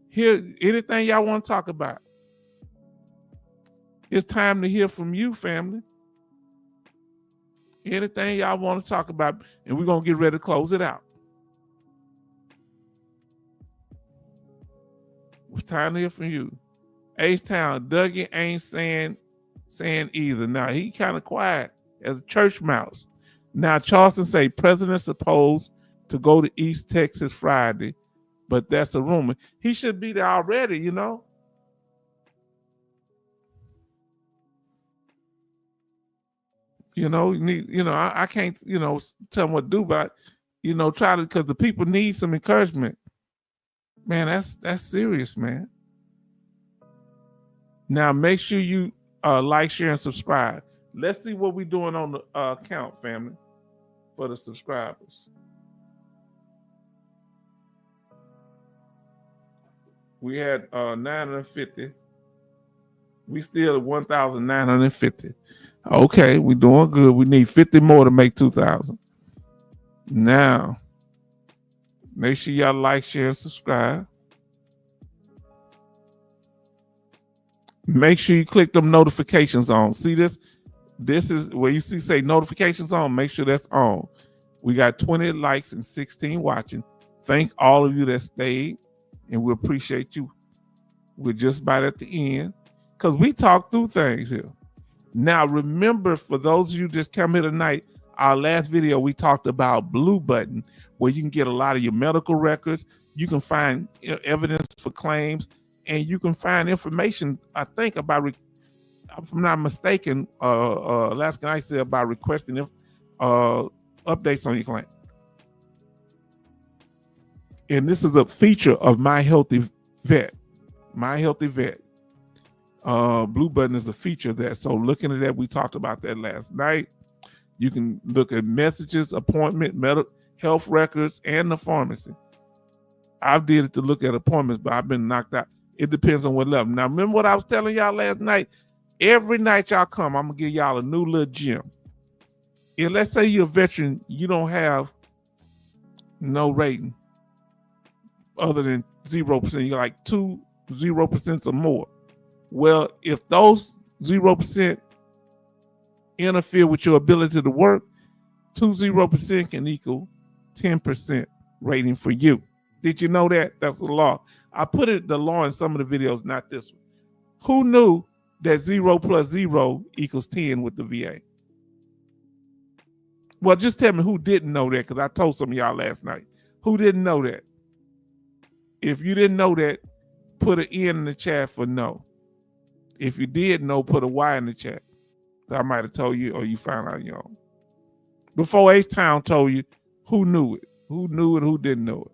Hear anything y'all want to talk about. It's time to hear from you, family. Anything y'all want to talk about, and we're going to get ready to close it out. It's time to hear from you. H-Town, Dougie ain't saying either. Now, he kind of quiet as a church mouse. Now, Charleston say president supposed to go to East Texas Friday, but that's a rumor. He should be there already, I can't, tell him what to do, but try to, because the people need some encouragement. Man, that's serious, man. Now make sure you like, share, and subscribe. Let's see what we're doing on the account, family, for the subscribers. We had 950. We still at 1,950. Okay, we're doing good. We need 50 more to make 2,000. Now, make sure y'all like, share, and subscribe. Make sure you click them notifications on. See this? This is where you see say notifications on. Make sure that's on. We got 20 likes and 16 watching. Thank all of you that stayed, and we appreciate you. We're just about at the end because we talk through things here. Now, remember, for those of you just come here tonight, our last video, we talked about Blue Button, where you can get a lot of your medical records. You can find evidence for claims, and you can find information, I think, about, if I'm not mistaken, last night I said about requesting updates on your claim. And this is a feature of My Healthy Vet. My Healthy Vet. Blue Button is a feature of that. So looking at that, we talked about that last night. You can look at messages, appointment, medical health records, and the pharmacy. I've did it to look at appointments, but I've been knocked out. It depends on what level. Now, remember what I was telling y'all last night? Every night y'all come, I'm going to give y'all a new little gem. If let's say you're a veteran, you don't have no rating other than 0%. You're like 0% or more. Well, if those 0% interfere with your ability to work, 0% can equal 10% rating for you. Did you know that? That's the law. I put the law in some of the videos, not this one. Who knew that 0 plus 0 equals 10 with the VA? Well, just tell me who didn't know that, because I told some of y'all last night. Who didn't know that? If you didn't know that, put an N in the chat for no. If you did know, put a Y in the chat. I might have told you, or you found out your own. Before H-Town told you, who knew it? Who knew it? Who didn't know it?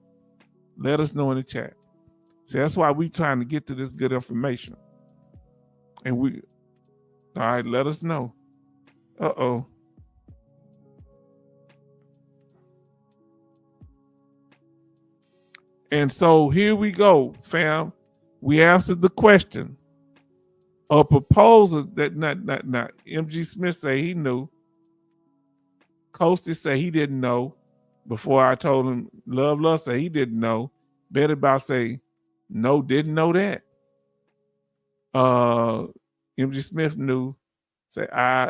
Let us know in the chat. See, that's why we trying to get to this good information. And all right, let us know. Uh-oh. And so here we go, fam. We answered the question. A proposal that not MG Smith say he knew. Coasty say he didn't know. Before I told him, Love say he didn't know. Betty Bow say no, didn't know that. MG Smith knew. Say I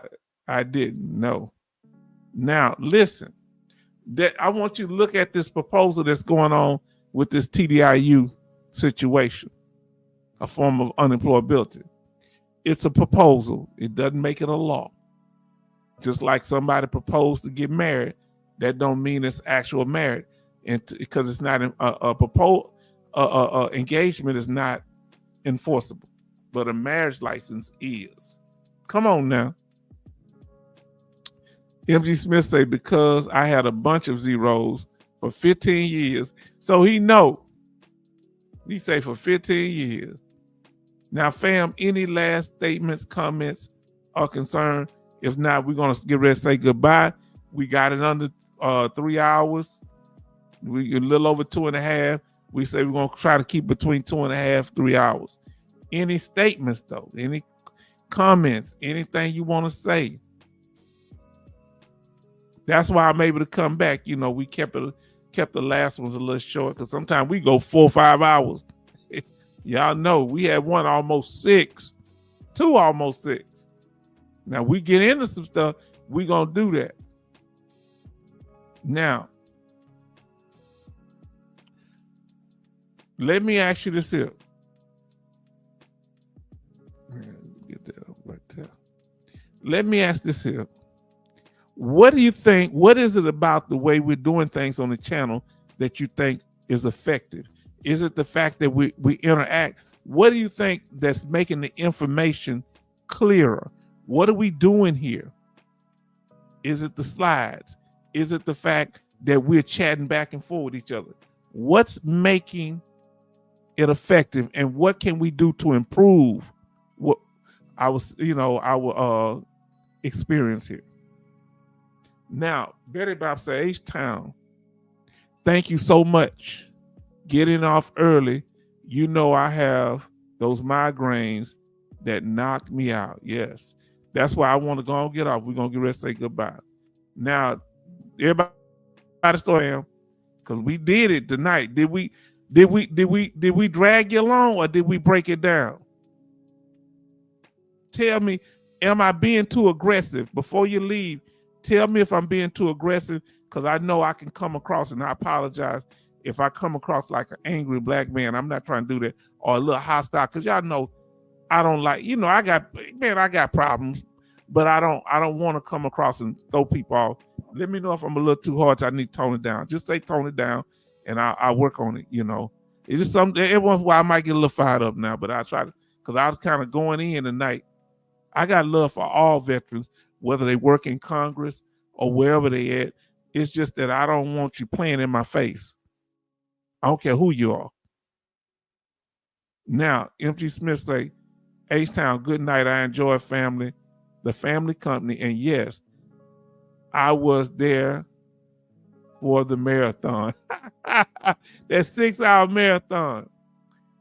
didn't know. Now listen, that I want you to look at this proposal that's going on with this TDIU situation, a form of unemployability. It's a proposal. It doesn't make it a law. Just like somebody proposed to get married, that don't mean it's actual marriage, and because it's not a proposal, engagement is not enforceable, but a marriage license is. Come on now. MG Smith say, because I had a bunch of zeros for 15 years, so he know. He say for 15 years. Now, fam, any last statements, comments, or concern? If not, we're going to get ready to say goodbye. We got it under 3 hours. We a little over 2.5. We say we're going to try to keep between 2.5, 3 hours. Any statements, though? Any comments? Anything you want to say? That's why I'm able to come back. You know, we kept the last ones a little short because sometimes we go 4 or 5 hours. Y'all know we had one almost 6, 2 almost 6. Now we get into some stuff, we gonna do that. Now, let me ask you this here. Get that up right there. Let me ask this here. What do you think? What is it about the way we're doing things on the channel that you think is effective? Is it the fact that we interact? What do you think that's making the information clearer? What are we doing here? Is it the slides? Is it the fact that we're chatting back and forth with each other. What's making it effective, and what can we do to improve what our experience here? Now, Betty Bob said, H-Town, thank you so much. Getting off early. You know I have those migraines that knock me out. Yes. That's why I want to go and get off. We're going to get ready to say goodbye. Now, everybody start him, because we did it tonight. Did we drag you along, or did we break it down? Tell me, am I being too aggressive? Before you leave, tell me if I'm being too aggressive, because I know I can come across, and I apologize if I come across like an angry black man. I'm not trying to do that, or a little hostile, because y'all know I don't like, I got problems, but I don't want to come across and throw people off. Let me know if I'm a little too hard. I need to tone it down. Just say tone it down, and I'll work on it. It's just something. Every once in a while I might get a little fired up now, but I try to, because I was kind of going in tonight. I got love for all veterans, whether they work in Congress or wherever they at. It's just that I don't want you playing in my face. I don't care who you are. Now, M.G. Smith say, H-Town, good night. I enjoy the family company. And yes, I was there for the marathon. That 6-hour marathon.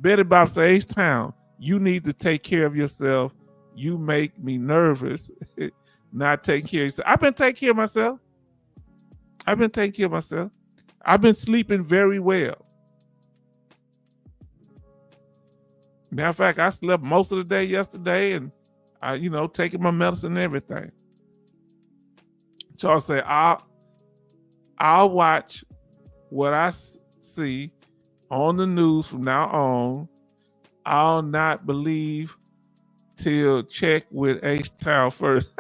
Betty Bob say, H-Town, you need to take care of yourself. You make me nervous. Not taking care of yourself. I've been taking care of myself. I've been sleeping very well. Matter of fact, I slept most of the day yesterday, and I, taking my medicine and everything. Charles said, I'll watch what I see on the news from now on. I'll not believe till check with H-Town first.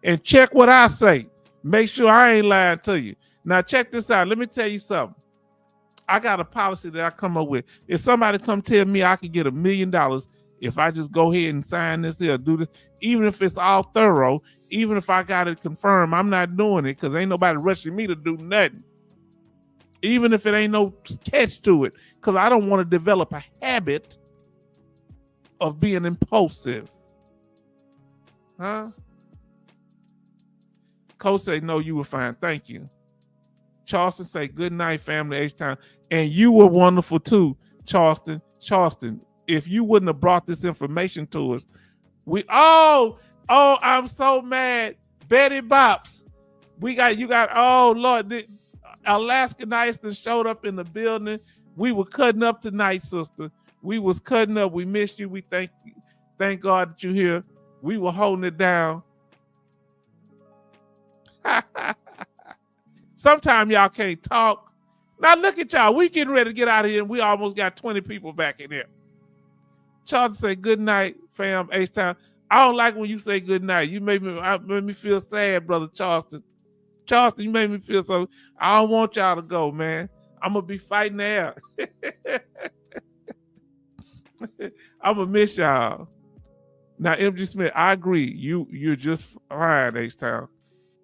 And check what I say. Make sure I ain't lying to you. Now check this out. Let me tell you something. I got a policy that I come up with. If somebody come tell me I could get $1 million if I just go ahead and sign this here, do this, even if it's all thorough, even if I got it confirmed, I'm not doing it, because ain't nobody rushing me to do nothing. Even if it ain't no catch to it, because I don't want to develop a habit of being impulsive. Huh? Coach say, no, you were fine. Thank you. Charleston say, good night, family, H-Town. And you were wonderful too, Charleston. Charleston, if you wouldn't have brought this information to us, I'm so mad. Betty Bops, oh Lord, Alaska Nice that showed up in the building. We were cutting up tonight, sister. We was cutting up. We missed you. We thank God that you're here. We were holding it down. Sometimes y'all can't talk. Now look at y'all. We getting ready to get out of here, and we almost got 20 people back in here. Charles say, good night, fam, H-Town. I don't like when you say good night. You made me feel sad, brother Charleston. Charleston, you made me feel so. I don't want y'all to go, man. I'm going to be fighting the air. I'm going to miss y'all. Now, MG Smith, I agree. You're just fine, H-Town.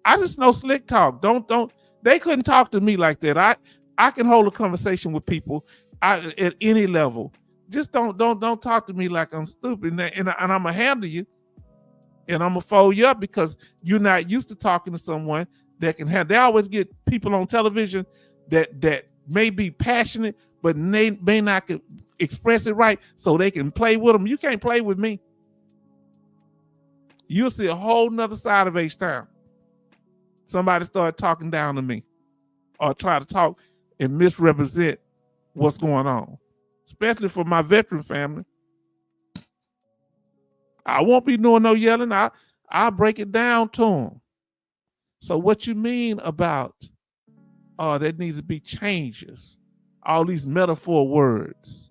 I just know slick talk. Don't. They couldn't talk to me like that. I can hold a conversation with people at any level. Just don't talk to me like I'm stupid. And I'm gonna handle you, and I'm gonna fold you up, because you're not used to talking to someone that can handle. They always get people on television that may be passionate, but may not express it right, so they can play with them. You can't play with me. You'll see a whole nother side of H-Town. Somebody started talking down to me, or try to talk and misrepresent what's going on, especially for my veteran family. I won't be doing no yelling. I'll break it down to them. So what you mean about, there needs to be changes, all these metaphor words.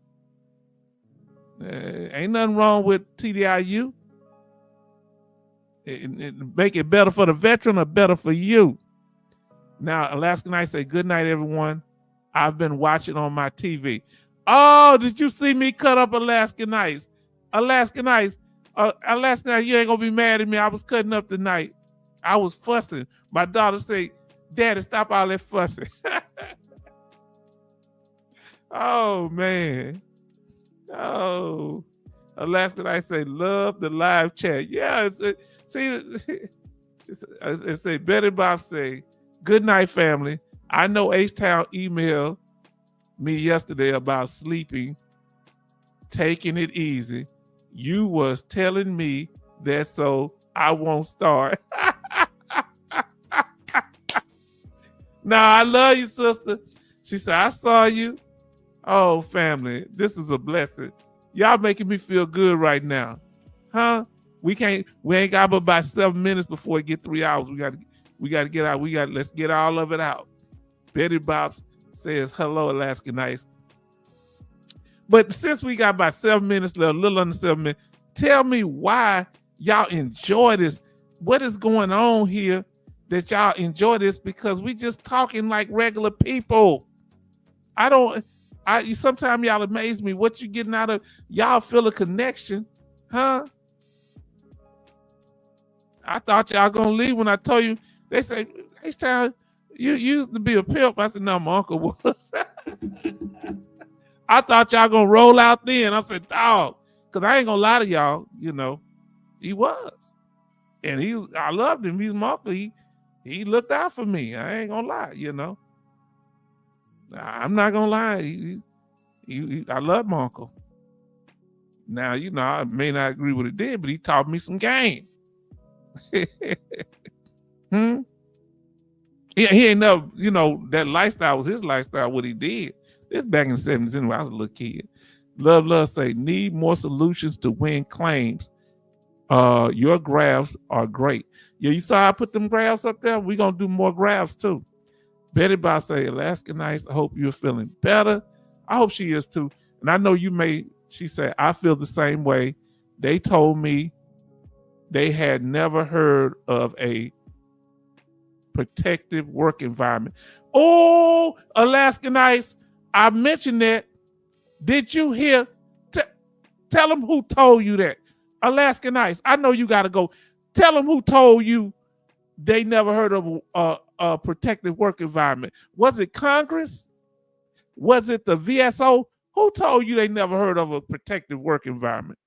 Ain't nothing wrong with TDIU. It make it better for the veteran or better for you. Now, Alaska Night say, good night, everyone. I've been watching on my TV. Oh, did you see me cut up Alaska Nights? Alaska Nights, you ain't gonna be mad at me. I was cutting up tonight. I was fussing. My daughter said, Daddy, stop all that fussing. Oh, man. Oh. Alaska, I say, love the live chat. Yeah, see, it say, Betty Bob say, good night, family. I know H-Town emailed me yesterday about sleeping, taking it easy. You was telling me that so I won't start. Nah, I love you, sister. She said, I saw you. Oh, family, this is a blessing. Y'all making me feel good right now. Huh? We ain't got but about 7 minutes before it get 3 hours. We gotta get out. Let's get all of it out. Betty Bob says, hello, Alaska Nice. But since we got about 7 minutes left, a little under 7 minutes, tell me why y'all enjoy this. What is going on here that y'all enjoy this? Because we just talking like regular people. Sometimes y'all amaze me. What you getting out of, y'all feel a connection, huh? I thought y'all gonna leave when I told you. They say, H-Town, you used to be a pimp. I said, no, my uncle was. I thought y'all gonna roll out then. I said, dog, because I ain't gonna lie to y'all, he was. And I loved him. He's my uncle. He looked out for me. I ain't gonna lie, I'm not gonna lie. I love my uncle. Now, I may not agree with it did, but he taught me some game. He ain't never, that lifestyle was his lifestyle, what he did. This back in the 70s anyway, I was a little kid. Love say, need more solutions to win claims. Your graphs are great. Yeah, you saw I put them graphs up there? We're going to do more graphs too. Betty Bob say, Alaska Nice, I hope you're feeling better. I hope she is too. And I know she said, I feel the same way. They told me they had never heard of a protective work environment. Oh, Alaska Nice, I mentioned that. Did you hear? Tell them who told you that. Alaska Nice, I know you got to go. Tell them who told you they never heard of a protective work environment. Was it Congress? Was it the VSO? Who told you they never heard of a protective work environment?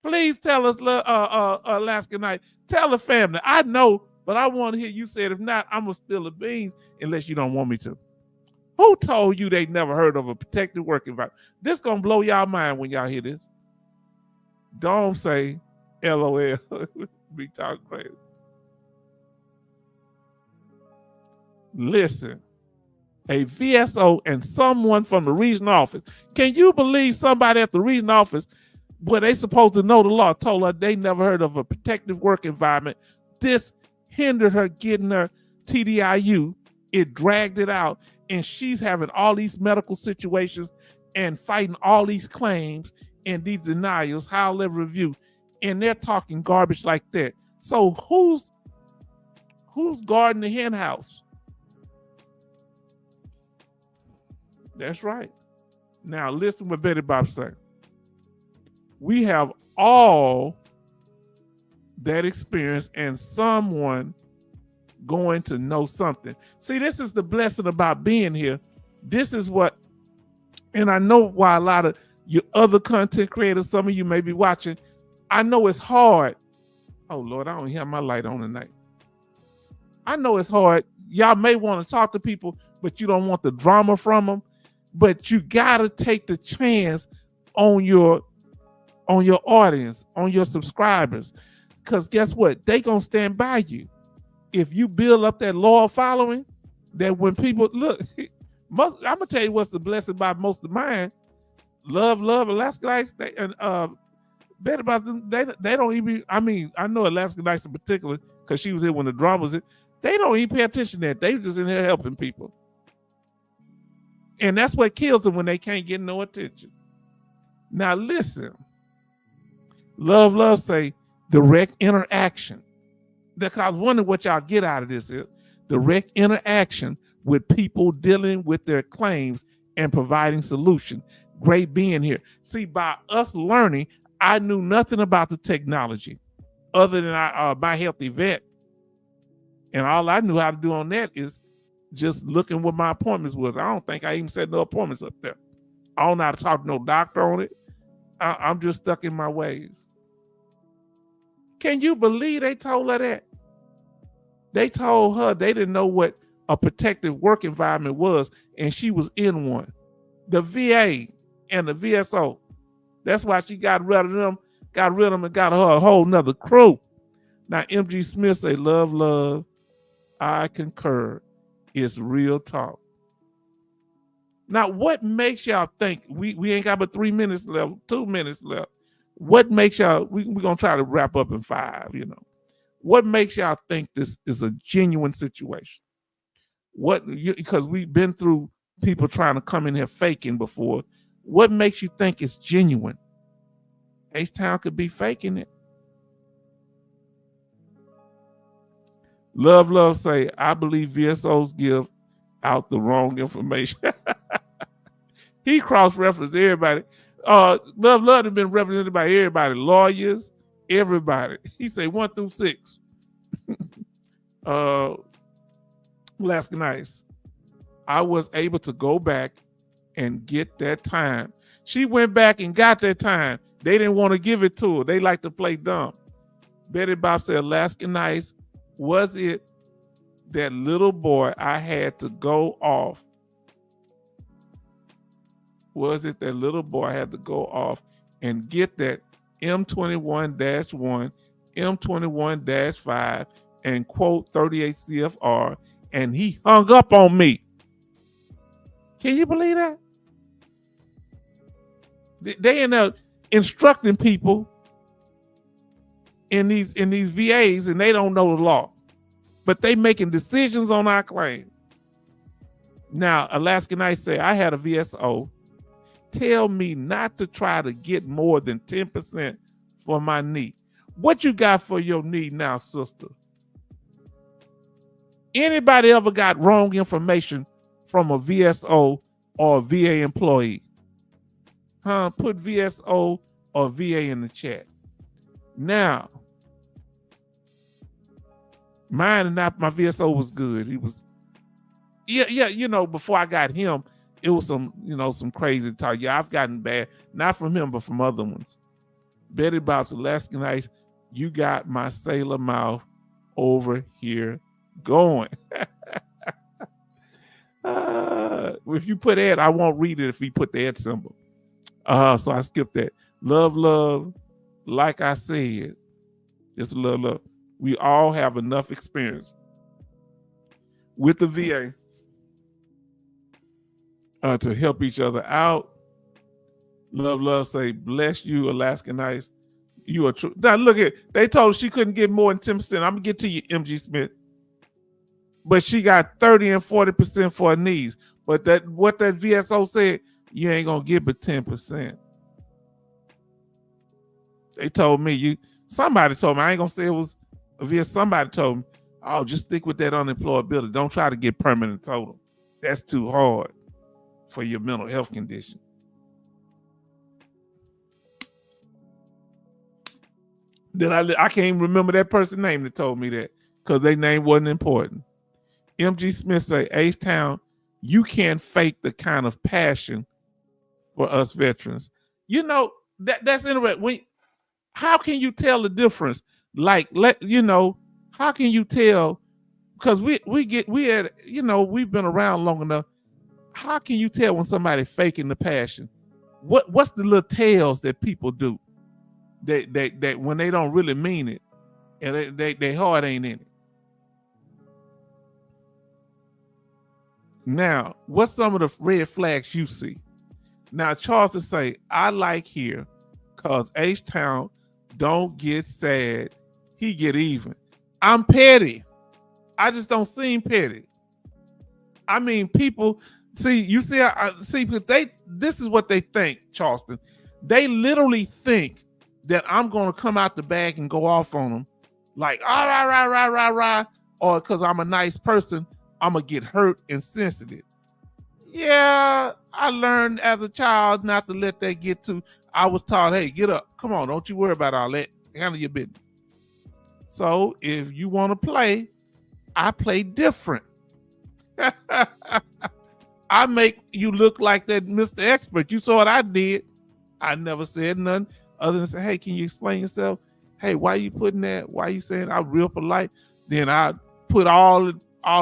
Please tell us, Alaska Night. Tell the family. I know, but I want to hear you say it. If not, I'm going to spill the beans unless you don't want me to. Who told you they never heard of a protective work environment? This going to blow y'all mind when y'all hear this. Don't say LOL. Be talking crazy. Listen, a VSO and someone from the regional office. Can you believe somebody at the regional office, where they supposed to know the law, told her they never heard of a protective work environment? This hindered her getting her TDIU. It dragged it out, and she's having all these medical situations and fighting all these claims and these denials, high level review, and they're talking garbage like that. So who's guarding the hen house? That's right. Now listen what Betty Bob said. We have all that experience, and someone going to know something. See, this is the blessing about being here. This is what, and I know why a lot of your other content creators, some of you may be watching, I know it's hard. Oh Lord, I don't have my light on tonight. I know it's hard. Y'all may want to talk to people, but you don't want the drama from them. But you gotta take the chance on your audience, on your subscribers, because guess what? They gonna stand by you. If you build up that loyal following, that when people look, I'm gonna tell you what's the blessing about most of mine. Love, Alaska Nice, and Betty about them. They don't even. I mean, I know Alaska Nice in particular because she was here when the drama was in. They don't even pay attention to that. They just in here helping people. And that's what kills them when they can't get no attention. Now listen, love say direct interaction. Because I was wondering what y'all get out of this. Direct interaction with people dealing with their claims and providing solution. Great being here. See, by us learning, I knew nothing about the technology other than my healthy vet. And all I knew how to do on that is just looking what my appointments was. I don't think I even set no appointments up there. I don't know how to talk to no doctor on it. I'm just stuck in my ways. Can you believe they told her that? They told her they didn't know what a protective work environment was, and she was in one. The VA and the VSO. That's why she got rid of them, and got her a whole nother crew. Now, MG Smith say, love, I concur. It's real talk. Now, what makes y'all think, we ain't got but 3 minutes left, 2 minutes left. What makes y'all, we're going to try to wrap up in 5, What makes y'all think this is a genuine situation? Because we've been through people trying to come in here faking before. What makes you think it's genuine? H-Town could be faking it. Love say, I believe VSOs give out the wrong information. He cross-referenced everybody. Love has been represented by everybody, lawyers, everybody. He say 1 through 6. Last night, I was able to go back and get that time. She went back and got that time. They didn't want to give it to her. They like to play dumb. Betty Bob said, Alaska Nice, was it that little boy I had to go off? Was it that little boy I had to go off and get that M21-1, M21-5, and quote 38 CFR, and he hung up on me? Can you believe that? They end up instructing people in these VAs, and they don't know the law, but they making decisions on our claim. Now, Alaska Night say, I had a VSO tell me not to try to get more than 10% for my knee. What you got for your knee now, sister? Anybody ever got wrong information from a VSO or a VA employee? Put VSO or VA in the chat. Now, mine and not my VSO was good. He was, before I got him, it was some crazy talk. Yeah, I've gotten bad, not from him, but from other ones. Betty Bob's Alaska Nights, you got my sailor mouth over here going. If you put Ed, I won't read it if he put the Ed symbol. So I skipped that. Love, like I said, it's love. We all have enough experience with the VA to help each other out. Love say, bless you, Alaska Nights. You are true. Now look at, they told her she couldn't get more than 10%. I'm gonna get to you, MG Smith. But she got 30 and 40% for her knees. But what that VSO said, you ain't gonna get but 10%. They told me, somebody told me, I ain't gonna say it was a VS, somebody told me, oh, just stick with that unemployability. Don't try to get permanent total. That's too hard for your mental health condition. Then I can't even remember that person's name that told me that because their name wasn't important. MG Smith say, H-Town, you can't fake the kind of passion for us veterans. That's interesting. How can you tell the difference? How can you tell? Because we've been around long enough. How can you tell when somebody faking the passion? What's the little tales that people do that when they don't really mean it and they heart ain't in it? Now, what's some of the red flags you see? Now, Charleston say, I like here because H-Town don't get sad. He get even. I'm petty. I just don't seem petty. I mean, people, this is what they think, Charleston. They literally think that I'm going to come out the bag and go off on them like, rah, or because I'm a nice person, I'm going to get hurt and sensitive. Yeah, I learned as a child not to let that get to. I was taught, hey, get up. Come on, don't you worry about all that. Handle your business. So if you want to play, I play different. I make you look like that Mr. Expert. You saw what I did. I never said nothing other than say, hey, can you explain yourself? Hey, why you putting that? Why you saying I'm real polite? Then I put all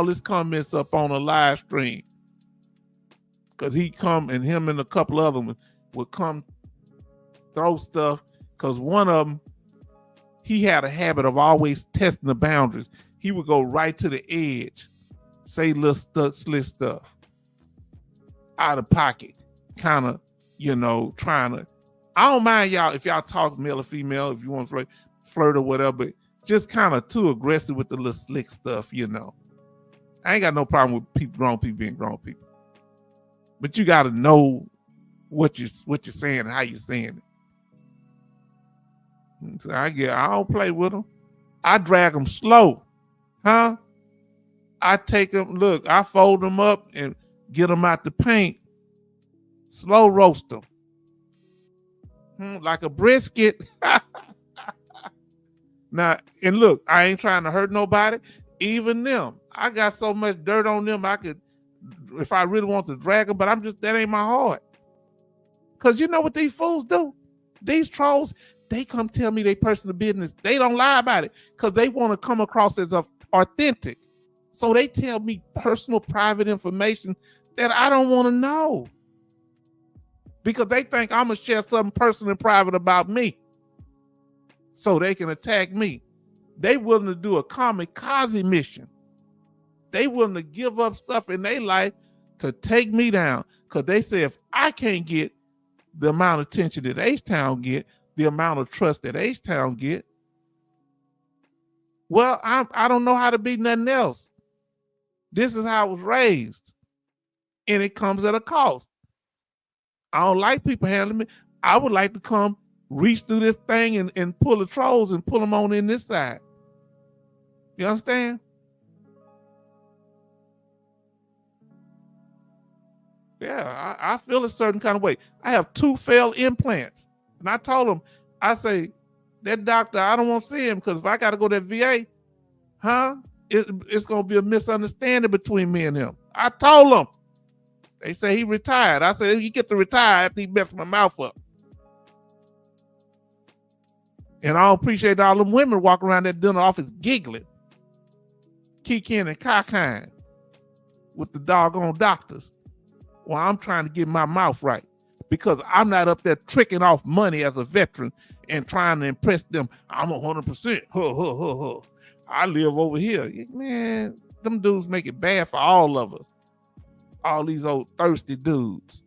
his comments up on a live stream. Because he come and him and a couple of them would come throw stuff. Because one of them, he had a habit of always testing the boundaries. He would go right to the edge, say little slick stuff, out of pocket, kind of, trying to. I don't mind y'all if y'all talk male or female, if you want to flirt or whatever, but just kind of too aggressive with the little slick stuff, I ain't got no problem with grown people being grown people. But you got to know what you're saying and how you're saying it. So I don't play with them. I drag them slow. Huh? I take them, look, I fold them up and get them out the paint. Slow roast them. Like a brisket. Now, and look, I ain't trying to hurt nobody. Even them. I got so much dirt on them, I could, if I really want to drag them, but that ain't my heart. Because you know what these fools do? These trolls, they come tell me their personal business. They don't lie about it because they want to come across as authentic. So they tell me personal, private information that I don't want to know. Because they think I'm going to share something personal and private about me. So they can attack me. They willing to do a kamikaze mission. They willing to give up stuff in their life to take me down. Because they say if I can't get the amount of attention that H-Town get, the amount of trust that H-Town get, well, I don't know how to be nothing else. This is how I was raised. And it comes at a cost. I don't like people handling me. I would like to come reach through this thing and pull the trolls and pull them on in this side. You understand? Yeah, I feel a certain kind of way. I have 2 failed implants. And I told him, I say, that doctor, I don't want to see him because if I got to go to that VA, it's going to be a misunderstanding between me and him. I told him. They say he retired. I said he get to retire after he messed my mouth up. And I don't appreciate all them women walking around that dinner office giggling, kikiing and cockeying with the doggone doctors while I'm trying to get my mouth right. Because I'm not up there tricking off money as a veteran and trying to impress them. I'm 100%. I live over here. Man, them dudes make it bad for all of us. All these old thirsty dudes.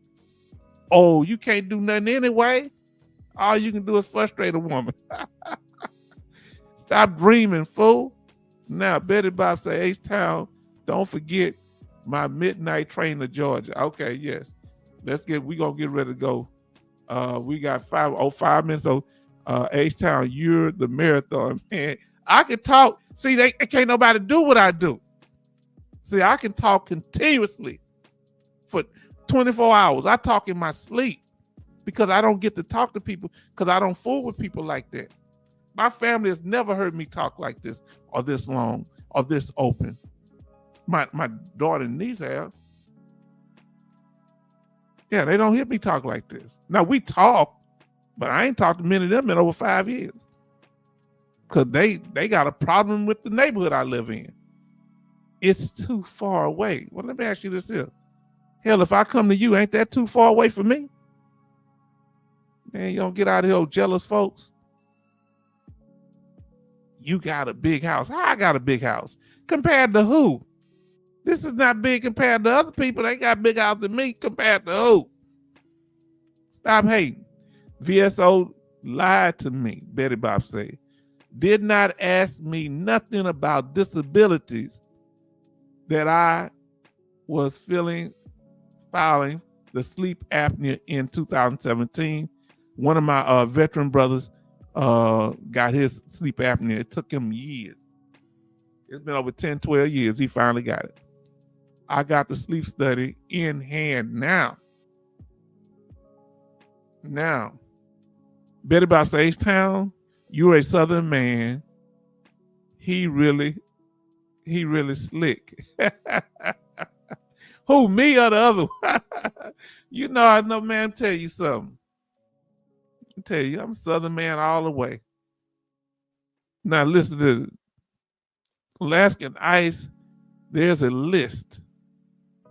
Oh, you can't do nothing anyway? All you can do is frustrate a woman. Stop dreaming, fool. Now, Betty Bob say, H-Town, don't forget my midnight train to Georgia. Okay, yes. We're going to get ready to go. We got 5 minutes. So, H-Town, you're the marathon man. I can talk. See, they can't nobody do what I do. See, I can talk continuously for 24 hours. I talk in my sleep because I don't get to talk to people because I don't fool with people like that. My family has never heard me talk like this or this long or this open. My daughter and niece have. Yeah, they don't hear me talk like this. Now, we talk, but I ain't talked to many of them in over 5 years because they got a problem with the neighborhood I live in. It's too far away. Well, let me ask you this here. Hell, if I come to you, ain't that too far away from me? Man, you don't get out of here, jealous folks. You got a big house. How I got a big house? Compared to who? This is not big compared to other people. They got big house than me compared to who? Stop hating. VSO lied to me, Betty Bob said. Did not ask me nothing about disabilities that I was filing the sleep apnea in 2017. One of my veteran brothers got his sleep apnea. It took him years. It's been over 10, 12 years. He finally got it. I got the sleep study in hand now. Now, Betty Bob says, H-Town, you're a Southern man. He really He really slick. Who, me or the other one? You know, I know, man, tell you something. I tell you, I'm a Southern man all the way. Now listen to Alaskan Ice. There's a list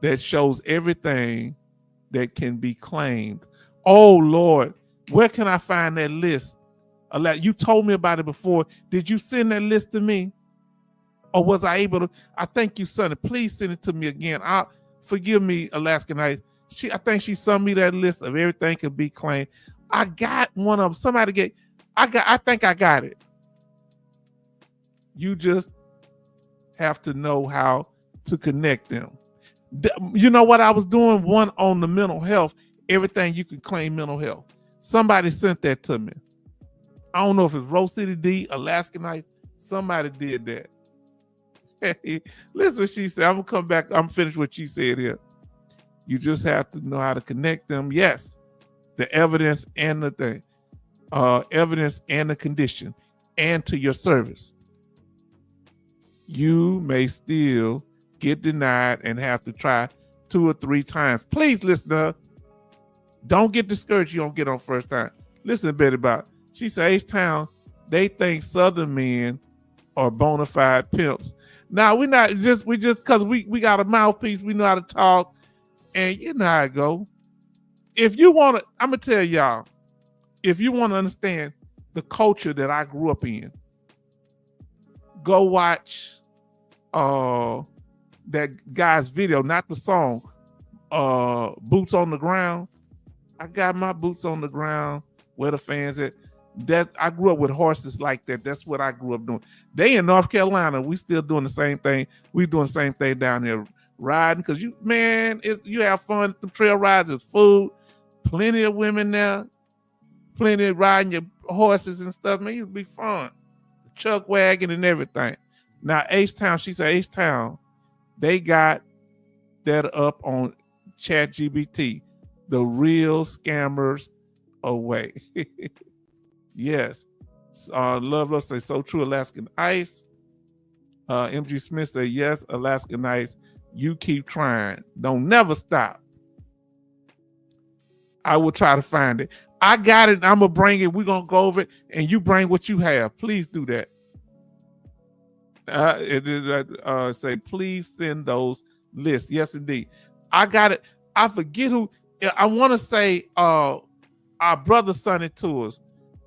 that shows everything that can be claimed. Oh Lord, where can I find that list? You told me about it before. Did you send that list to me? Or was I able to? I think you sent it. Please send it to me again. Forgive me, Alaskan Ice. I think she sent me that list of everything can be claimed. I got one of them. Somebody I think I got it. You just have to know how to connect them. You know what I was doing? One on the mental health, everything you can claim mental health. Somebody sent that to me. I don't know if it's Rose City D, Alaskan Night. Somebody did that. Listen what she said. I'm gonna come back. I'm finished what she said here. You just have to know how to connect them. Yes, the evidence and the thing, evidence and the condition, and to your service. You may still get denied and have to try 2 or 3 times. Please listen to her. Don't get discouraged. You don't get on first time. Listen to Betty about. She said, H-Town, they think Southern men are bona fide pimps. Now we just because we got a mouthpiece, we know how to talk, and you know how it go. If you want to, I'm gonna tell y'all, if you want to understand the culture that I grew up in, go watch that guy's video, not the song, Boots on the Ground. I got my boots on the ground, where the fans at. That I grew up with horses like that. That's what I grew up doing. They in North Carolina, we still doing the same thing. We doing the same thing down here, riding, because you have fun. The trail rides is food, plenty of women there, plenty of riding your horses and stuff. Man, it'd be fun. The chuck wagon and everything. Now H-Town, she said H-Town, they got that up on ChatGPT. The real scammers away. Yes. Love say so true. Alaskan Ice. MG Smith say yes. Alaskan Ice. You keep trying. Don't never stop. I will try to find it. I got it. I'm gonna bring it. We're gonna go over it, and you bring what you have. Please do that. Say please send those lists. Yes, indeed. I got it. I forget who. I want to say our brother sent it to us.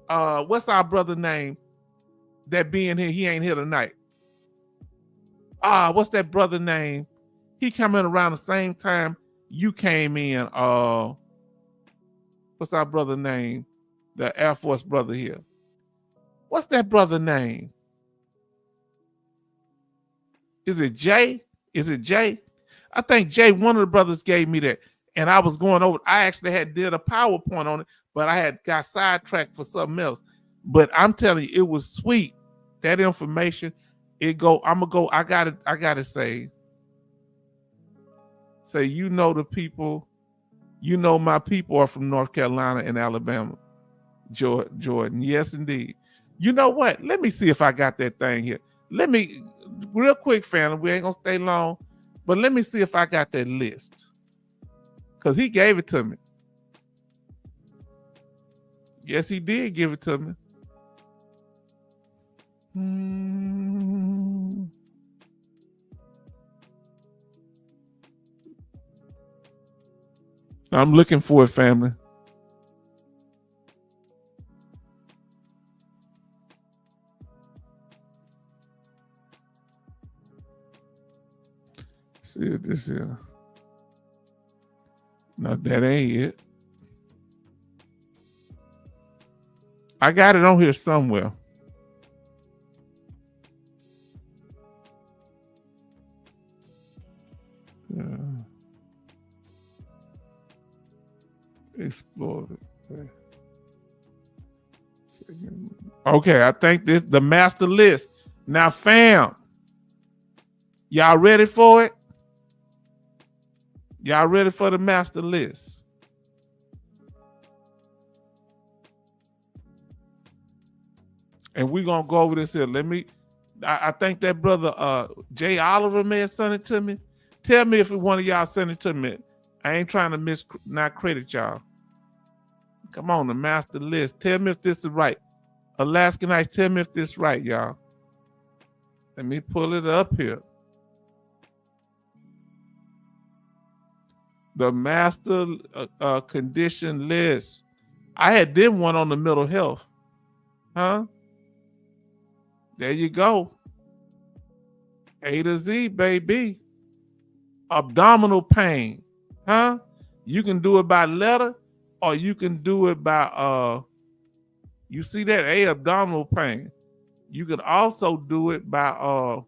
What's our brother name that being here? He ain't here tonight. What's that brother name? He come in around the same time you came in. What's our brother name? The Air Force brother here. What's that brother name? Is it Jay? I think Jay, one of the brothers, gave me that. And I was going over. I actually did a PowerPoint on it, but I had got sidetracked for something else. But I'm telling you, it was sweet. That information, I gotta say, you know the people, my people are from North Carolina and Alabama. Jordan, yes, indeed. You know what? Let me see if I got that thing here. Real quick, family, we ain't gonna stay long, but let me see if I got that list. Because he gave it to me. Yes, he did give it to me. I'm looking for it, family. See if this here. No, that ain't it. I got it on here somewhere. Explore it. Okay, I think this the master list. Now, fam, y'all ready for it? Y'all ready for the master list? And we're gonna go over this here. Let me I think that brother Jay Oliver may have sent it to me. Tell me if one of y'all sent it to me. I ain't trying to not credit y'all. Come on, the master list. Tell me if this is right. Alaskan Ice, tell me if this is right, y'all. Let me pull it up here. The master condition list. I had did one on the mental health. Huh? There you go. A to Z, baby. Abdominal pain. Huh? You can do it by letter or you can do it by you see that? A, abdominal pain. You can also do it by I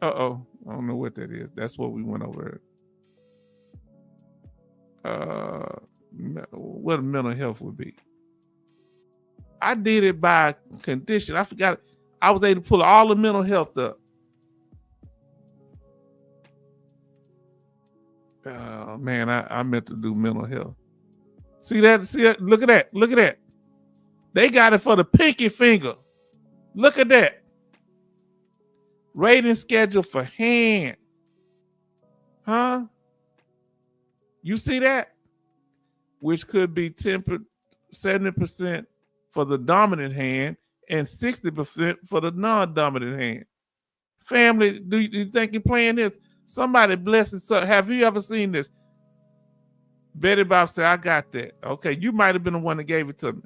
don't know what that is. That's what we went over. What mental health would be. I did it by condition. I forgot. I was able to pull all the mental health up. Man, I meant to do mental health. See that? See that? Look at that. Look at that. They got it for the pinky finger. Look at that. Rating schedule for hand. Huh? You see that? Which could be 70% for the dominant hand and 60% for the non-dominant hand. Family, do you think you're playing this? Somebody bless it. So have you ever seen this? Betty Bob said, I got that. Okay, you might have been the one that gave it to me.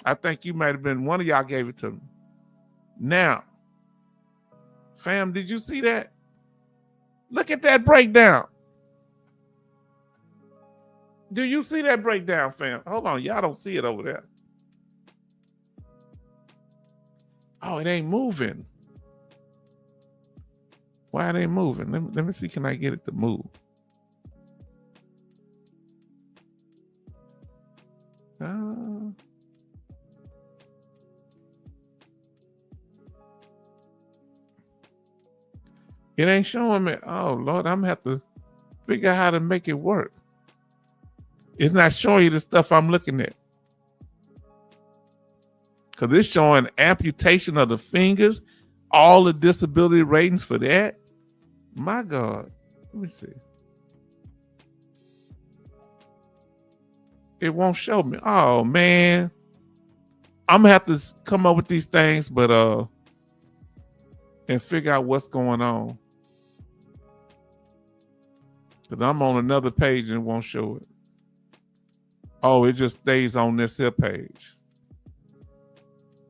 I think you might have been one of y'all gave it to me. Now, fam, did you see that? Look at that breakdown. Do you see that breakdown, fam? Hold on, y'all don't see it over there. Oh, it ain't moving. Why it ain't moving? Let me see, can I get it to move? It ain't showing me. Oh, Lord, I'm going to have to figure out how to make it work. It's not showing you the stuff I'm looking at. Because it's showing amputation of the fingers, all the disability ratings for that. My God. Let me see. It won't show me. Oh, man. I'm going to have to come up with these things, but and figure out what's going on. Because I'm on another page and it won't show it. Oh, it just stays on this here page.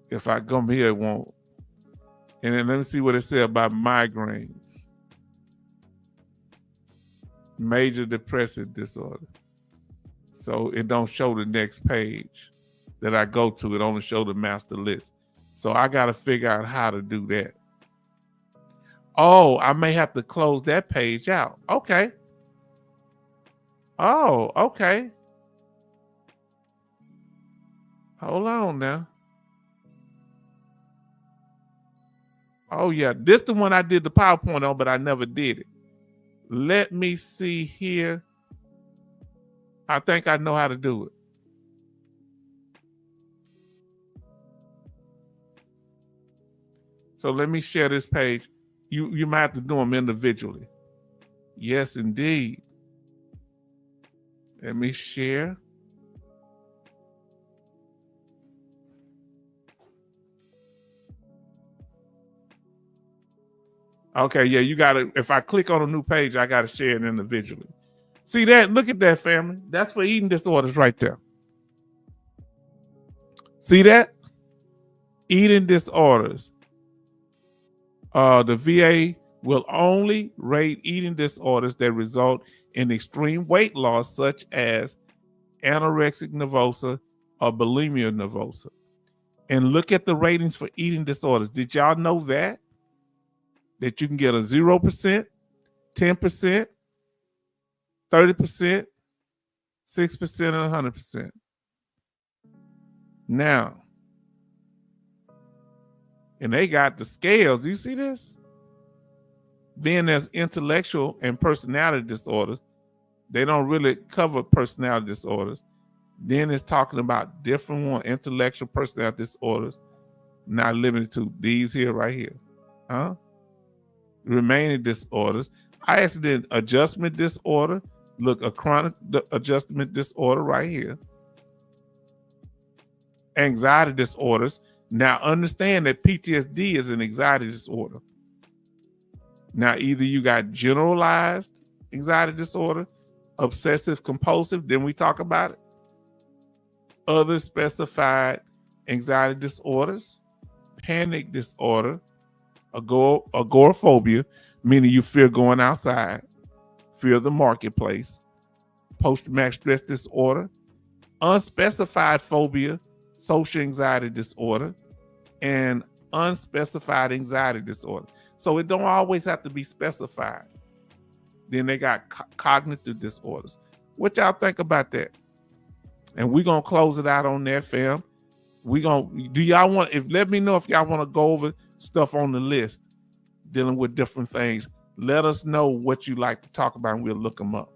If I come here, it won't. And then let me see what it said about migraines. Major depressive disorder. So it don't show the next page that I go to. It only show the master list. So I got to figure out how to do that. Oh, I may have to close that page out. Okay. Oh, okay. Hold on now. Oh, yeah. This the one I did the PowerPoint on, but I never did it. Let me see here. I think I know how to do it. So let me share this page. You might have to do them individually. Yes, indeed. Let me share. Okay, yeah, you got to, if I click on a new page, I got to share it individually. See that? Look at that, family. That's for eating disorders right there. See that? Eating disorders. The VA will only rate eating disorders that result in extreme weight loss, such as anorexic nervosa or bulimia nervosa. And look at the ratings for eating disorders. Did y'all know that? That you can get a 0%, 10%, 30%, 6%, and 100%. Now, and they got the scales. You see this? Then there's intellectual and personality disorders. They don't really cover personality disorders. Then it's talking about different one, intellectual personality disorders, not limited to these here right here. Huh? Remaining disorders. I actually did adjustment disorder. Look, a chronic adjustment disorder right here. Anxiety disorders. Now understand that PTSD is an anxiety disorder. Now either you got generalized anxiety disorder, obsessive compulsive, then we talk about it. Other specified anxiety disorders, panic disorder, agoraphobia, meaning you fear going outside, fear of the marketplace, post-traumatic stress disorder, unspecified phobia, social anxiety disorder, and unspecified anxiety disorder. So it don't always have to be specified. Then they got cognitive disorders. What y'all think about that? And we're gonna close it out on that, fam. Do y'all want, let me know if y'all want to go over stuff on the list dealing with different things. Let us know what you like to talk about and we'll look them up.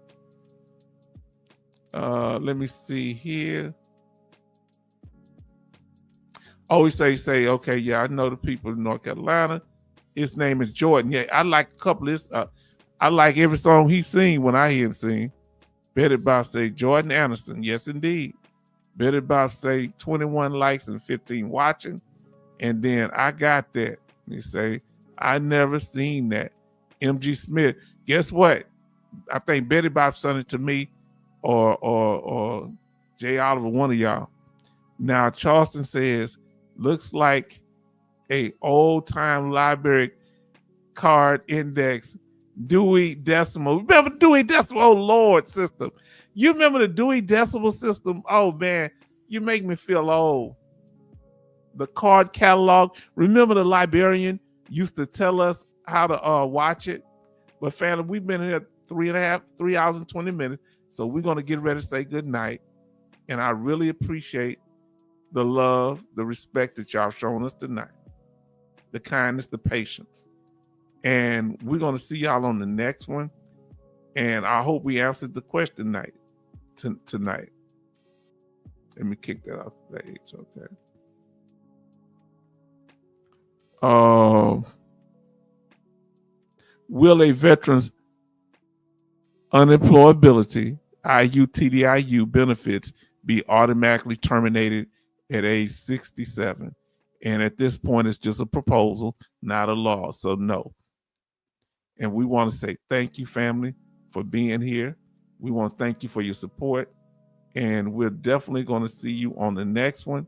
Let me see here. Always say, okay, yeah, I know the people in North Carolina. His name is Jordan. Yeah, I like a couple of his, I like every song he sing when I hear him sing. Betty Bob say Jordan Anderson. Yes, indeed. Betty Bob say 21 likes and 15 watching. And then I got that. He say, I never seen that. MG Smith. Guess what? I think Betty Bob sent it to me or Jay Oliver, one of y'all. Now Charleston says, looks like a old time library card index, Dewey Decimal. Remember Dewey Decimal? Oh Lord, system. You remember the Dewey Decimal System? Oh man, you make me feel old. The card catalog. Remember the librarian used to tell us how to watch it? But family, we've been here 3 hours and 20 minutes. So we're going to get ready to say good night. And I really appreciate the love, the respect that y'all shown us tonight. The kindness, the patience. And we're going to see y'all on the next one. And I hope we answered the question tonight. Let me kick that off the stage, okay? Will a veteran's unemployability, TDIU benefits be automatically terminated at age 67? And at this point, it's just a proposal, not a law. So no. And we want to say thank you, family, for being here. We want to thank you for your support. And we're definitely going to see you on the next one.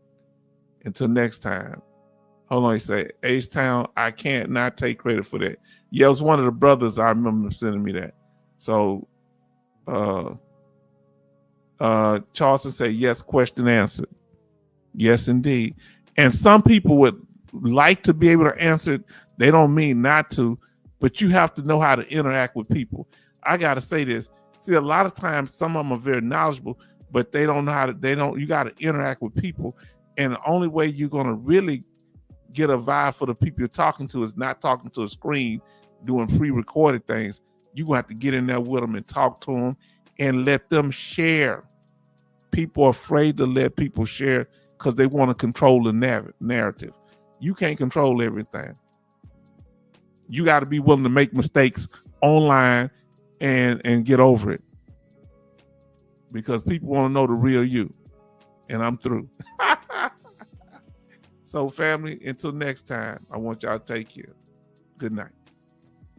Until next time. Hold on, you say, H-Town, I can't not take credit for that. Yeah, it was one of the brothers, I remember sending me that. So, Charleston said, yes, question answered. Yes, indeed. And some people would like to be able to answer it. They don't mean not to, but you have to know how to interact with people. I got to say this. See, a lot of times, some of them are very knowledgeable, but they don't know how to, you got to interact with people. And the only way you're going to really get a vibe for the people you're talking to is not talking to a screen, doing pre-recorded things. You're going to have to get in there with them and talk to them and let them share. People are afraid to let people share because they want to control the narrative. You can't control everything. You got to be willing to make mistakes online and get over it. Because people want to know the real you. And I'm through. So family, until next time, I want y'all to take care. Good night.